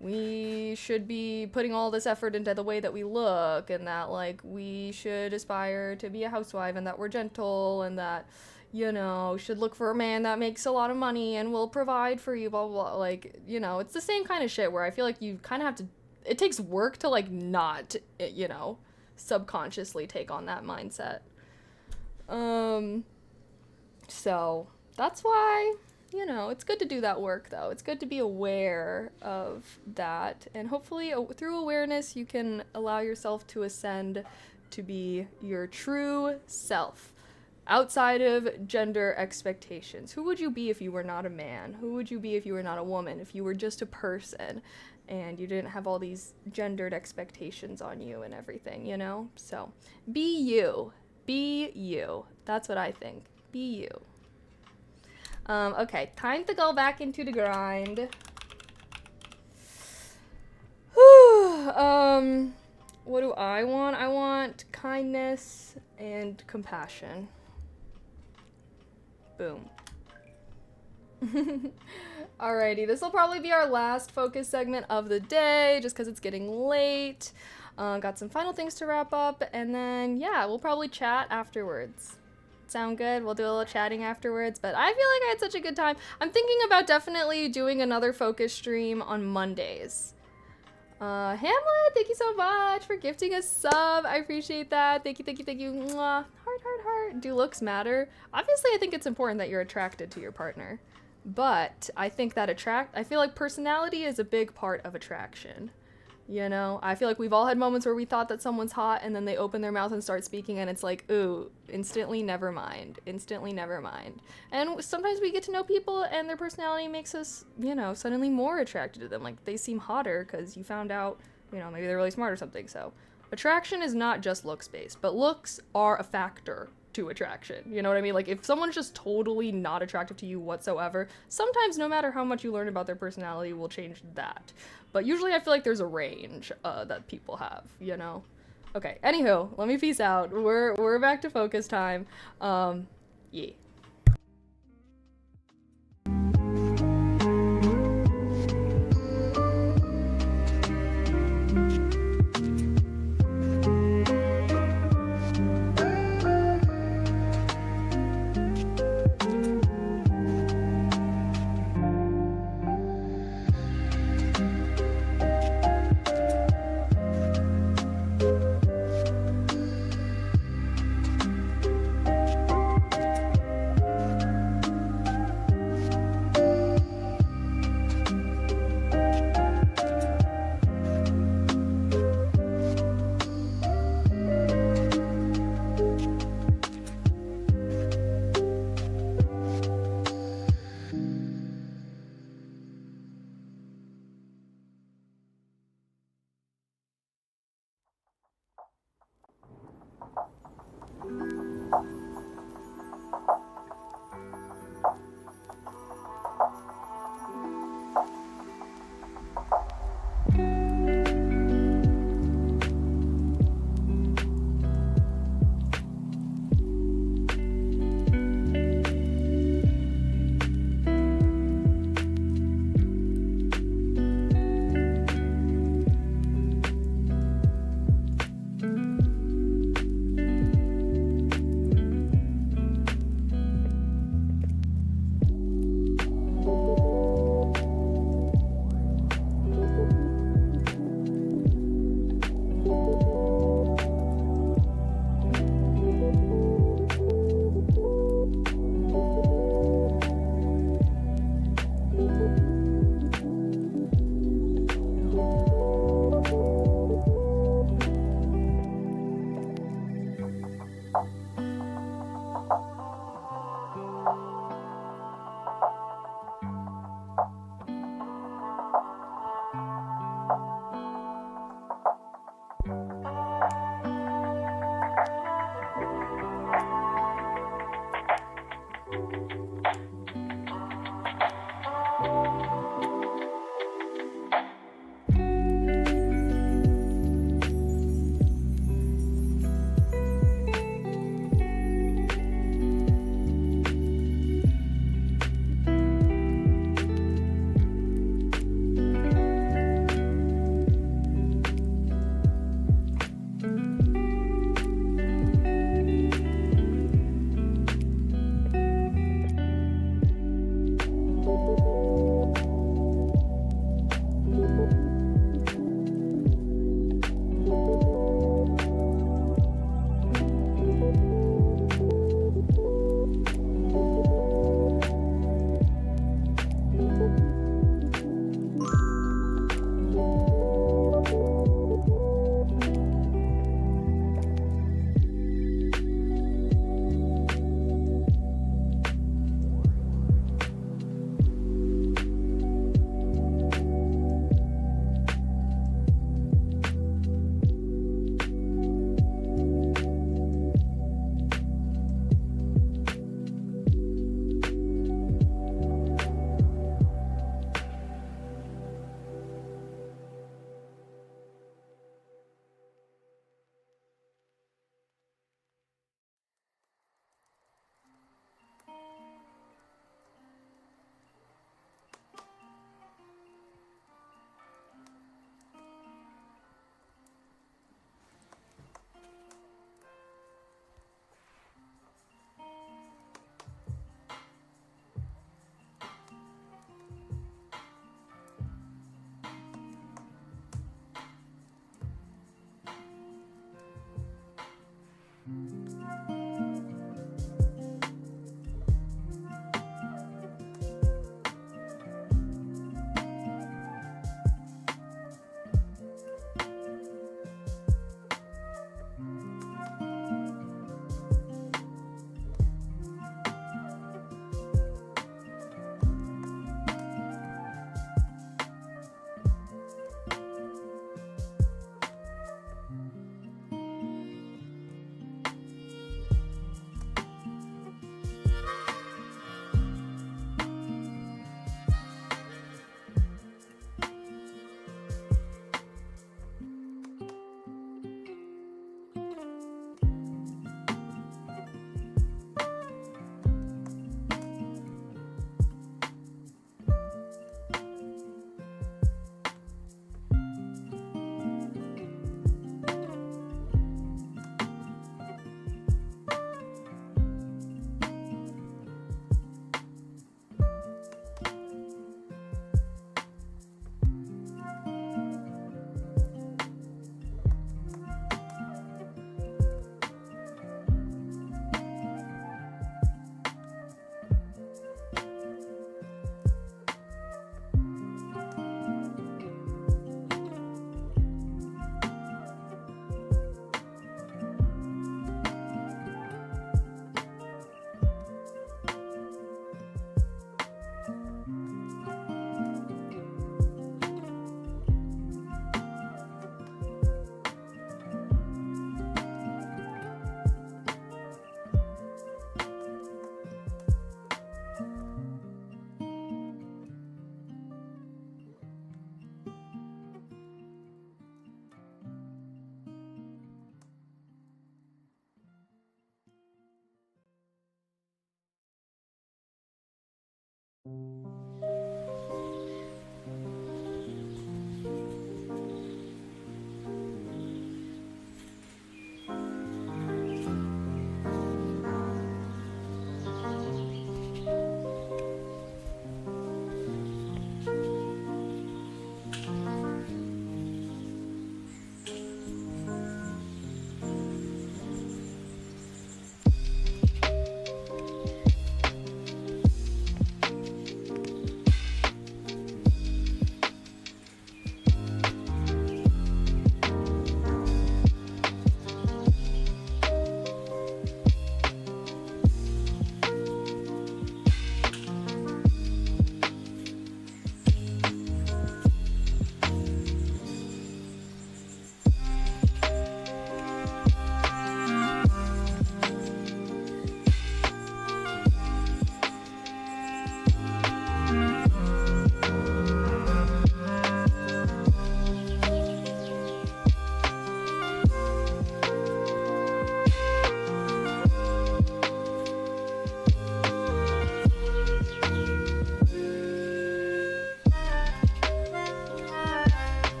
we should be putting all this effort into the way that we look, and that like we should aspire to be a housewife, and that we're gentle, and that, you know, should look for a man that makes a lot of money and will provide for you, blah, blah, blah. Like, you know, it's the same kind of shit where I feel like you kind of have to, it takes work to like not, you know, subconsciously take on that mindset. So that's why, you know, it's good to do that work, though. It's good to be aware of that. And hopefully, through awareness, you can allow yourself to ascend to be your true self, outside of gender expectations. Who would you be if you were not a man? Who would you be if you were not a woman? If you were just a person and you didn't have all these gendered expectations on you and everything, you know? So, be you. Be you. That's what I think. Be you. Okay, time to go back into the grind. What do I want? I want kindness and compassion. Boom. Alrighty, this will probably be our last focus segment of the day, just because it's getting late. Got some final things to wrap up, and then, yeah, we'll probably chat afterwards. Sound good? We'll do a little chatting afterwards, but I feel like I had such a good time. I'm thinking about definitely doing another focus stream on Mondays. Hamlet, thank you so much for gifting a sub. I appreciate that. Thank you. Mwah. Heart. Do looks matter? Obviously, I think it's important that you're attracted to your partner, but I think that I feel like personality is a big part of attraction. You know, I feel like we've all had moments where we thought that someone's hot and then they open their mouth and start speaking and it's like, ooh, instantly never mind. And sometimes we get to know people and their personality makes us, you know, suddenly more attracted to them. Like, they seem hotter because you found out, you know, maybe they're really smart or something. So attraction is not just looks based, but looks are a factor to attraction. You know what I mean? Like, if someone's just totally not attractive to you whatsoever, sometimes no matter how much you learn about their personality will change that. But usually I feel like there's a range that people have, you know? Okay, anywho, let me peace out. We're back to focus time. Yeah.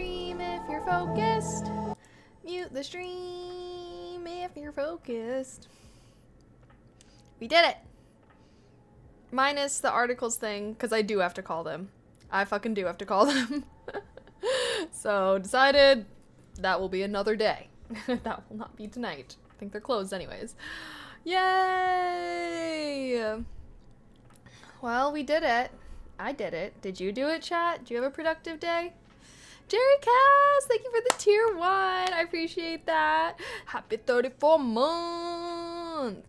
stream if you're focused. Mute the stream if you're focused. We did it. Minus the articles thing, because I do have to call them. I fucking do have to call them. So decided that will be another day. That will not be tonight. I think they're closed anyways. Yay! Well, we did it. I did it. Did you do it, chat? Do you have a productive day? Jerry Cass, thank you for the tier 1. I appreciate that. Happy 34 months.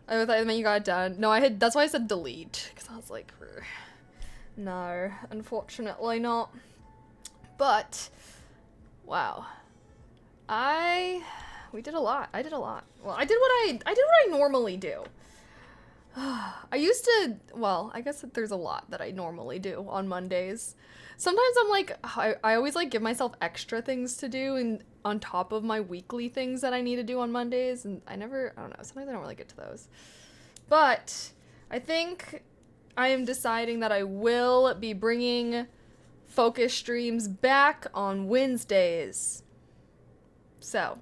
I thought you got it done. No, that's why I said delete. Because I was like, no, unfortunately not. But, wow. We did a lot. I did a lot. Well, I did what I normally do. I used to, well, I guess there's a lot that I normally do on Mondays. Sometimes I'm like, I always like give myself extra things to do and on top of my weekly things that I need to do on Mondays, and I don't know, sometimes I don't really get to those. But I think I am deciding that I will be bringing focus streams back on Wednesdays. So,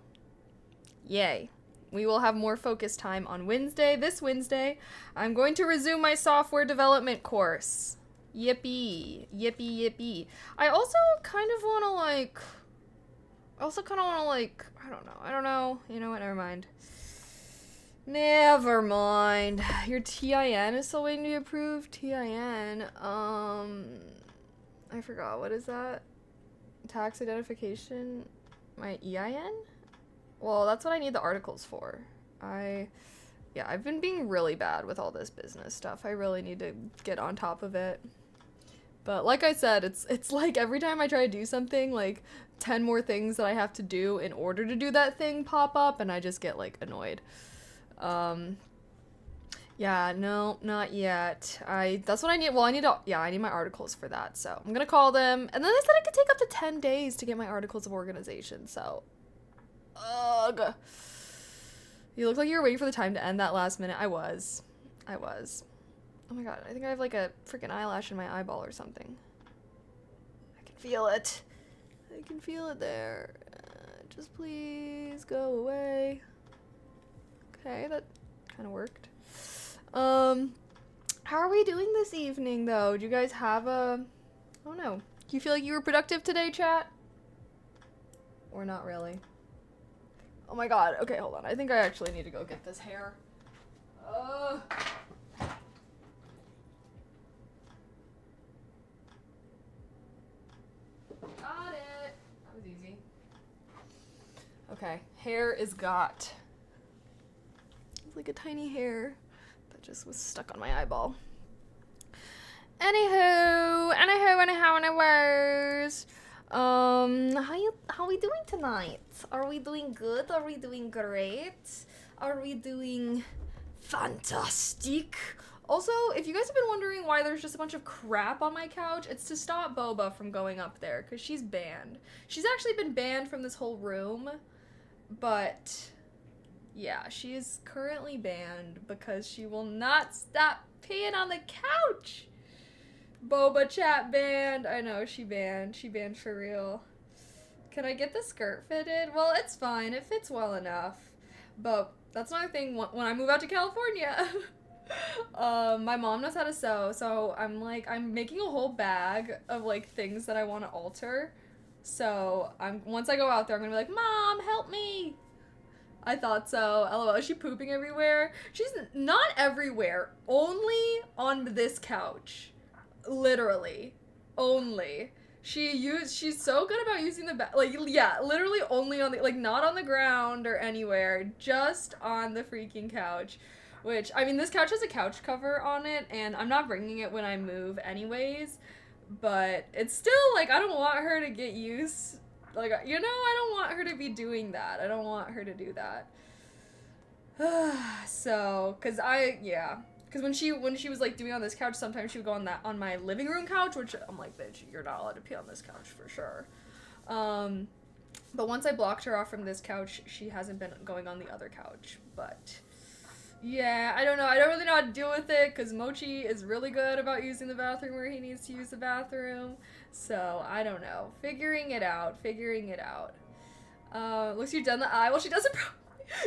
yay. We will have more focus time on Wednesday. This Wednesday, I'm going to resume my software development course. Yippee. Yippee, yippee. I also kind of want to I don't know. You know what? Never mind. Never mind. Your TIN is still waiting to be approved? TIN. I forgot. What is that? Tax identification? My EIN? Well, that's what I need the articles for. I've been being really bad with all this business stuff. I really need to get on top of it. But like I said, it's like every time I try to do something, like 10 more things that I have to do in order to do that thing pop up, and I just get like annoyed. Yeah, no, not yet. That's what I need. Well, I need my articles for that. So I'm gonna call them, and then they said it could take up to 10 days to get my articles of organization. So, ugh. You look like you were waiting for the time to end that last minute. I was. Oh my god, I think I have like a freaking eyelash in my eyeball or something. I can feel it. I can feel it there. Just please go away. Okay, that kind of worked. How are we doing this evening though? Do you guys have I don't know. Do you feel like you were productive today, chat? Or not really? Oh my god. Okay, hold on. I think I actually need to go get this hair. Got it. That was easy. Okay, hair is got. It's like a tiny hair that just was stuck on my eyeball. Anyways, how we doing tonight? Are we doing good? Are we doing great? Are we doing fantastic? Also, if you guys have been wondering why there's just a bunch of crap on my couch, it's to stop Boba from going up there, because she's banned. She's actually been banned from this whole room, but yeah, she is currently banned because she will not stop peeing on the couch. Boba chat banned. I know, she banned. She banned for real. Can I get the skirt fitted? Well, it's fine. It fits well enough. But that's another thing. When I move out to California, my mom knows how to sew. So I'm making a whole bag of like things that I want to alter. So once I go out there, I'm gonna be like, Mom, help me. I thought so. LOL. Is she pooping everywhere? She's not everywhere. Only on this couch. Literally. Only. She's so good about using the literally only on the, not on the ground or anywhere, just on the freaking couch. Which, I mean, this couch has a couch cover on it, and I'm not bringing it when I move anyways, but it's still, I don't want her to get used, I don't want her to be doing that. I don't want her to do that. So, because when she was doing on this couch, sometimes she would go on my living room couch, which I'm like, bitch, you're not allowed to pee on this couch for sure. But once I blocked her off from this couch, she hasn't been going on the other couch. But yeah, I don't know. I don't really know how to deal with it because Mochi is really good about using the bathroom where he needs to use the bathroom. So, I don't know. Figuring it out. Looks you've done the eye. Well, she doesn't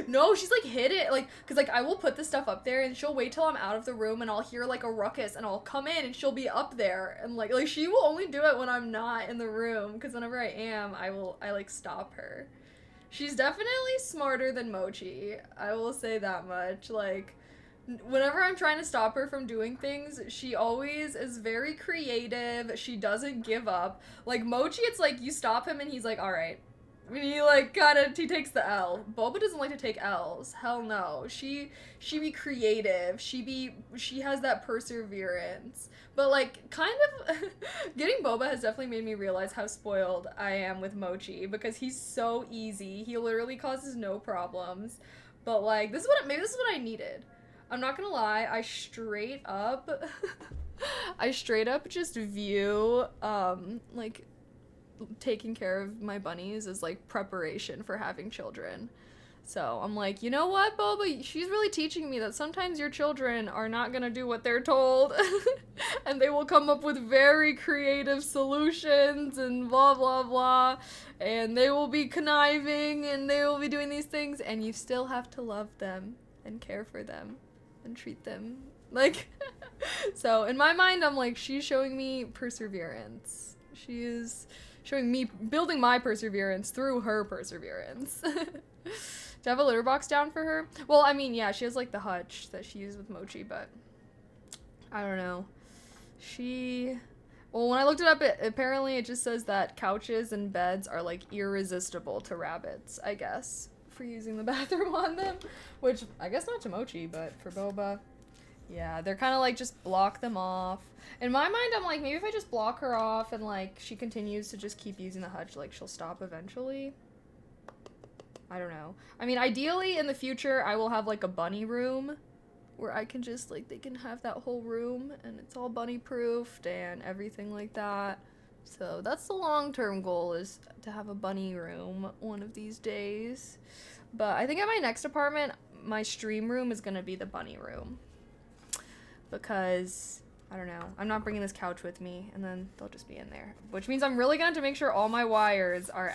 No, she's like hid it, like, cause like I will put this stuff up there and she'll wait till I'm out of the room and I'll hear like a ruckus and I'll come in and she'll be up there and like she will only do it when I'm not in the room, cause whenever I am, I like stop her. She's definitely smarter than Mochi. I will say that much. Like, whenever I'm trying to stop her from doing things, she always is very creative. She doesn't give up. Like Mochi, it's like you stop him and he's like, all right. He like he takes the L. Boba doesn't like to take L's. Hell no. She be creative. She has that perseverance. But like kind of getting Boba has definitely made me realize how spoiled I am with Mochi, because he's so easy. He literally causes no problems. But like maybe this is what I needed. I'm not gonna lie, I straight up just view like taking care of my bunnies is like preparation for having children. So I'm like, you know what, Boba? She's really teaching me that sometimes your children are not gonna do what they're told, and they will come up with very creative solutions and blah blah blah, and they will be conniving and they will be doing these things, and you still have to love them and care for them and treat them like. So in my mind, I'm like, she's showing me perseverance. She is showing me building my perseverance through her perseverance. Do I have a litter box down for her? Well, I mean, yeah, she has like the hutch that she used with Mochi, but I don't know. Well, when I looked it up, apparently it just says that couches and beds are like irresistible to rabbits, I guess, for using the bathroom on them, which I guess not to Mochi, but for Boba. Yeah, they're kind of like just block them off. In my mind, I'm like, maybe if I just block her off and like she continues to just keep using the hutch, like she'll stop eventually. I don't know. I mean, ideally in the future, I will have like a bunny room where I can just like, they can have that whole room and it's all bunny proofed and everything like that. So that's the long-term goal, is to have a bunny room one of these days. But I think at my next apartment, my stream room is gonna be the bunny room. Because, I don't know, I'm not bringing this couch with me, and then they'll just be in there. Which means I'm really gonna have to make sure all my wires are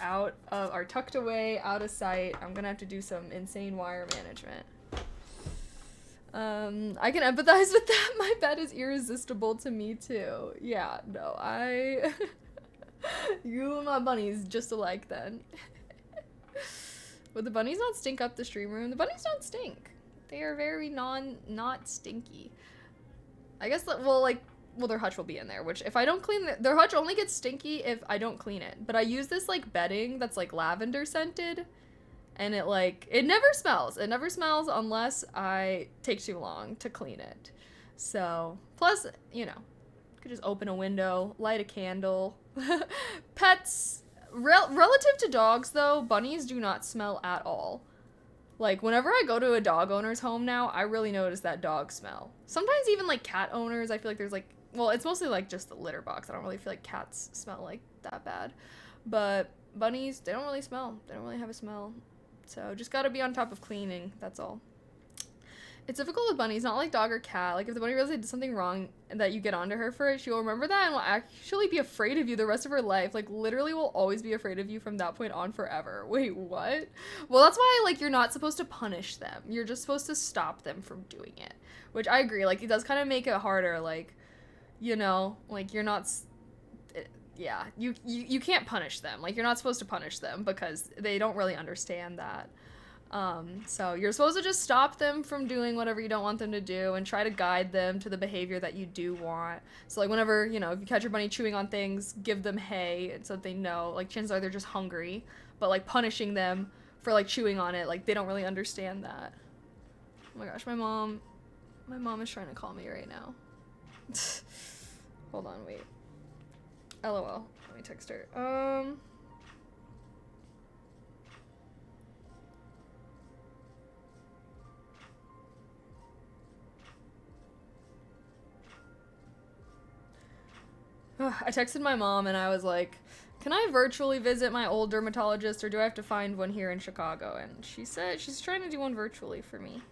are tucked away, out of sight. I'm gonna have to do some insane wire management. I can empathize with that. My bed is irresistible to me too. Yeah, no, you and my bunnies just alike then. Would the bunnies not stink up the stream room? The bunnies don't stink. They are very not stinky. I guess that, well, their hutch will be in there, which if I don't clean their hutch only gets stinky if I don't clean it. But I use this like bedding that's like lavender scented, and it never smells. It never smells unless I take too long to clean it. So, plus, you know, you could just open a window, light a candle. Pets, relative to dogs though, bunnies do not smell at all. Like, whenever I go to a dog owner's home now, I really notice that dog smell. Sometimes even, like, cat owners, I feel like there's, like, well, it's mostly, like, just the litter box. I don't really feel like cats smell, like, that bad. But bunnies, they don't really smell. They don't really have a smell. So, just gotta be on top of cleaning. That's all. It's difficult with bunnies, not like dog or cat. Like, if the bunny realizes they did something wrong and that you get onto her for it, she'll remember that and will actually be afraid of you the rest of her life. Like, literally will always be afraid of you from that point on forever. Wait, what? Well, that's why, like, you're not supposed to punish them. You're just supposed to stop them from doing it. Which I agree. Like, it does kind of make it harder. Like, you know, like, you're not... yeah, you can't punish them. Like, you're not supposed to punish them because they don't really understand that. So you're supposed to just stop them from doing whatever you don't want them to do and try to guide them to the behavior that you do want. So, like, whenever, you know, if you catch your bunny chewing on things, give them hay so that they know. Like, chances are they're just hungry. But, like, punishing them for, like, chewing on it, like, they don't really understand that. Oh my gosh, my mom is trying to call me right now. Hold on, wait. LOL. Let me text her. I texted my mom and I was like, can I virtually visit my old dermatologist or do I have to find one here in Chicago? And she said she's trying to do one virtually for me.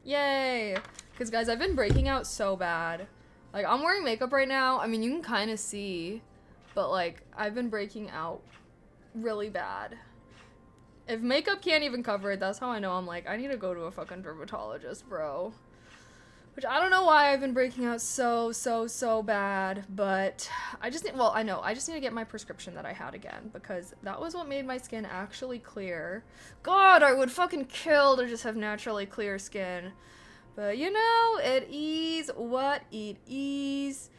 Yay! Because, guys, I've been breaking out so bad. Like, I'm wearing makeup right now. I mean, you can kind of see, but, like, I've been breaking out really bad. If makeup can't even cover it, that's how I know I'm like, I need to go to a fucking dermatologist, bro. Which I don't know why I've been breaking out so bad, but I just need, well, I know, I just need to get my prescription that I had again, because that was what made my skin actually clear. God, I would fucking kill to just have naturally clear skin. But you know, it is what it is.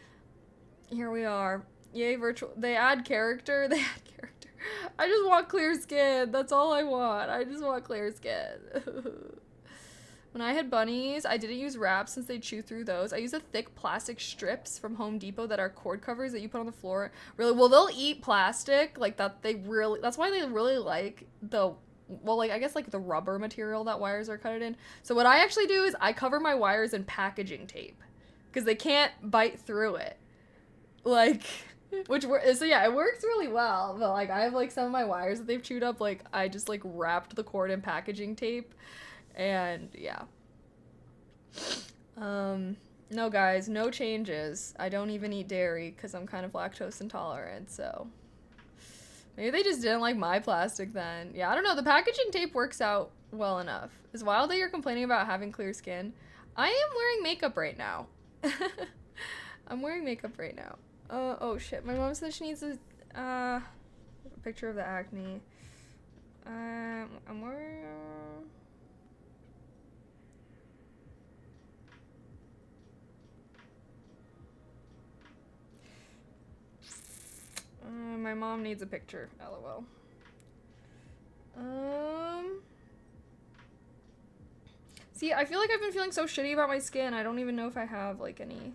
Here we are. Yay, virtual, they add character, they add character. I just want clear skin, that's all I want. I just want clear skin. When I had bunnies, I didn't use wraps since they chew through those. I use the thick plastic strips from Home Depot that are cord covers that you put on the floor. Really, well, they'll eat plastic like that. That's why they really like the, well, like, I guess like the rubber material that wires are cut in. So what I actually do is I cover my wires in packaging tape because they can't bite through it. Like, so yeah, it works really well. But like, I have like some of my wires that they've chewed up. Like, I just like wrapped the cord in packaging tape. And yeah. No guys, no changes. I don't even eat dairy because I'm kind of lactose intolerant, so maybe they just didn't like my plastic then. Yeah, I don't know. The packaging tape works out well enough. It's wild that you're complaining about having clear skin. I am wearing makeup right now. I'm wearing makeup right now. Oh shit. My mom said she needs a picture of the acne. I'm wearing my mom needs a picture, lol. See, I feel like I've been feeling so shitty about my skin. I don't even know if I have, like, any.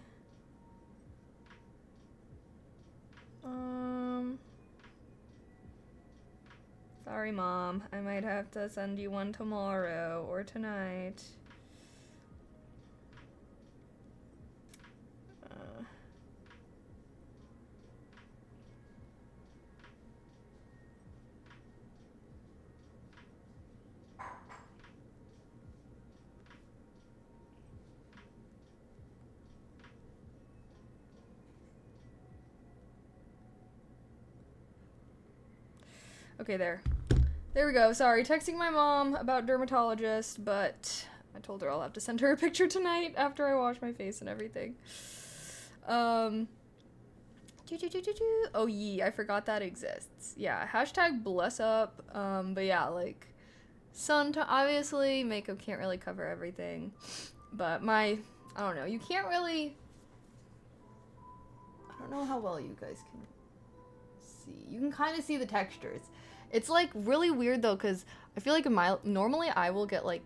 Sorry, Mom. I might have to send you one tomorrow or tonight. Okay, there we go. Sorry, texting my mom about dermatologist, but I told her I'll have to send her a picture tonight after I wash my face and everything. Oh, yeah, I forgot that exists. Yeah, hashtag bless up. But yeah, like, obviously, makeup can't really cover everything. But I don't know, you can't really, I don't know how well you guys can see. You can kind of see the textures. It's like really weird though, because I feel like normally I will get like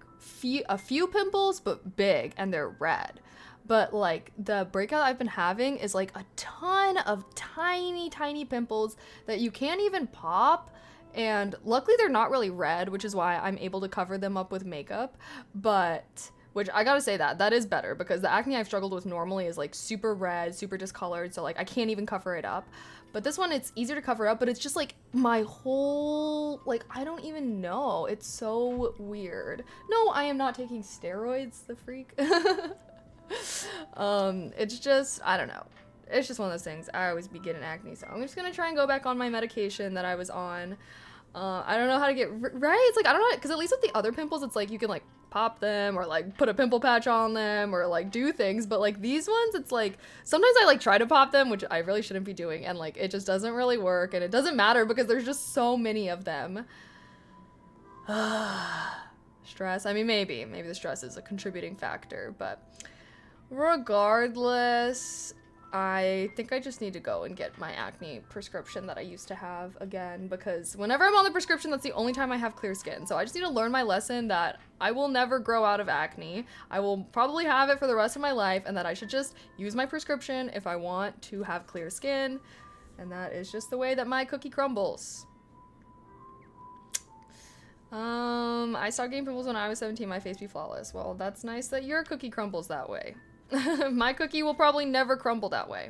a few pimples, but big, and they're red. But like the breakout I've been having is like a ton of tiny pimples that you can't even pop. And luckily they're not really red, which is why I'm able to cover them up with makeup. But, which I gotta say that is better, because the acne I've struggled with normally is like super red, super discolored, so like I can't even cover it up. But this one, it's easier to cover up, but it's just like my whole, like, I don't even know. It's so weird. No, I am not taking steroids, the freak. It's just, I don't know. It's just one of those things. I always be getting acne, so I'm just gonna try and go back on my medication that I was on. I don't know how to get, right? It's like, I don't know, because at least with the other pimples, it's like you can like pop them or like put a pimple patch on them or like do things, but like these ones, it's like sometimes I like try to pop them, which I really shouldn't be doing, and like it just doesn't really work, and it doesn't matter because there's just so many of them. Stress, I mean, maybe the stress is a contributing factor, but regardless, I think I just need to go and get my acne prescription that I used to have again, because whenever I'm on the prescription, that's the only time I have clear skin. So I just need to learn my lesson that I will never grow out of acne. I will probably have it for the rest of my life, and that I should just use my prescription if I want to have clear skin. And that is just the way that my cookie crumbles. I started getting pimples when I was 17, my face be flawless. Well, that's nice that your cookie crumbles that way. My cookie will probably never crumble that way.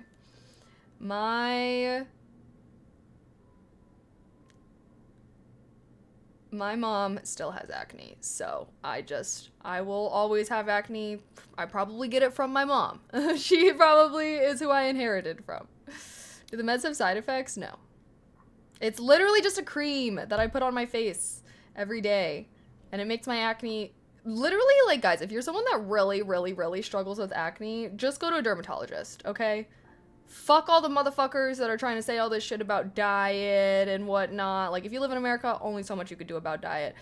My mom still has acne, so I will always have acne. I probably get it from my mom. She probably is who I inherited from. Do the meds have side effects? No. It's literally just a cream that I put on my face every day, and it makes my acne literally, like, guys, if you're someone that really, really, really struggles with acne, just go to a dermatologist, okay? Fuck all the motherfuckers that are trying to say all this shit about diet and whatnot. Like, if you live in America, only so much you could do about diet.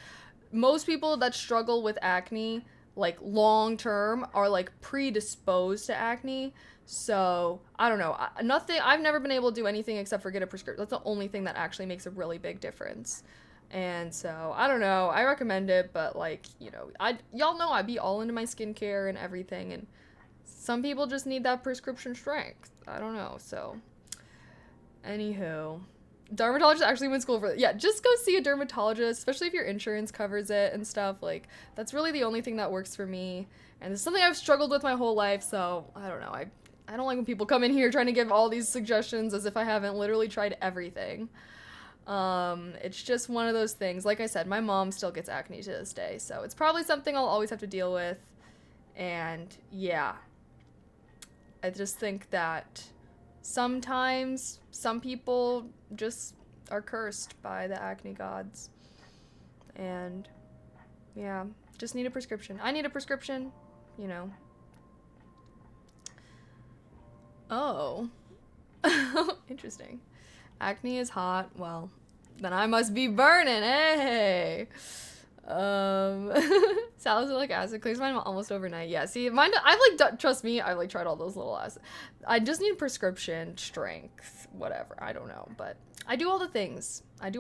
Most people that struggle with acne, like, long term, are, like, predisposed to acne. So, I don't know. I've never been able to do anything except for get a prescription. That's the only thing that actually makes a really big difference. And so, I don't know. I recommend it, but, like, you know, y'all know I be all into my skincare and everything, and some people just need that prescription strength. I don't know. So, anywho, dermatologist actually went to school for it. Yeah, just go see a dermatologist, especially if your insurance covers it and stuff. Like, that's really the only thing that works for me. And it's something I've struggled with my whole life, so I don't know. I don't like when people come in here trying to give all these suggestions as if I haven't literally tried everything. It's just one of those things. Like I said, my mom still gets acne to this day, so it's probably something I'll always have to deal with. And yeah, I just think that sometimes some people just are cursed by the acne gods. And yeah, just need a prescription. I need a prescription, you know. Oh. Interesting. Acne is hot. Well, then I must be burning. Hey. Salicylic acid clears mine almost overnight. Yeah, see, mine, I've like, trust me, I've like tried all those little acids. I just need prescription strength, whatever, I don't know, but I do all the things. And it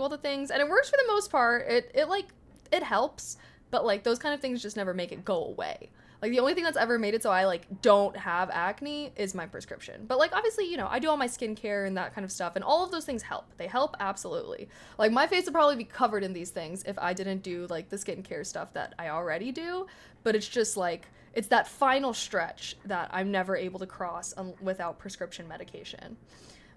works for the most part. It helps, but like those kind of things just never make it go away. Like, the only thing that's ever made it so I, like, don't have acne is my prescription. But, like, obviously, you know, I do all my skincare and that kind of stuff, and all of those things help. They help, absolutely. Like, my face would probably be covered in these things if I didn't do, like, the skincare stuff that I already do. But it's just, like, it's that final stretch that I'm never able to cross without prescription medication.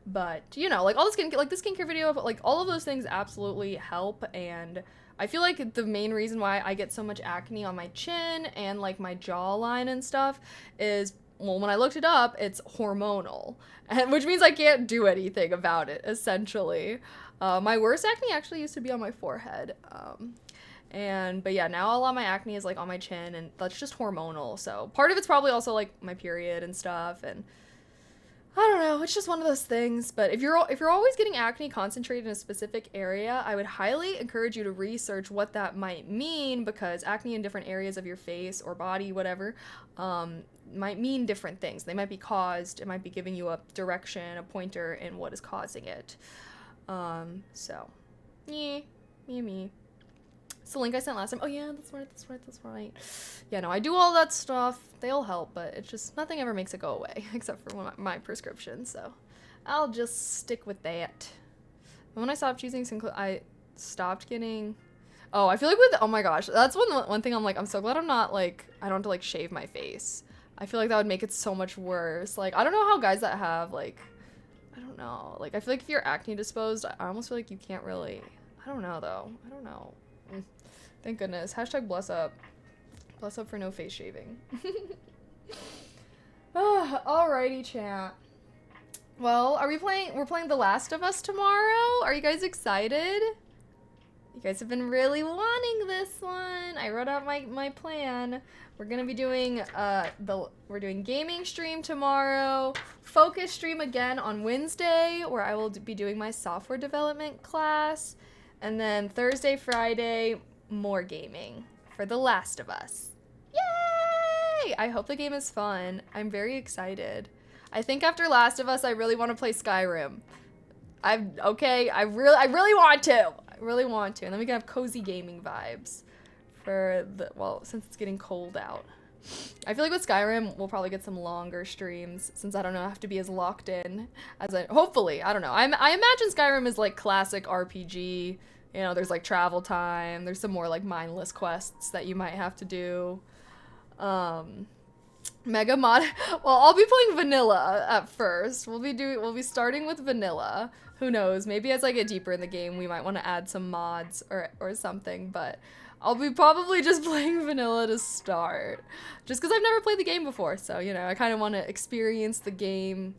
But, you know, like, all the skincare video, like, all of those things absolutely help, and I feel like the main reason why I get so much acne on my chin and like my jawline and stuff is, well, when I looked it up, it's hormonal, and which means I can't do anything about it, essentially. My worst acne actually used to be on my forehead. But yeah, now a lot of my acne is like on my chin, and that's just hormonal. So part of it's probably also like my period and stuff, and I don't know, it's just one of those things. But if you're always getting acne concentrated in a specific area, I would highly encourage you to research what that might mean, because acne in different areas of your face or body, whatever, might mean different things. They might be caused, it might be giving you a direction, a pointer in what is causing it. So, me. It's the link I sent last time. Oh yeah, that's right. Yeah, no, I do all that stuff. They all help, but it's just, nothing ever makes it go away, except for my prescription, so I'll just stick with that. And when I stopped using I stopped getting, I feel like oh my gosh, that's one thing I'm like, I'm so glad I'm not, like, I don't have to, like, shave my face. I feel like that would make it so much worse. Like, I don't know how guys that have, like, I don't know. Like, I feel like if you're acne disposed, I almost feel like you can't really, I don't know, though. I don't know. Thank goodness. Hashtag bless up. Bless up for no face shaving. Alrighty, chat. Well, we're playing The Last of Us tomorrow? Are you guys excited? You guys have been really wanting this one. I wrote out my plan. We're gonna be doing, we're doing gaming stream tomorrow, focus stream again on Wednesday, where I will be doing my software development class, and then Thursday, Friday, more gaming for The Last of Us. Yay! I hope the game is fun. I'm very excited. I think after Last of Us, I really want to play Skyrim. I really want to. And then we can have cozy gaming vibes since it's getting cold out. I feel like with Skyrim, we'll probably get some longer streams, since I don't know, I have to be as locked in as hopefully, I don't know. I imagine Skyrim is like classic RPG. You know, there's like travel time, there's some more like mindless quests that you might have to do. Mega mod. Well, I'll be playing vanilla at first. We'll be starting with vanilla. Who knows? Maybe as I get deeper in the game, we might want to add some mods or something, but I'll be probably just playing vanilla to start. Just because I've never played the game before, so, you know, I kind of want to experience the game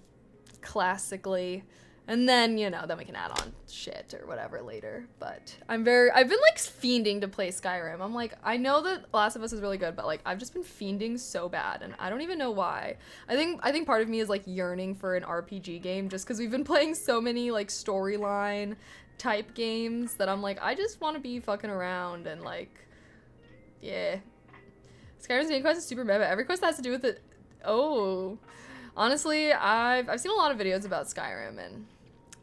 classically. And then, you know, then we can add on shit or whatever later. But I've been like fiending to play Skyrim. I'm like, I know that Last of Us is really good, but like I've just been fiending so bad and I don't even know why. I think part of me is like yearning for an RPG game just because we've been playing so many like storyline type games that I'm like, I just want to be fucking around and like, yeah. Skyrim's main quest is super meta. Every quest that has to do with it. Oh. Honestly, I've seen a lot of videos about Skyrim, and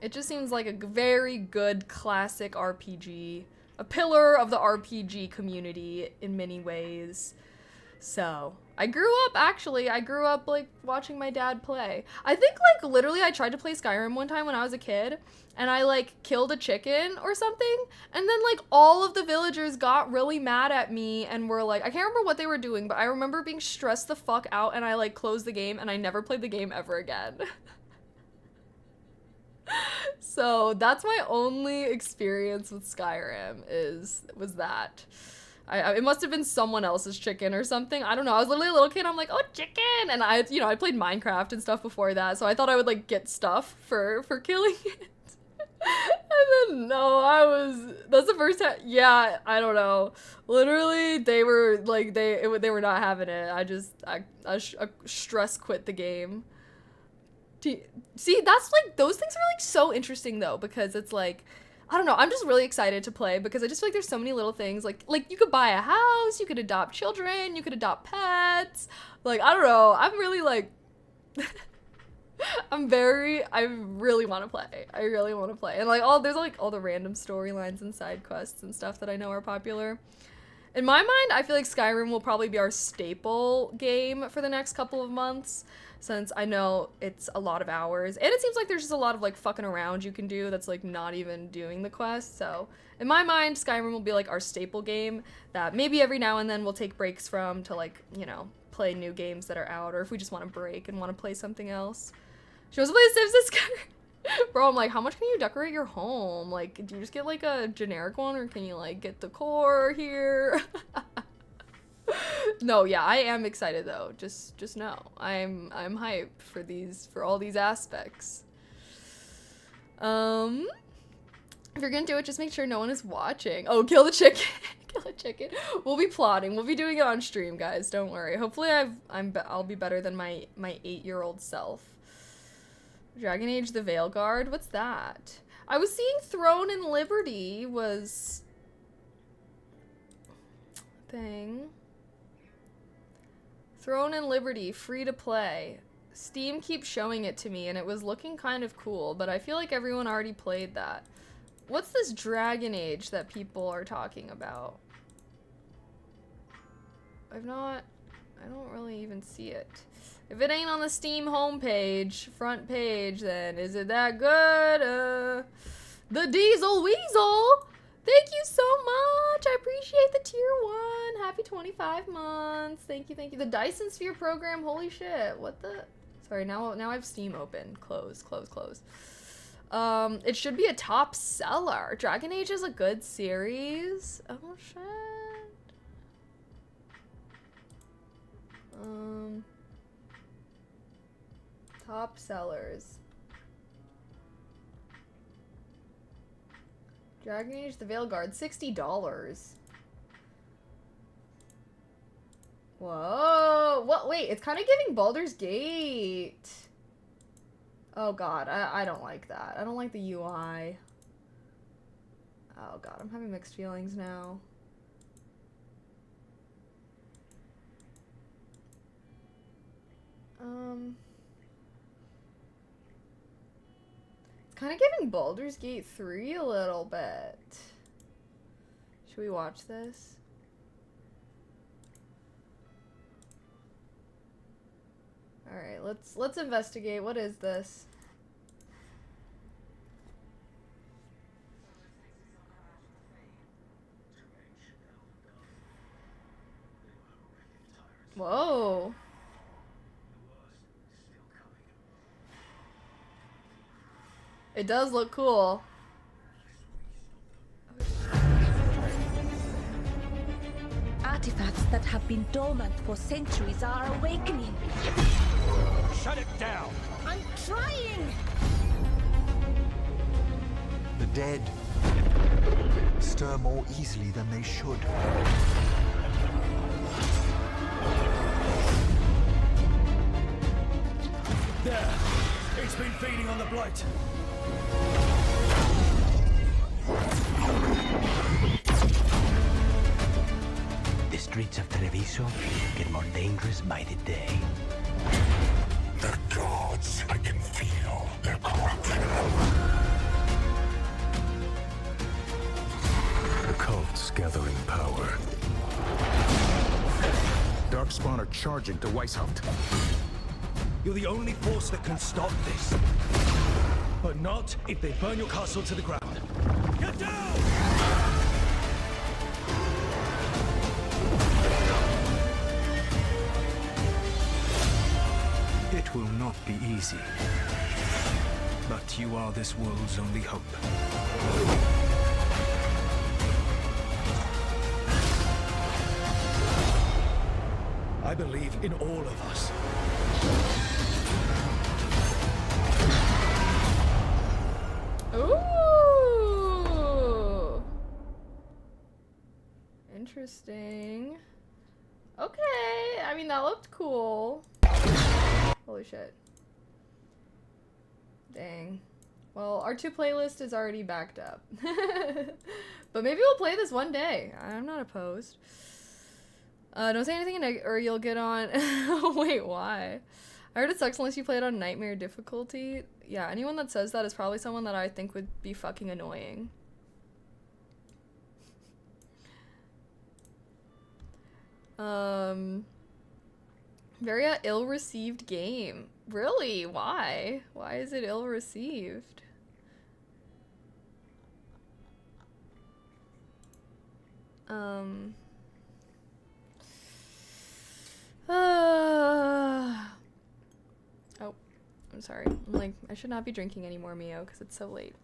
it just seems like a very good classic RPG, a pillar of the RPG community in many ways. So, I grew up like watching my dad play. I think like literally I tried to play Skyrim one time when I was a kid and I like killed a chicken or something and then like all of the villagers got really mad at me and were like, I can't remember what they were doing, but I remember being stressed the fuck out and I like closed the game and I never played the game ever again. So that's my only experience with Skyrim was that. It must have been someone else's chicken or something. I don't know. I was literally a little kid. I'm like, oh, chicken. And I played Minecraft and stuff before that. So I thought I would like get stuff for killing it. And then that's the first time. Yeah, I don't know. Literally, they were like, they were not having it. I stress quit the game. See, that's like, those things are like so interesting though, because it's like, I don't know, I'm just really excited to play because I just feel like there's so many little things, like you could buy a house, you could adopt children, you could adopt pets, like, I don't know, I'm really like, I really want to play, and like, there's like all the random storylines and side quests and stuff that I know are popular. In my mind, I feel like Skyrim will probably be our staple game for the next couple of months, since I know it's a lot of hours, and it seems like there's just a lot of like fucking around you can do that's like not even doing the quest. So in my mind, Skyrim will be like our staple game that maybe every now and then we'll take breaks from to like, you know, play new games that are out, or if we just want to break and want to play something else. She wants to play Sims this Skyrim. Bro, I'm like, how much can you decorate your home? Like, do you just get like a generic one, or can you like get decor here? No, yeah, I am excited though. Just know, I'm hyped for all these aspects. If you're gonna do it, just make sure no one is watching. Oh, kill the chicken. Kill the chicken. We'll be plotting. We'll be doing it on stream, guys. Don't worry. Hopefully, I'll be better than my 8-year-old self. Dragon Age: The Veilguard. What's that? I was seeing Throne and Liberty was thing. Throne and Liberty, free to play. Steam keeps showing it to me and it was looking kind of cool, but I feel like everyone already played that. What's this Dragon Age that people are talking about? I don't really even see it. If it ain't on the Steam homepage, front page, then is it that good? The Diesel Weasel! Thank you so much! I appreciate the tier 1. Happy 25 months. Thank you, thank you. The Dyson Sphere program, holy shit. What the? Sorry, now I have Steam open. Close. It should be a top seller. Dragon Age is a good series. Oh shit. Top sellers. Dragon Age: The Veilguard, $60. Whoa! What? Wait, it's kind of giving Baldur's Gate. Oh god, I don't like that. I don't like the UI. Oh god, I'm having mixed feelings now. It's kind of giving Baldur's Gate 3 a little bit. Should we watch this? Alright, let's investigate. What is this? Whoa. It does look cool. Artifacts that have been dormant for centuries are awakening. Shut it down! I'm trying! The dead stir more easily than they should. There! It's been feeding on the blight! The streets of Treviso get more dangerous by the day. The gods, I can feel their corruption. The cult's gathering power. Darkspawn are charging to Weishaupt. You're the only force that can stop this. But not if they burn your castle to the ground. Get down! It will not be easy. But you are this world's only hope. I believe in all of us. Ooh. Interesting. Okay. I mean, that looked cool. Holy shit. Dang. Well, our 2 playlist is already backed up. But maybe we'll play this one day. I'm not opposed. Don't say anything or you'll get on... Wait, why? I heard it sucks unless you play it on nightmare difficulty. Yeah, anyone that says that is probably someone that I think would be fucking annoying. Very ill-received game. Really? Why? Why is it ill-received? Oh, I'm sorry. I'm like, I should not be drinking anymore, Mio, because it's so late.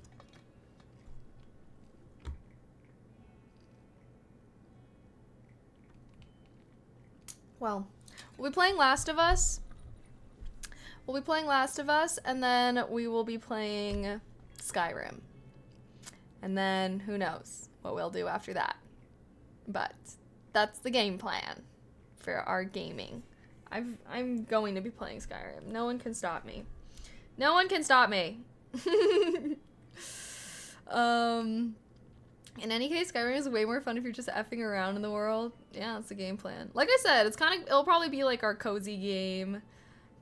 Well, we'll be playing Last of Us. We'll be playing Last of Us, and then we will be playing Skyrim. And then, who knows what we'll do after that. But that's the game plan for our gaming. I'm going to be playing Skyrim. No one can stop me. No one can stop me. In any case, Skyrim is way more fun if you're just effing around in the world. Yeah, that's the game plan. Like I said, it's kind of, it'll probably be like our cozy game.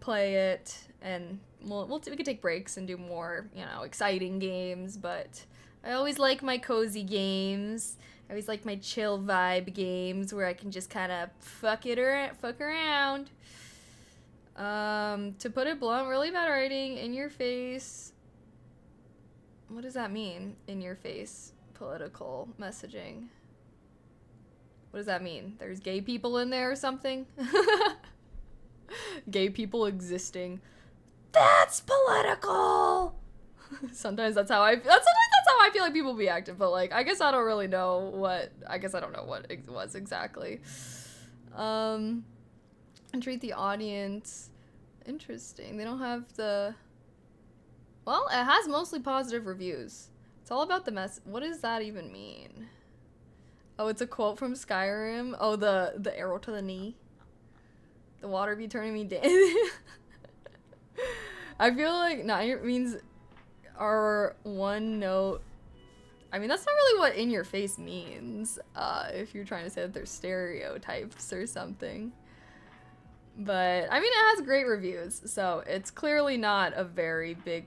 Play it, and we could take breaks and do more, you know, exciting games, but I always like my cozy games. I always like my chill vibe games where I can just kind of fuck around. To put it blunt, really bad writing, in your face. What does that mean? In your face political messaging. What does that mean? There's gay people in there or something? Gay people existing. That's political. Sometimes that's how I feel like people be active, but like I guess I don't really know what I don't know what it was exactly. And treat the audience interesting. They don't have the, well, it has mostly positive reviews. It's all about the mess. What does that even mean? Oh, it's a quote from Skyrim. Oh, the arrow to the knee. The water be turning me down. I feel like it means our one note. I mean, that's not really what in your face means. If you're trying to say that there's stereotypes or something. But I mean, it has great reviews, so it's clearly not a very big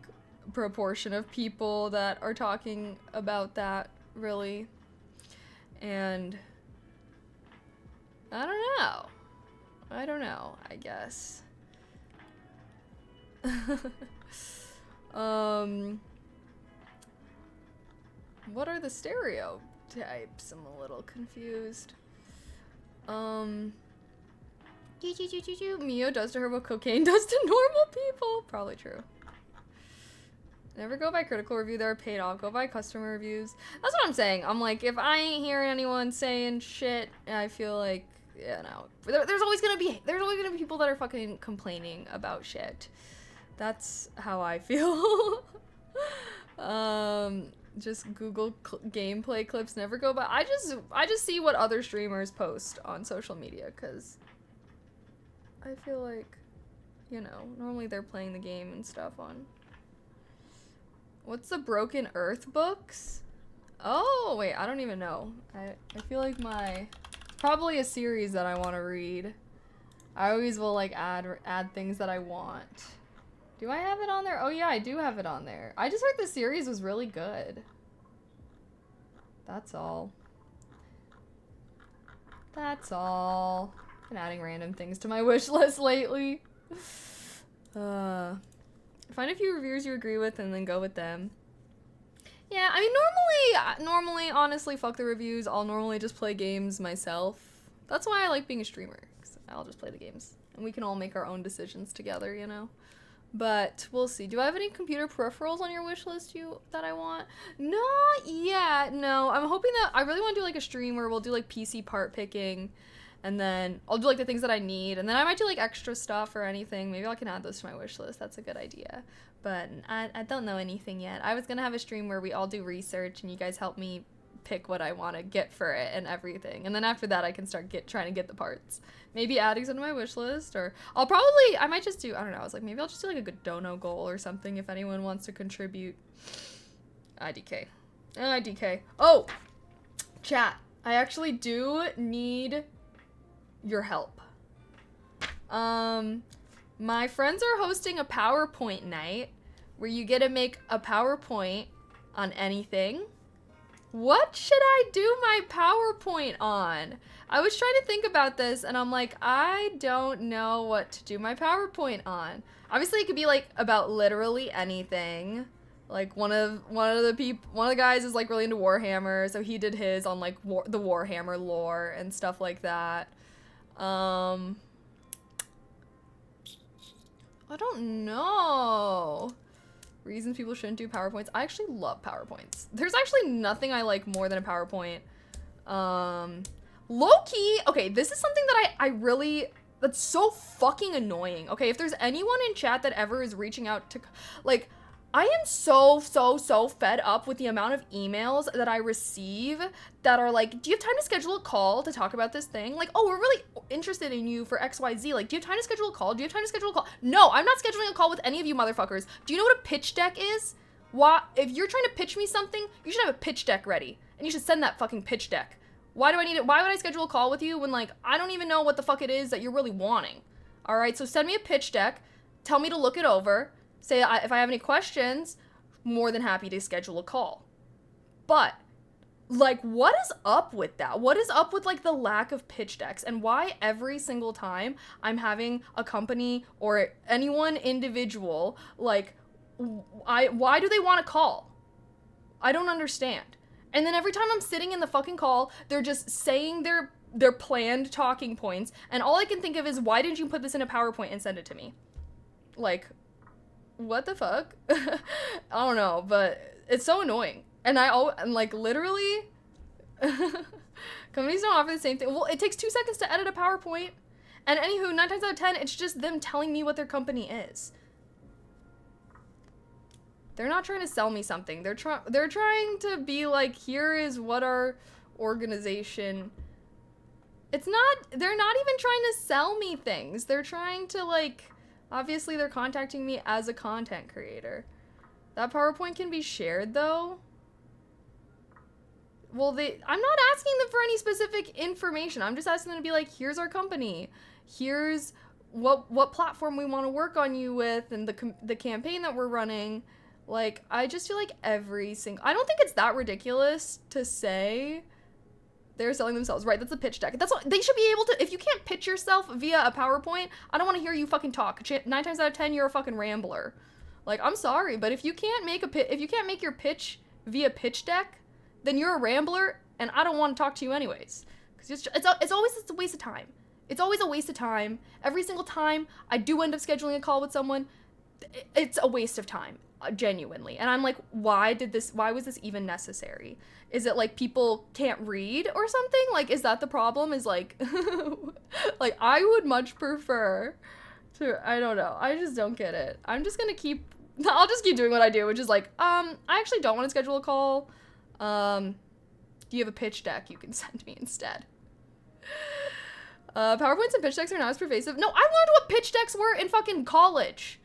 proportion of people that are talking about that, really. And I don't know, I guess. What are the stereotypes? I'm a little confused. Mio does to her what cocaine does to normal people. Probably true. Never go by critical review. They're paid off. Go by customer reviews. That's what I'm saying. I'm like, if I ain't hearing anyone saying shit, I feel like, you know, there's always gonna be people that are fucking complaining about shit. That's how I feel. Just Google gameplay clips. Never go by. I just see what other streamers post on social media, because I feel like, you know, normally they're playing the game and stuff on. What's the Broken Earth books? Oh, wait, I don't even know. I feel like probably a series that I want to read. I always will like add things that I want. Do I have it on there? Oh yeah, I do have it on there. I just heard the series was really good. That's all. That's all. Been adding random things to my wish list lately. Find a few reviewers you agree with and then go with them. Yeah, I mean, normally, honestly, fuck the reviews. I'll normally just play games myself. That's why I like being a streamer, 'cause I'll just play the games. And we can all make our own decisions together, you know? But we'll see. Do I have any computer peripherals on your wish list that I want? Not yet, no. I'm hoping that I really want to do like a stream where we'll do like PC part picking. And then I'll do like the things that I need. And then I might do like extra stuff or anything. Maybe I can add those to my wish list. That's a good idea. But I don't know anything yet. I was going to have a stream where we all do research and you guys help me pick what I want to get for it and everything. And then after that, I can start trying to get the parts. Maybe adding some to my wish list, or I might just do, I don't know. I was like, maybe I'll just do like a good dono goal or something if anyone wants to contribute. IDK. IDK. Oh, chat. I actually do need your help. My friends are hosting a PowerPoint night where you get to make a PowerPoint on anything. What should I do my PowerPoint on? I was trying to think about this and I'm like, I don't know what to do my PowerPoint on. Obviously it could be like about literally anything. Like one of the guys is like really into Warhammer, so he did his on like the Warhammer lore and stuff like that. I don't know. Reasons people shouldn't do PowerPoints. I actually love PowerPoints. There's actually nothing I like more than a PowerPoint. Low-key, okay, this is something that I really, that's so fucking annoying. Okay, if there's anyone in chat that ever is reaching out to, like, I am so fed up with the amount of emails that I receive that are like, do you have time to schedule a call to talk about this thing? Like, oh, we're really interested in you for XYZ. Like, do you have time to schedule a call? Do you have time to schedule a call? No, I'm not scheduling a call with any of you motherfuckers. Do you know what a pitch deck is? If you're trying to pitch me something, you should have a pitch deck ready. And you should send that fucking pitch deck. Why do I need it? Why would I schedule a call with you when, like, I don't even know what the fuck it is that you're really wanting? All right, so send me a pitch deck. Tell me to look it over. Say if I have any questions, more than happy to schedule a call. But, like, what is up with that? What is up with, like, the lack of pitch decks? And why every single time I'm having a company or anyone individual, like, why do they want a call? I don't understand. And then every time I'm sitting in the fucking call, they're just saying their planned talking points, and all I can think of is, why didn't you put this in a PowerPoint and send it to me? Like, what the fuck? I don't know, but it's so annoying. And I'm like, literally, companies don't offer the same thing. Well, it takes 2 seconds to edit a PowerPoint. And anywho, 9 times out of 10, it's just them telling me what their company is. They're not trying to sell me something. They're trying to be like, here is what our organization. They're not even trying to sell me things. They're trying to, like, obviously they're contacting me as a content creator. That PowerPoint can be shared though. Well, I'm not asking them for any specific information. I'm just asking them to be like, here's our company. Here's what platform we want to work on you with, and the campaign that we're running. Like, I just feel like I don't think it's that ridiculous to say they're selling themselves. Right, that's a pitch deck. That's what they should be able to. If you can't pitch yourself via a PowerPoint, I don't want to hear you fucking talk. 9 times out of 10, you're a fucking rambler. Like, I'm sorry, but if you can't make your pitch via pitch deck, then you're a rambler, and I don't want to talk to you anyways. Because it's always a waste of time. It's always a waste of time. Every single time I do end up scheduling a call with someone, it's a waste of time. genuinely. And I'm like, why was this even necessary? Is it like people can't read or something? Like, is that the problem? Is like, like, I would much prefer to, I don't know. I just don't get it. I'll just keep doing what I do, which is like, I actually don't want to schedule a call. Do you have a pitch deck you can send me instead? PowerPoints and pitch decks are not as pervasive. No, I learned what pitch decks were in fucking college.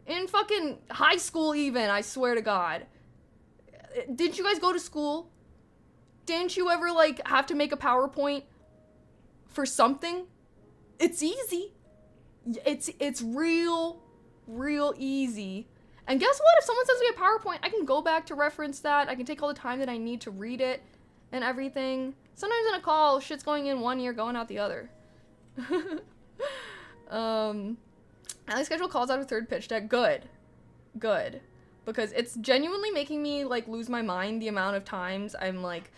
In fucking high school even, I swear to God. Didn't you guys go to school? Didn't you ever, like, have to make a PowerPoint for something? It's easy. It's real easy. And guess what? If someone sends me a PowerPoint, I can go back to reference that. I can take all the time that I need to read it and everything. Sometimes in a call, shit's going in one ear, going out the other. I schedule calls out of third pitch deck. Good. Because it's genuinely making me, like, lose my mind the amount of times I'm like,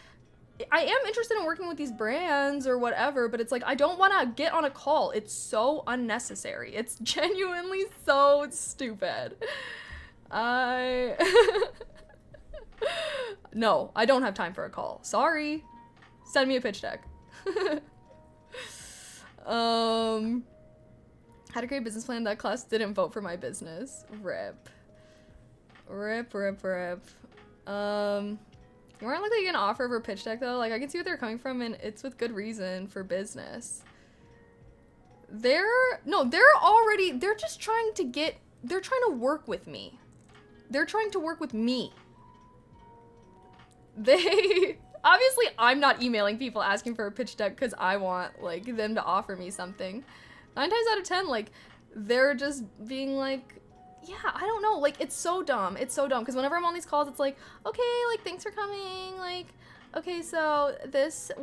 I am interested in working with these brands or whatever, but it's like, I don't want to get on a call. It's so unnecessary. It's genuinely so stupid. No, I don't have time for a call. Sorry. Send me a pitch deck. Had a great business plan. That class didn't vote for my business. Rip. You weren't like an offer for pitch deck though. Like, I can see what they're coming from, and it's with good reason for business. They're just trying to work with me. They're trying to work with me. Obviously, I'm not emailing people asking for a pitch deck because I want, like, them to offer me something. 9 times out of 10, like, they're just being like, yeah, I don't know. Like, it's so dumb. It's so dumb. Because whenever I'm on these calls, it's like, okay, like, thanks for coming. Like, okay, so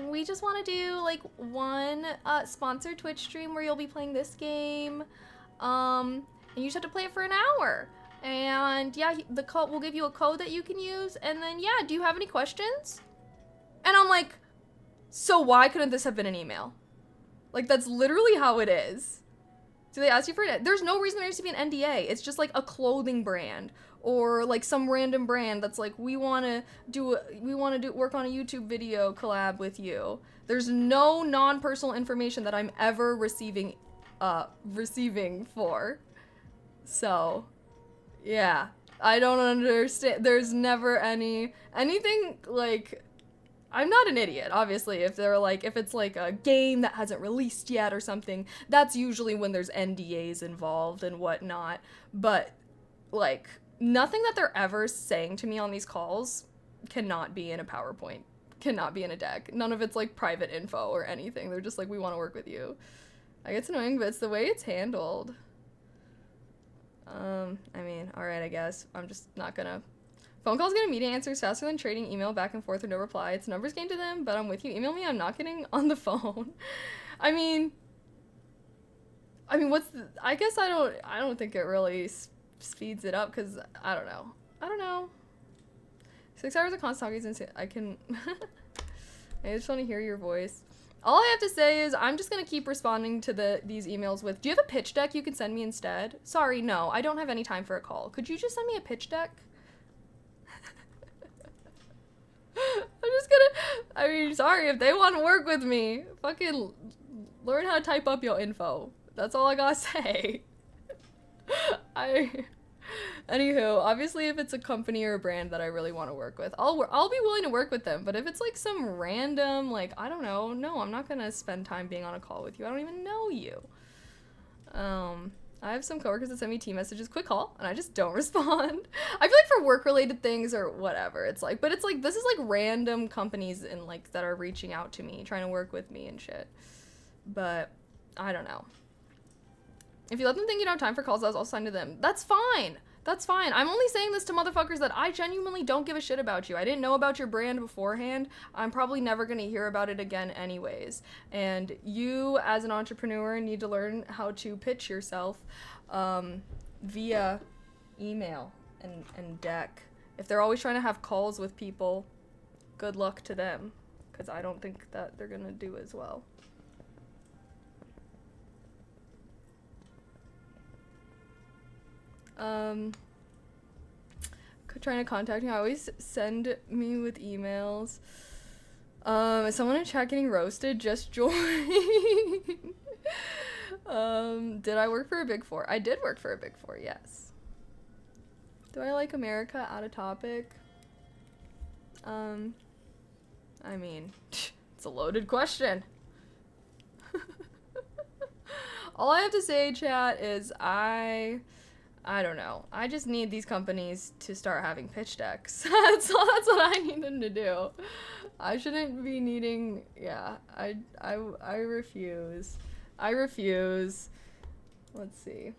we just want to do, like, one sponsored Twitch stream where you'll be playing this game. And you just have to play it for an hour. And yeah, we'll give you a code that you can use. And then, yeah, do you have any questions? And I'm like, so why couldn't this have been an email? Like, that's literally how it is. Do they ask you for it? There's no reason there needs to be an NDA. It's just like a clothing brand or like some random brand that's like, we want to work on a YouTube video collab with you. There's no non-personal information that I'm ever receiving for. So, yeah, I don't understand. There's never anything like, I'm not an idiot, obviously. If it's like a game that hasn't released yet or something, that's usually when there's NDAs involved and whatnot. But, like, nothing that they're ever saying to me on these calls cannot be in a PowerPoint, cannot be in a deck. None of it's, like, private info or anything. They're just like, we want to work with you. Like, it's annoying, but it's the way it's handled. I mean, alright, I guess. I'm just not gonna... Phone calls get immediate answers faster than trading email back and forth with no reply. It's a numbers game to them, but I'm with you. Email me, I'm not getting on the phone. I mean, I guess I don't think it really speeds it up, because I don't know. 6 hours of constant talking is insane. I just want to hear your voice. All I have to say is I'm just going to keep responding to these emails with, do you have a pitch deck you can send me instead? Sorry, no, I don't have any time for a call. Could you just send me a pitch deck? Sorry, if they want to work with me, fucking learn how to type up your info. That's all I gotta say. Anywho, obviously if it's a company or a brand that I really want to work with, I'll be willing to work with them. But if it's like some random, like, I don't know, no, I'm not gonna spend time being on a call with you. I don't even know you. I have some coworkers that send me team messages, quick call, and I just don't respond. I feel like for work-related things or whatever, it's like, but it's like, this is like random companies and like that are reaching out to me, trying to work with me and shit. But I don't know. If you let them think you don't have time for calls, I'll sign to them. That's fine. That's fine. I'm only saying this to motherfuckers that I genuinely don't give a shit about you. I didn't know about your brand beforehand. I'm probably never going to hear about it again anyways. And you, as an entrepreneur, need to learn how to pitch yourself via email and deck. If they're always trying to have calls with people, good luck to them. Because I don't think that they're going to do as well. trying to contact me, always send me with emails. Is someone in chat getting roasted? Just join. Did I work for a Big Four? I did work for a Big Four, yes. Do I like America? Out of topic. I mean, it's a loaded question. All I have to say, chat, is I don't know. I just need these companies to start having pitch decks. that's what I need them to do. I shouldn't be needing, yeah, I refuse. I refuse. Let's see.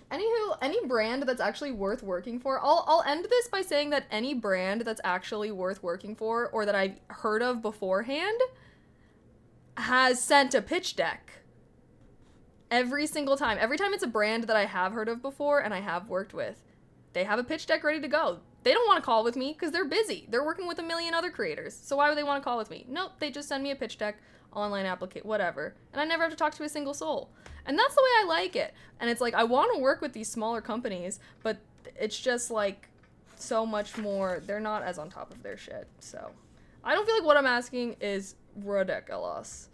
Anywho, any brand that's actually worth working for, I'll end this by saying that any brand that's actually worth working for, or that I've heard of beforehand, has sent a pitch deck. Every single time. Every time it's a brand that I have heard of before and I have worked with, they have a pitch deck ready to go. They don't want to call with me because they're busy. They're working with a million other creators. So why would they want to call with me? Nope, they just send me a pitch deck, online applicate, whatever. And I never have to talk to a single soul. And that's the way I like it. And it's like, I want to work with these smaller companies, but it's just like so much more. They're not as on top of their shit. So I don't feel like what I'm asking is ridiculous.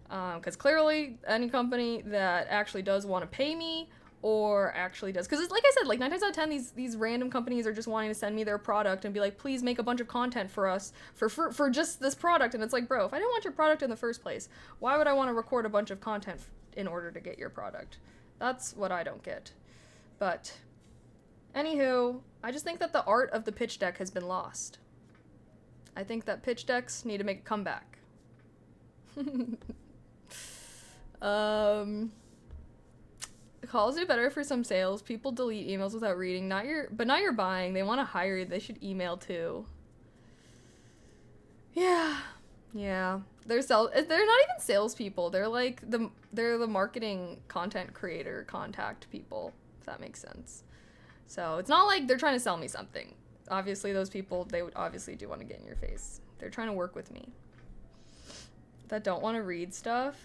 Because clearly any company that actually does want to pay me or actually does, because like I said, like 9 times out of 10 these random companies are just wanting to send me their product and be like, please make a bunch of content for us for just this product. And it's like, bro, if I didn't want your product in the first place, why would I want to record a bunch of content in order to get your product? That's what I don't get. But anywho, I just think that the art of the pitch deck has been lost. I think that pitch decks need to make a comeback. Calls do better for some sales. People delete emails without reading. Not your buying. They want to hire you. They should email too. Yeah. They're not even salespeople. They're like they're the marketing content creator contact people, if that makes sense. So it's not like they're trying to sell me something. Obviously those people, they would obviously do want to get in your face. They're trying to work with me. That don't want to read stuff.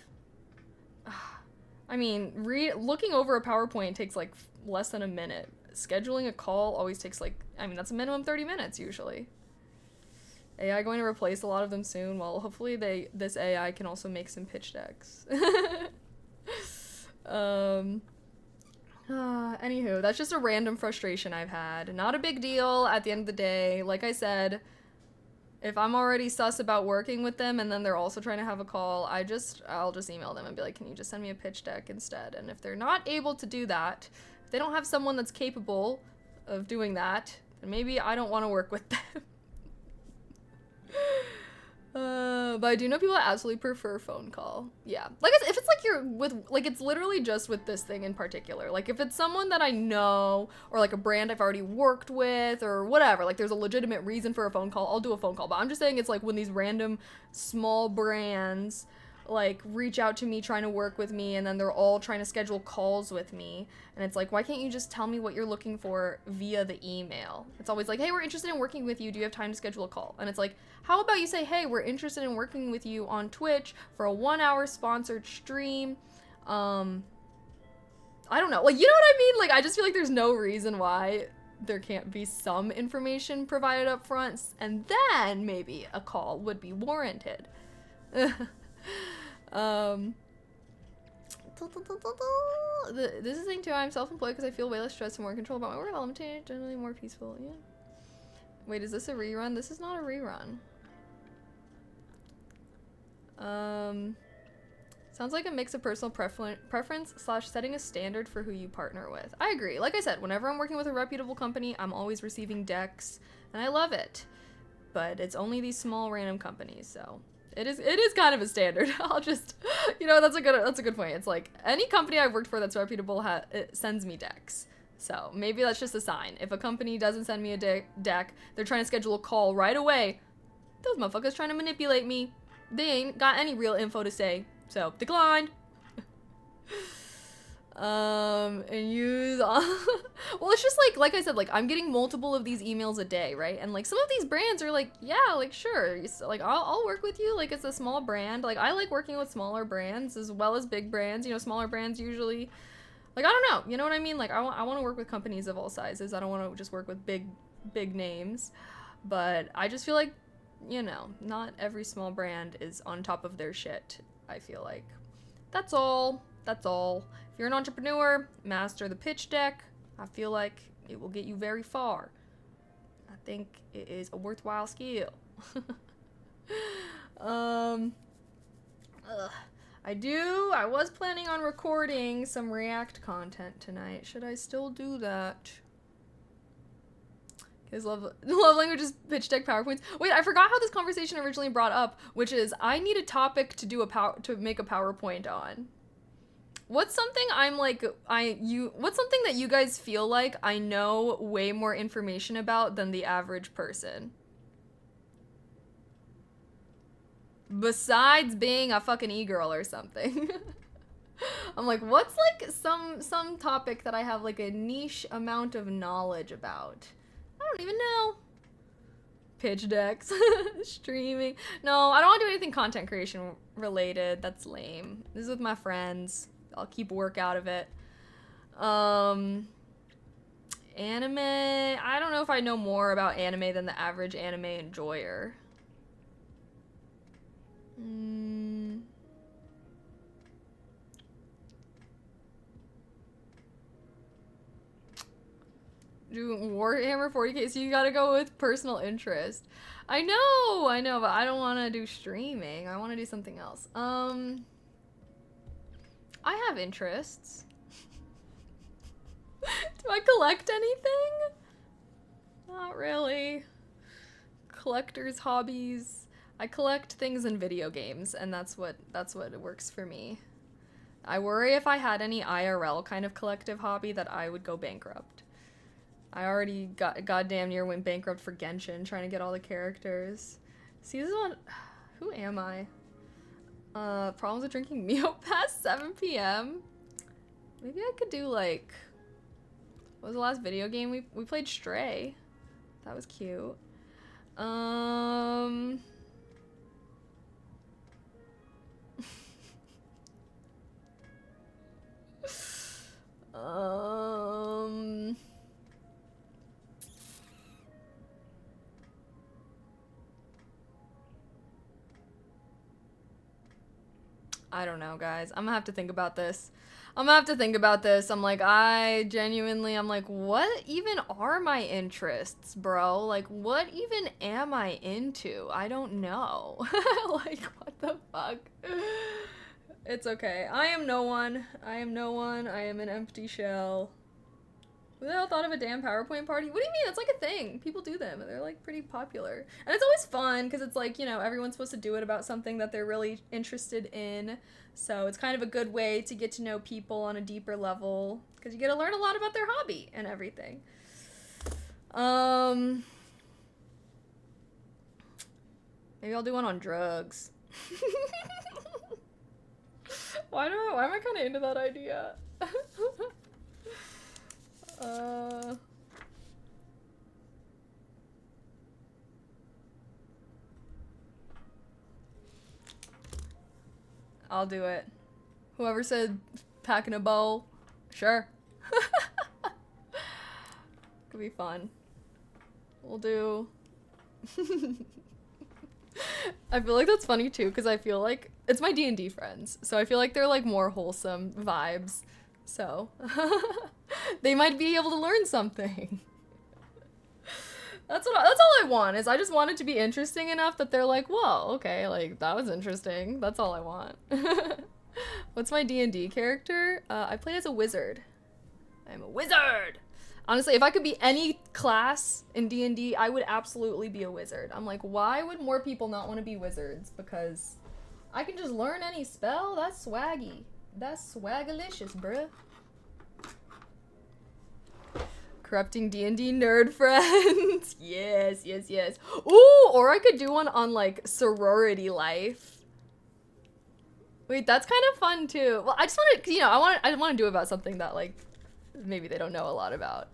I mean, looking over a PowerPoint takes like less than a minute. Scheduling a call always takes like, I mean, that's a minimum 30 minutes usually. AI going to replace a lot of them soon. Well, hopefully this AI can also make some pitch decks. Anywho, that's just a random frustration I've had. Not a big deal at the end of the day. Like I said, if I'm already sus about working with them and then they're also trying to have a call, I'll just email them and be like, can you just send me a pitch deck instead? And if they're not able to do that, if they don't have someone that's capable of doing that, then maybe I don't want to work with them. But I do know people that absolutely prefer phone call. Yeah. Like, if it's like you're with, like, it's literally just with this thing in particular. Like, if it's someone that I know, or like a brand I've already worked with, or whatever, like there's a legitimate reason for a phone call, I'll do a phone call. But I'm just saying it's like when these random small brands like reach out to me trying to work with me, and then they're all trying to schedule calls with me, and it's like, why can't you just tell me what you're looking for via the email? It's always like, hey, we're interested in working with you, do you have time to schedule a call? And it's like, how about you say, hey, we're interested in working with you on Twitch for a 1-hour sponsored stream. I don't know, like, you know what I mean? Like, I just feel like there's no reason why there can't be some information provided up front, and then maybe a call would be warranted. This is thing too, I'm self-employed because I feel way less stressed and more in control about my work. I'm generally more peaceful. Yeah. Wait, is this a rerun? This is not a rerun. Sounds like a mix of personal preference / setting a standard for who you partner with. I agree. Like I said, whenever I'm working with a reputable company, I'm always receiving decks, and I love it. But it's only these small random companies, so it is kind of a standard. I'll just, you know, that's a good point. It's like any company I've worked for that's reputable it sends me decks. So maybe that's just a sign. If a company doesn't send me a deck, they're trying to schedule a call right away. Those motherfuckers trying to manipulate me. They ain't got any real info to say. So declined. And use well, it's just like I said, like I'm getting multiple of these emails a day, right? And like some of these brands are like, yeah, like sure, like I'll work with you, like it's a small brand. Like I like working with smaller brands as well as big brands. You know, smaller brands usually Like, I don't know, you know what I mean? Like, I want to work with companies of all sizes. I don't want to just work with big names. But I just feel like, you know, not every small brand is on top of their shit, I feel like. That's all. That's all. If you're an entrepreneur, master the pitch deck. I feel like it will get you very far. I think it is a worthwhile skill. I was planning on recording some React content tonight. Should I still do that? Because love language is pitch deck PowerPoints. Wait, I forgot how this conversation originally brought up, which is I need a topic to do to make a PowerPoint on. What's something what's something that you guys feel like I know way more information about than the average person? Besides being a fucking e-girl or something. I'm like, what's like some topic that I have like a niche amount of knowledge about? I don't even know. Pitch decks. Streaming. No, I don't want to do anything content creation related. That's lame. This is with my friends. I'll keep work out of it. Anime. I don't know if I know more about anime than the average anime enjoyer. Do Warhammer 40k, so you gotta go with personal interest. I know, but I don't want to do streaming. I want to do something else. I have interests. Do I collect anything? Not really. Collector's hobbies. I collect things in video games, and that's what works for me. I worry if I had any IRL kind of collective hobby that I would go bankrupt. I already goddamn near went bankrupt for Genshin, trying to get all the characters. See, this is one. Who am I? Problems with drinking Mio past 7 p.m. Maybe I could do like. What was the last video game we played? Stray. That was cute. I don't know, guys. I'm gonna have to think about this. I'm like, I'm like, what even are my interests, bro? Like, what even am I into? I don't know. Like, what the fuck? It's okay. I am no one. I am an empty shell. Who the hell thought of a damn PowerPoint party? What do you mean? It's like a thing. People do them. They're like pretty popular. And it's always fun because it's like, you know, everyone's supposed to do it about something that they're really interested in. So it's kind of a good way to get to know people on a deeper level because you get to learn a lot about their hobby and everything. Maybe I'll do one on drugs. Why am I kind of into that idea? I'll do it. Whoever said packing a bowl, sure. Could be fun. We'll do. I feel like that's funny too, because I feel like it's my D&D friends, so I feel like they're like more wholesome vibes. So they might be able to learn something. That's all I want, is I just want it to be interesting enough that they're like, whoa, okay, like that was interesting. That's all I want. What's my D&D character? I play as a wizard. I'm a wizard. Honestly, if I could be any class in D&D, I would absolutely be a wizard. I'm like, why would more people not want to be wizards? Because I can just learn any spell. That's swaggy. That's swagalicious, bruh. Corrupting D&D nerd friends. Yes. Ooh, or I could do one on like sorority life. Wait, that's kind of fun too. Well, I just want to, you know, I want to do about something that like maybe they don't know a lot about.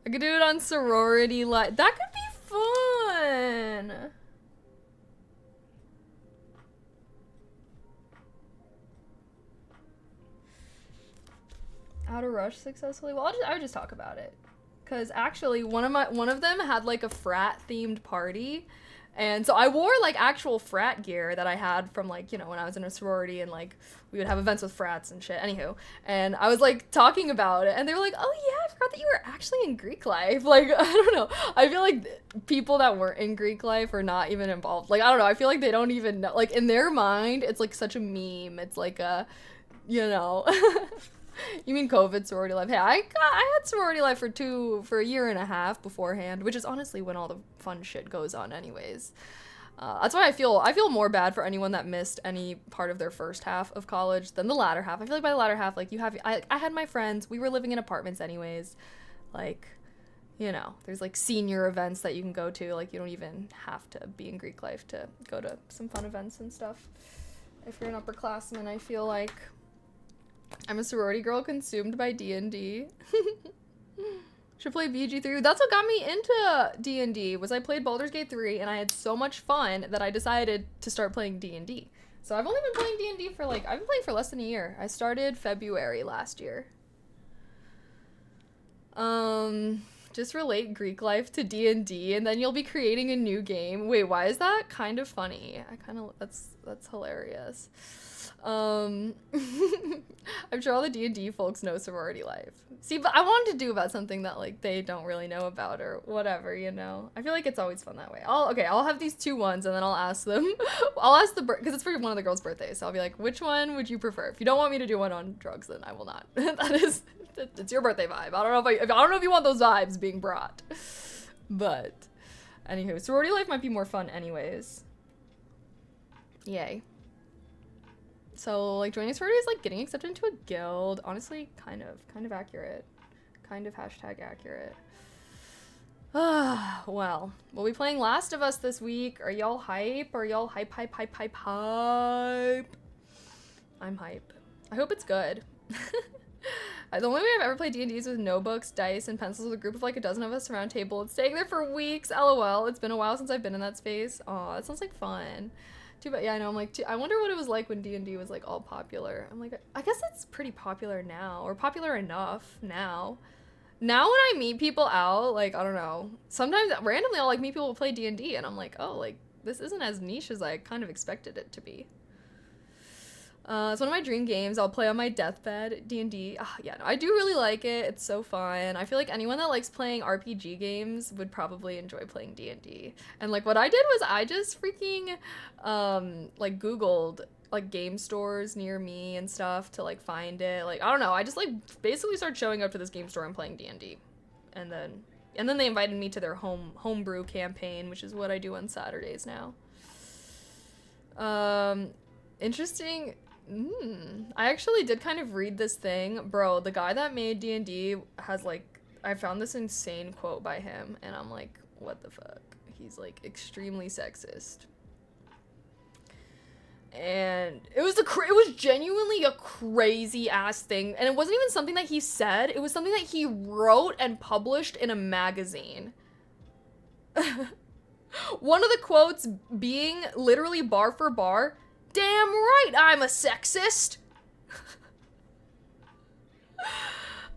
I could do it on sorority life. That could be fun. how to rush successfully. Well, I would just talk about it. Cause actually one of them had like a frat themed party. And so I wore like actual frat gear that I had from like, you know, when I was in a sorority and like we would have events with frats and shit. Anywho, and I was like talking about it and they were like, oh yeah, I forgot that you were actually in Greek life. Like, I don't know. I feel like people that weren't in Greek life are not even involved. Like, I don't know. I feel like they don't even know. Like, in their mind, it's like such a meme. It's like a, you know. You mean COVID sorority life? Hey, I had sorority life for a year and a half beforehand, which is honestly when all the fun shit goes on anyways. That's why I feel more bad for anyone that missed any part of their first half of college than the latter half. I feel like by the latter half, like I had my friends, we were living in apartments anyways. Like, you know, there's like senior events that you can go to. Like, you don't even have to be in Greek life to go to some fun events and stuff. If you're an upperclassman, I feel like I'm a sorority girl consumed by D&D. Should play BG3. That's what got me into D&D, was I played Baldur's Gate 3 and I had so much fun that I decided to start playing D&D. So I've only been playing D&D for like, I've been playing for less than a year. I started February last year. Just relate Greek life to D&D and then you'll be creating a new game. Wait, why is that kind of funny? That's hilarious. I'm sure all the D&D folks know sorority life. See, but I wanted to do about something that like they don't really know about or whatever, you know. I feel like it's always fun that way. I'll have these two ones and then I'll ask them. I'll ask because it's for one of the girls' birthdays. So I'll be like, which one would you prefer? If you don't want me to do one on drugs, then I will not. It's your birthday vibe. I don't know if you want those vibes being brought. But anywho, sorority life might be more fun anyways. Yay. So, like, joining a sorority is like getting accepted into a guild. Honestly, kind of accurate. Kind of #accurate. Well, we'll be playing Last of Us this week. Are y'all hype? Are y'all hype? I'm hype. I hope it's good. The only way I've ever played D&D is with notebooks, dice, and pencils with a group of like a dozen of us around a table. It's staying there for weeks, lol. It's been a while since I've been in that space. Aw, that sounds like fun. Too bad. Yeah, I know. I'm like, I wonder what it was like when D&D was like all popular. I'm like, I guess it's pretty popular now, or popular enough now. Now when I meet people out, like, I don't know, sometimes randomly I'll like meet people who play D&D and I'm like, oh, like this isn't as niche as I kind of expected it to be. It's one of my dream games. I'll play on my deathbed, D&D. Yeah, no, I do really like it. It's so fun. I feel like anyone that likes playing RPG games would probably enjoy playing D&D. And like what I did was I just freaking like Googled like game stores near me and stuff to like find it. Like, I don't know. I just like basically started showing up to this game store and playing D&D. And then they invited me to their homebrew campaign, which is what I do on Saturdays now. Interesting. I actually did kind of read this thing. Bro, the guy that made D&D has like, I found this insane quote by him and I'm like, what the fuck? He's like extremely sexist. And it was genuinely a crazy ass thing. And it wasn't even something that he said. It was something that he wrote and published in a magazine. One of the quotes being literally bar for bar, "Damn right I'm a sexist."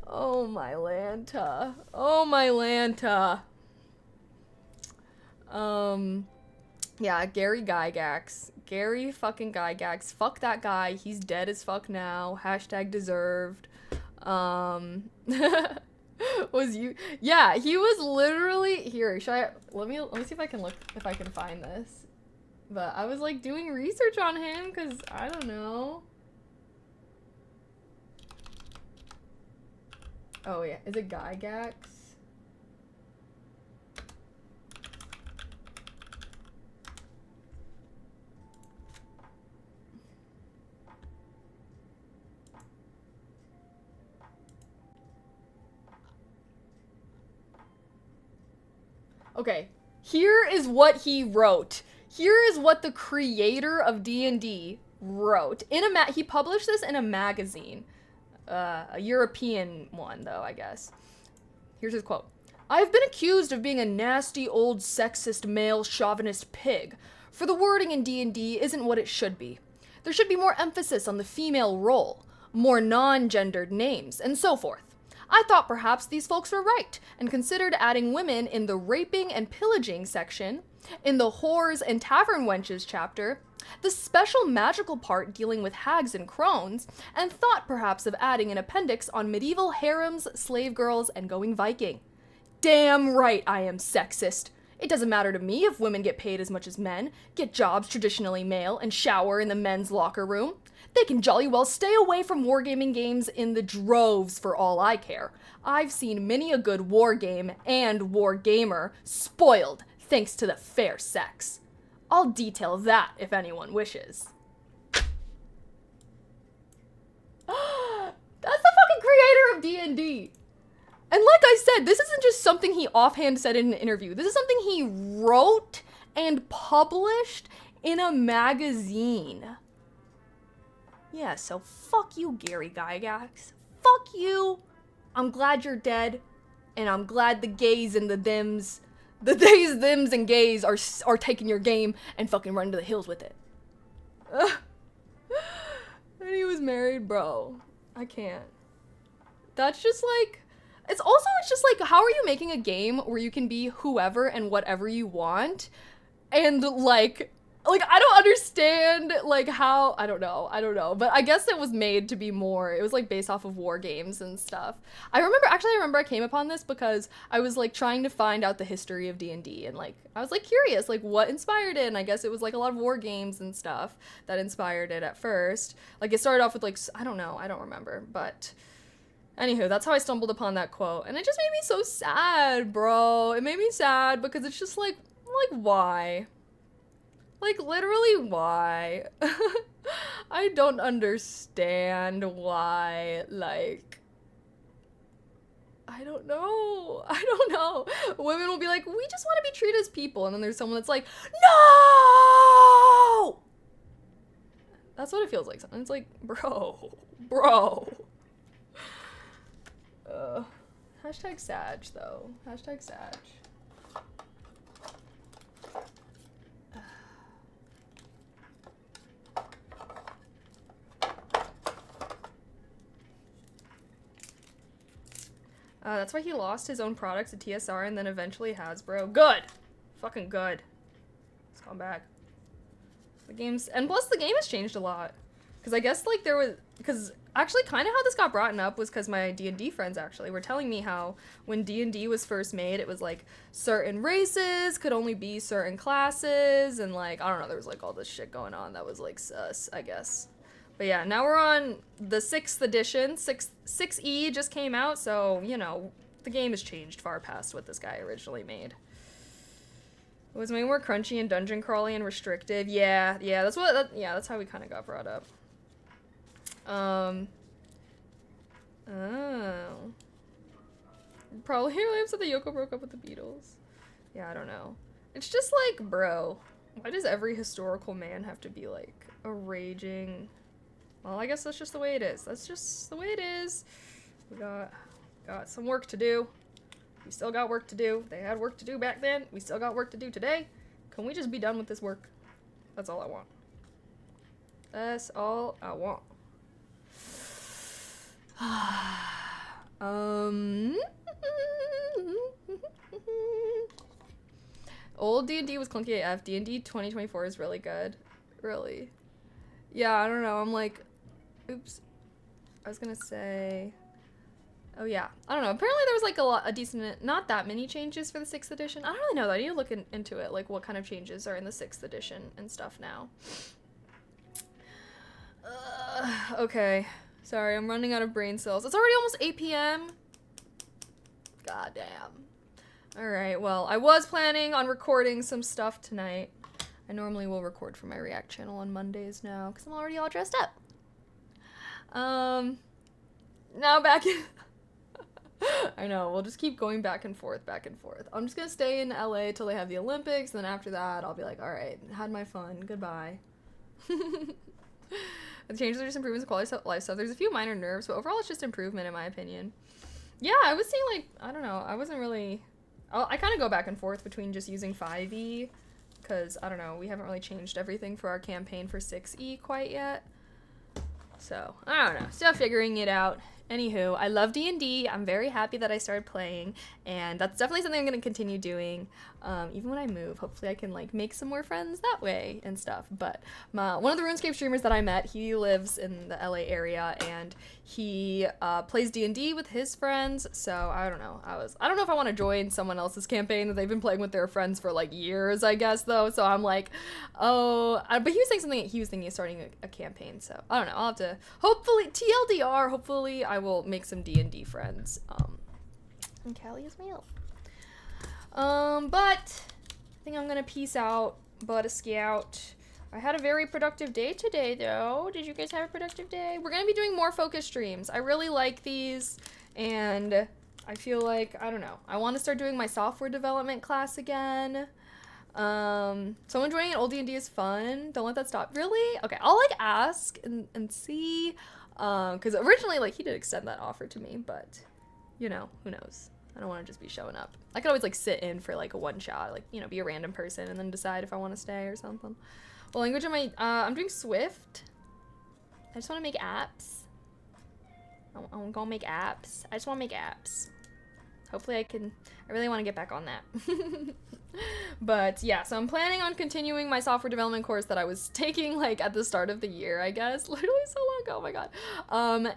Oh my Lanta. Oh my Lanta. Yeah, Gary Gygax. Gary fucking Gygax. Fuck that guy. He's dead as fuck now. #deserved. Was you? Yeah, he was literally here. Let me see if I can find this. But I was like doing research on him because I don't know. Oh yeah, is it Gygax? Okay, here is what he wrote. Here is what the creator of D&D wrote. He published this in a magazine. A European one, though, I guess. Here's his quote. "I have been accused of being a nasty old sexist male chauvinist pig, for the wording in D&D isn't what it should be. There should be more emphasis on the female role. more non-gendered names, and so forth. I thought perhaps these folks were right, and considered adding women in the raping and pillaging section, in the whores and tavern wenches chapter, the special magical part dealing with hags and crones, and thought perhaps of adding an appendix on medieval harems, slave girls, and going Viking. Damn right I am sexist. It doesn't matter to me if women get paid as much as men, get jobs traditionally male, and shower in the men's locker room. They can jolly well stay away from wargaming games in the droves for all I care. I've seen many a good war game and war gamer spoiled thanks to the fair sex. I'll detail that if anyone wishes. That's the fucking creator of D&D. And like I said, this isn't just something he offhand said in an interview. This is something he wrote and published in a magazine. Yeah, so fuck you, Gary Gygax. Fuck you. I'm glad you're dead. And I'm glad the gays and the thems, and gays are taking your game and fucking running to the hills with it. And he was married, bro. I can't. That's just like, it's just like, how are you making a game where you can be whoever and whatever you want? And like, I don't understand, like, how, I don't know, but I guess it was made to be more, it was, like, based off of war games and stuff. I remember I came upon this because I was, like, trying to find out the history of D&D, and, like, I was, like, curious, like, what inspired it, and I guess it was, like, a lot of war games and stuff that inspired it at first. Like, it started off with, like, I don't remember, but anywho, that's how I stumbled upon that quote, and it just made me so sad, bro. It made me sad because it's just, like, why? Like, literally, why? I don't understand why, like, I don't know. Women will be like, we just want to be treated as people, and then there's someone that's like, no! That's what it feels like sometimes. It's like, bro. Hashtag Sag, though. Hashtag Sag. That's why he lost his own products to TSR and then eventually Hasbro. Good! Fucking good. It's gone back. The game's, and plus the game has changed a lot. Because I guess, like, because actually kind of how this got brought up was because my D&D friends actually were telling me how when D&D was first made, it was, like, certain races could only be certain classes, and, like, I don't know, there was, like, all this shit going on that was, like, sus, I guess. But yeah, now we're on the 6th edition. 6E just came out, so, you know, the game has changed far past what this guy originally made. It was way more crunchy and dungeon crawly and restrictive. Yeah, that's how we kind of got brought up. Oh. Probably really upset that Yoko broke up with the Beatles. Yeah, I don't know. It's just like, bro, why does every historical man have to be, like, a raging... Well, I guess that's just the way it is. That's just the way it is. We got some work to do. We still got work to do. They had work to do back then. We still got work to do today. Can we just be done with this work? That's all I want. That's all I want. Old D&D was clunky AF. D&D 2024 is really good. Really. Yeah, I don't know. I'm like... Oops. I was gonna say... Oh, yeah. I don't know. Apparently there was, like, a decent... Not that many changes for the 6th edition. I don't really know, though. I need to look into it. Like, what kind of changes are in the 6th edition and stuff now. Okay. Sorry, I'm running out of brain cells. It's already almost 8 p.m. God damn. Alright, well, I was planning on recording some stuff tonight. I normally will record for my React channel on Mondays now, because I'm already all dressed up. Now back in... I know, we'll just keep going back and forth. I'm just gonna stay in LA till they have the Olympics, and then after that, I'll be like, alright, had my fun, goodbye. The changes are just improvements in quality of life stuff. There's a few minor nerves, but overall it's just improvement in my opinion. Yeah, I was seeing, like, I don't know, I wasn't really... I kind of go back and forth between just using 5e, because, I don't know, we haven't really changed everything for our campaign for 6e quite yet. So I don't know, still figuring it out. Anywho, I love D&D. I'm very happy that I started playing, and that's definitely something I'm going to continue doing. Even when I move, hopefully I can like make some more friends that way and stuff. But one of the RuneScape streamers that I met, he lives in the LA area, and he plays D&D with his friends. So I don't know. I don't know if I want to join someone else's campaign that they've been playing with their friends for like years, I guess, though. So I'm like, oh, but he was saying something. He was thinking of starting a campaign. So I don't know. I'll have to, hopefully, TLDR, hopefully I will make some D&D friends. And Callie is my elf. But I think I'm gonna peace out, but a scout. I had a very productive day today, though. Did you guys have a productive day? We're gonna be doing more focus streams. I really like these, and I feel like, I don't know, I want to start doing my software development class again. Someone joining an old D&D is fun. Don't let that stop. Really? Okay, I'll like ask and see. Because originally, like, he did extend that offer to me, but, you know, who knows? I don't want to just be showing up. I could always, like, sit in for, like, a one-shot, like, you know, be a random person and then decide if I want to stay or something. Well, language am I, I'm doing Swift. I just want to make apps. I'm gonna make apps. I just want to make apps. Hopefully I really want to get back on that. But yeah, so I'm planning on continuing my software development course that I was taking like at the start of the year, I guess. Literally so long ago, oh my god.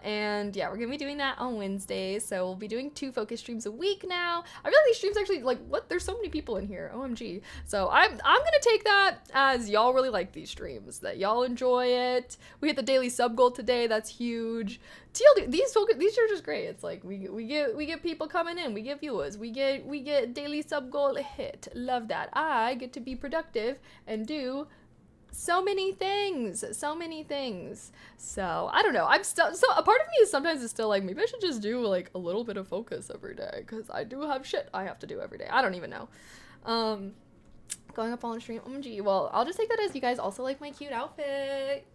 And yeah, we're gonna be doing that on Wednesdays. So we'll be doing 2 focus streams a week now. I feel like these streams actually, like, what? There's so many people in here. OMG. So I'm gonna take that as y'all really like these streams, that y'all enjoy it. We hit the daily sub goal today. That's huge. TLD, these are just great. It's like we get people coming in, we get viewers, we get daily sub goal hit. Love that. I get to be productive and do so many things. So I don't know. I'm still, so a part of me is sometimes still like, maybe I should just do like a little bit of focus every day, because I do have shit I have to do every day. I don't even know. Going up on stream. OMG. Well, I'll just take that as you guys also like my cute outfit.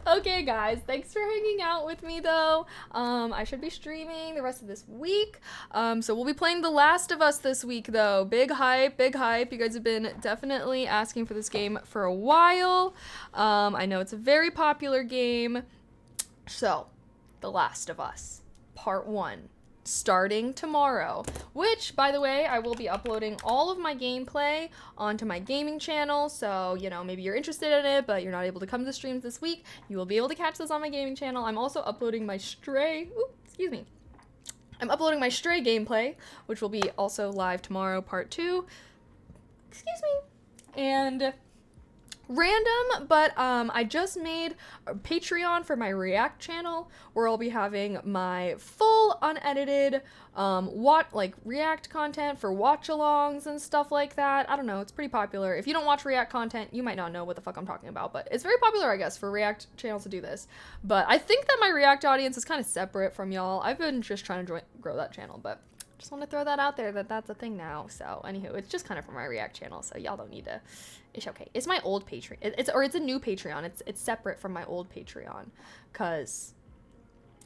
Okay, guys, thanks for hanging out with me, though. I should be streaming the rest of this week. So we'll be playing The Last of Us this week, though. Big hype. You guys have been definitely asking for this game for a while. I know it's a very popular game. So, The Last of Us, Part 1. Starting tomorrow, which, by the way, I will be uploading all of my gameplay onto my gaming channel. So, you know, maybe you're interested in it, but you're not able to come to the streams this week. You will be able to catch this on my gaming channel. I'm also uploading my I'm uploading my Stray gameplay, which will be also live tomorrow, part 2. And random, but I just made a Patreon for my React channel where I'll be having my full unedited React content for watch-alongs and stuff like that. I don't know, it's pretty popular. If you don't watch React content, you might not know what the fuck I'm talking about, but it's very popular, I guess, for React channels to do this. But I think that my React audience is kind of separate from y'all. I've been just trying to grow that channel, but just want to throw that out there that that's a thing now. So anywho, it's just kind of for my React channel, so y'all don't need to. It's okay. It's my old Patreon. It's a new Patreon. It's separate from my old Patreon, cause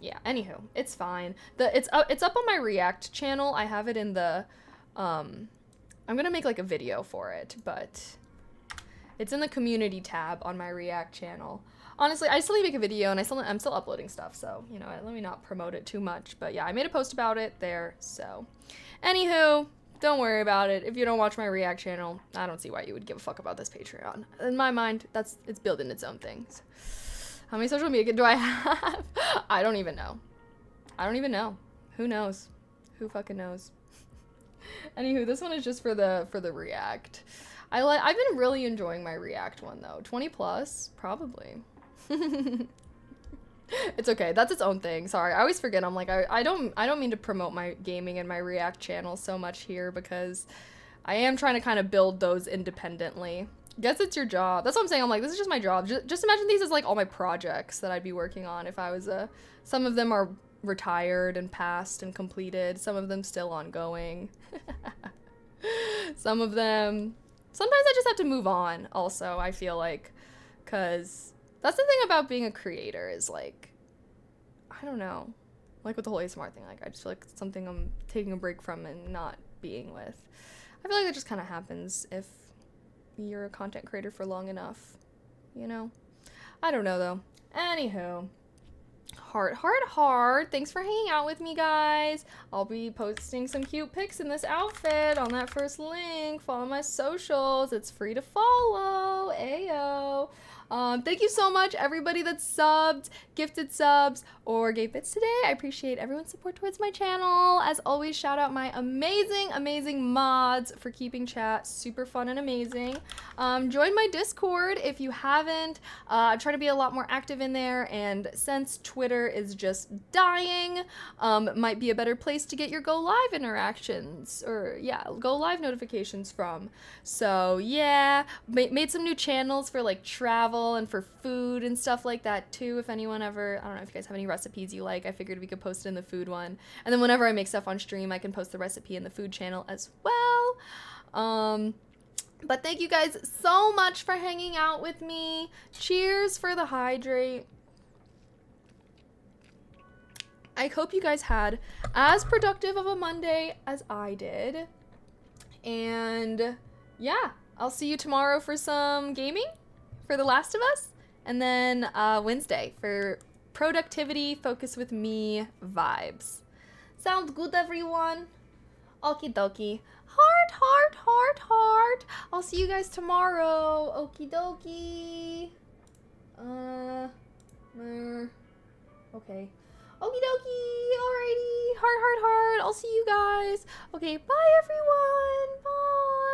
yeah. Anywho, it's fine. It's up on my React channel. I have it in the I'm gonna make like a video for it, but it's in the community tab on my React channel. Honestly, I still need to make a video, and I'm still uploading stuff, so, you know, let me not promote it too much. But yeah, I made a post about it there, so. Anywho, don't worry about it. If you don't watch my React channel, I don't see why you would give a fuck about this Patreon. In my mind, it's building its own things. How many social media do I have? I don't even know. Who knows? Who fucking knows? Anywho, this one is just for the React. I've been really enjoying my React one, though. 20 plus, probably. It's okay. That's its own thing. Sorry. I always forget. I'm like, I don't mean to promote my gaming and my React channel so much here, because I am trying to kind of build those independently. Guess it's your job. That's what I'm saying. I'm like, this is just my job. Just imagine these as like all my projects that I'd be working on if I was some of them are retired and passed and completed. Some of them still ongoing. Some of them, sometimes I just have to move on also, I feel like, because that's the thing about being a creator is, like, I don't know, like with the whole ASMR thing, like, I just feel like it's something I'm taking a break from and not being with. I feel like that just kind of happens if you're a content creator for long enough. you know? I don't know, though. Anywho. Heart. Thanks for hanging out with me, guys. I'll be posting some cute pics in this outfit on that first link. Follow my socials. It's free to follow. Ayo. Thank you so much, everybody that subbed, gifted subs, or gave bits today. I appreciate everyone's support towards my channel. As always, shout out my amazing mods for keeping chat super fun and amazing. Join my Discord if you haven't. I try to be a lot more active in there, and since Twitter is just dying, it might be a better place to get your go live interactions, or yeah, go live notifications from. So yeah, made some new channels for like travel and for food and stuff like that too. If anyone ever, I don't know if you guys have any recipes you like, I figured we could post it in the food one. And then whenever I make stuff on stream, I can post the recipe in the food channel as well. But thank you guys so much for hanging out with me. Cheers for the hydrate. I hope you guys had as productive of a Monday as I did. And yeah, I'll see you tomorrow for some gaming for The Last of Us, and then Wednesday for productivity, focus with me vibes. Sounds good, everyone? Okie dokie. Heart. I'll see you guys tomorrow. Okie dokie. Okay. Okie dokie. Alrighty. Heart. I'll see you guys. Okay, bye everyone. Bye.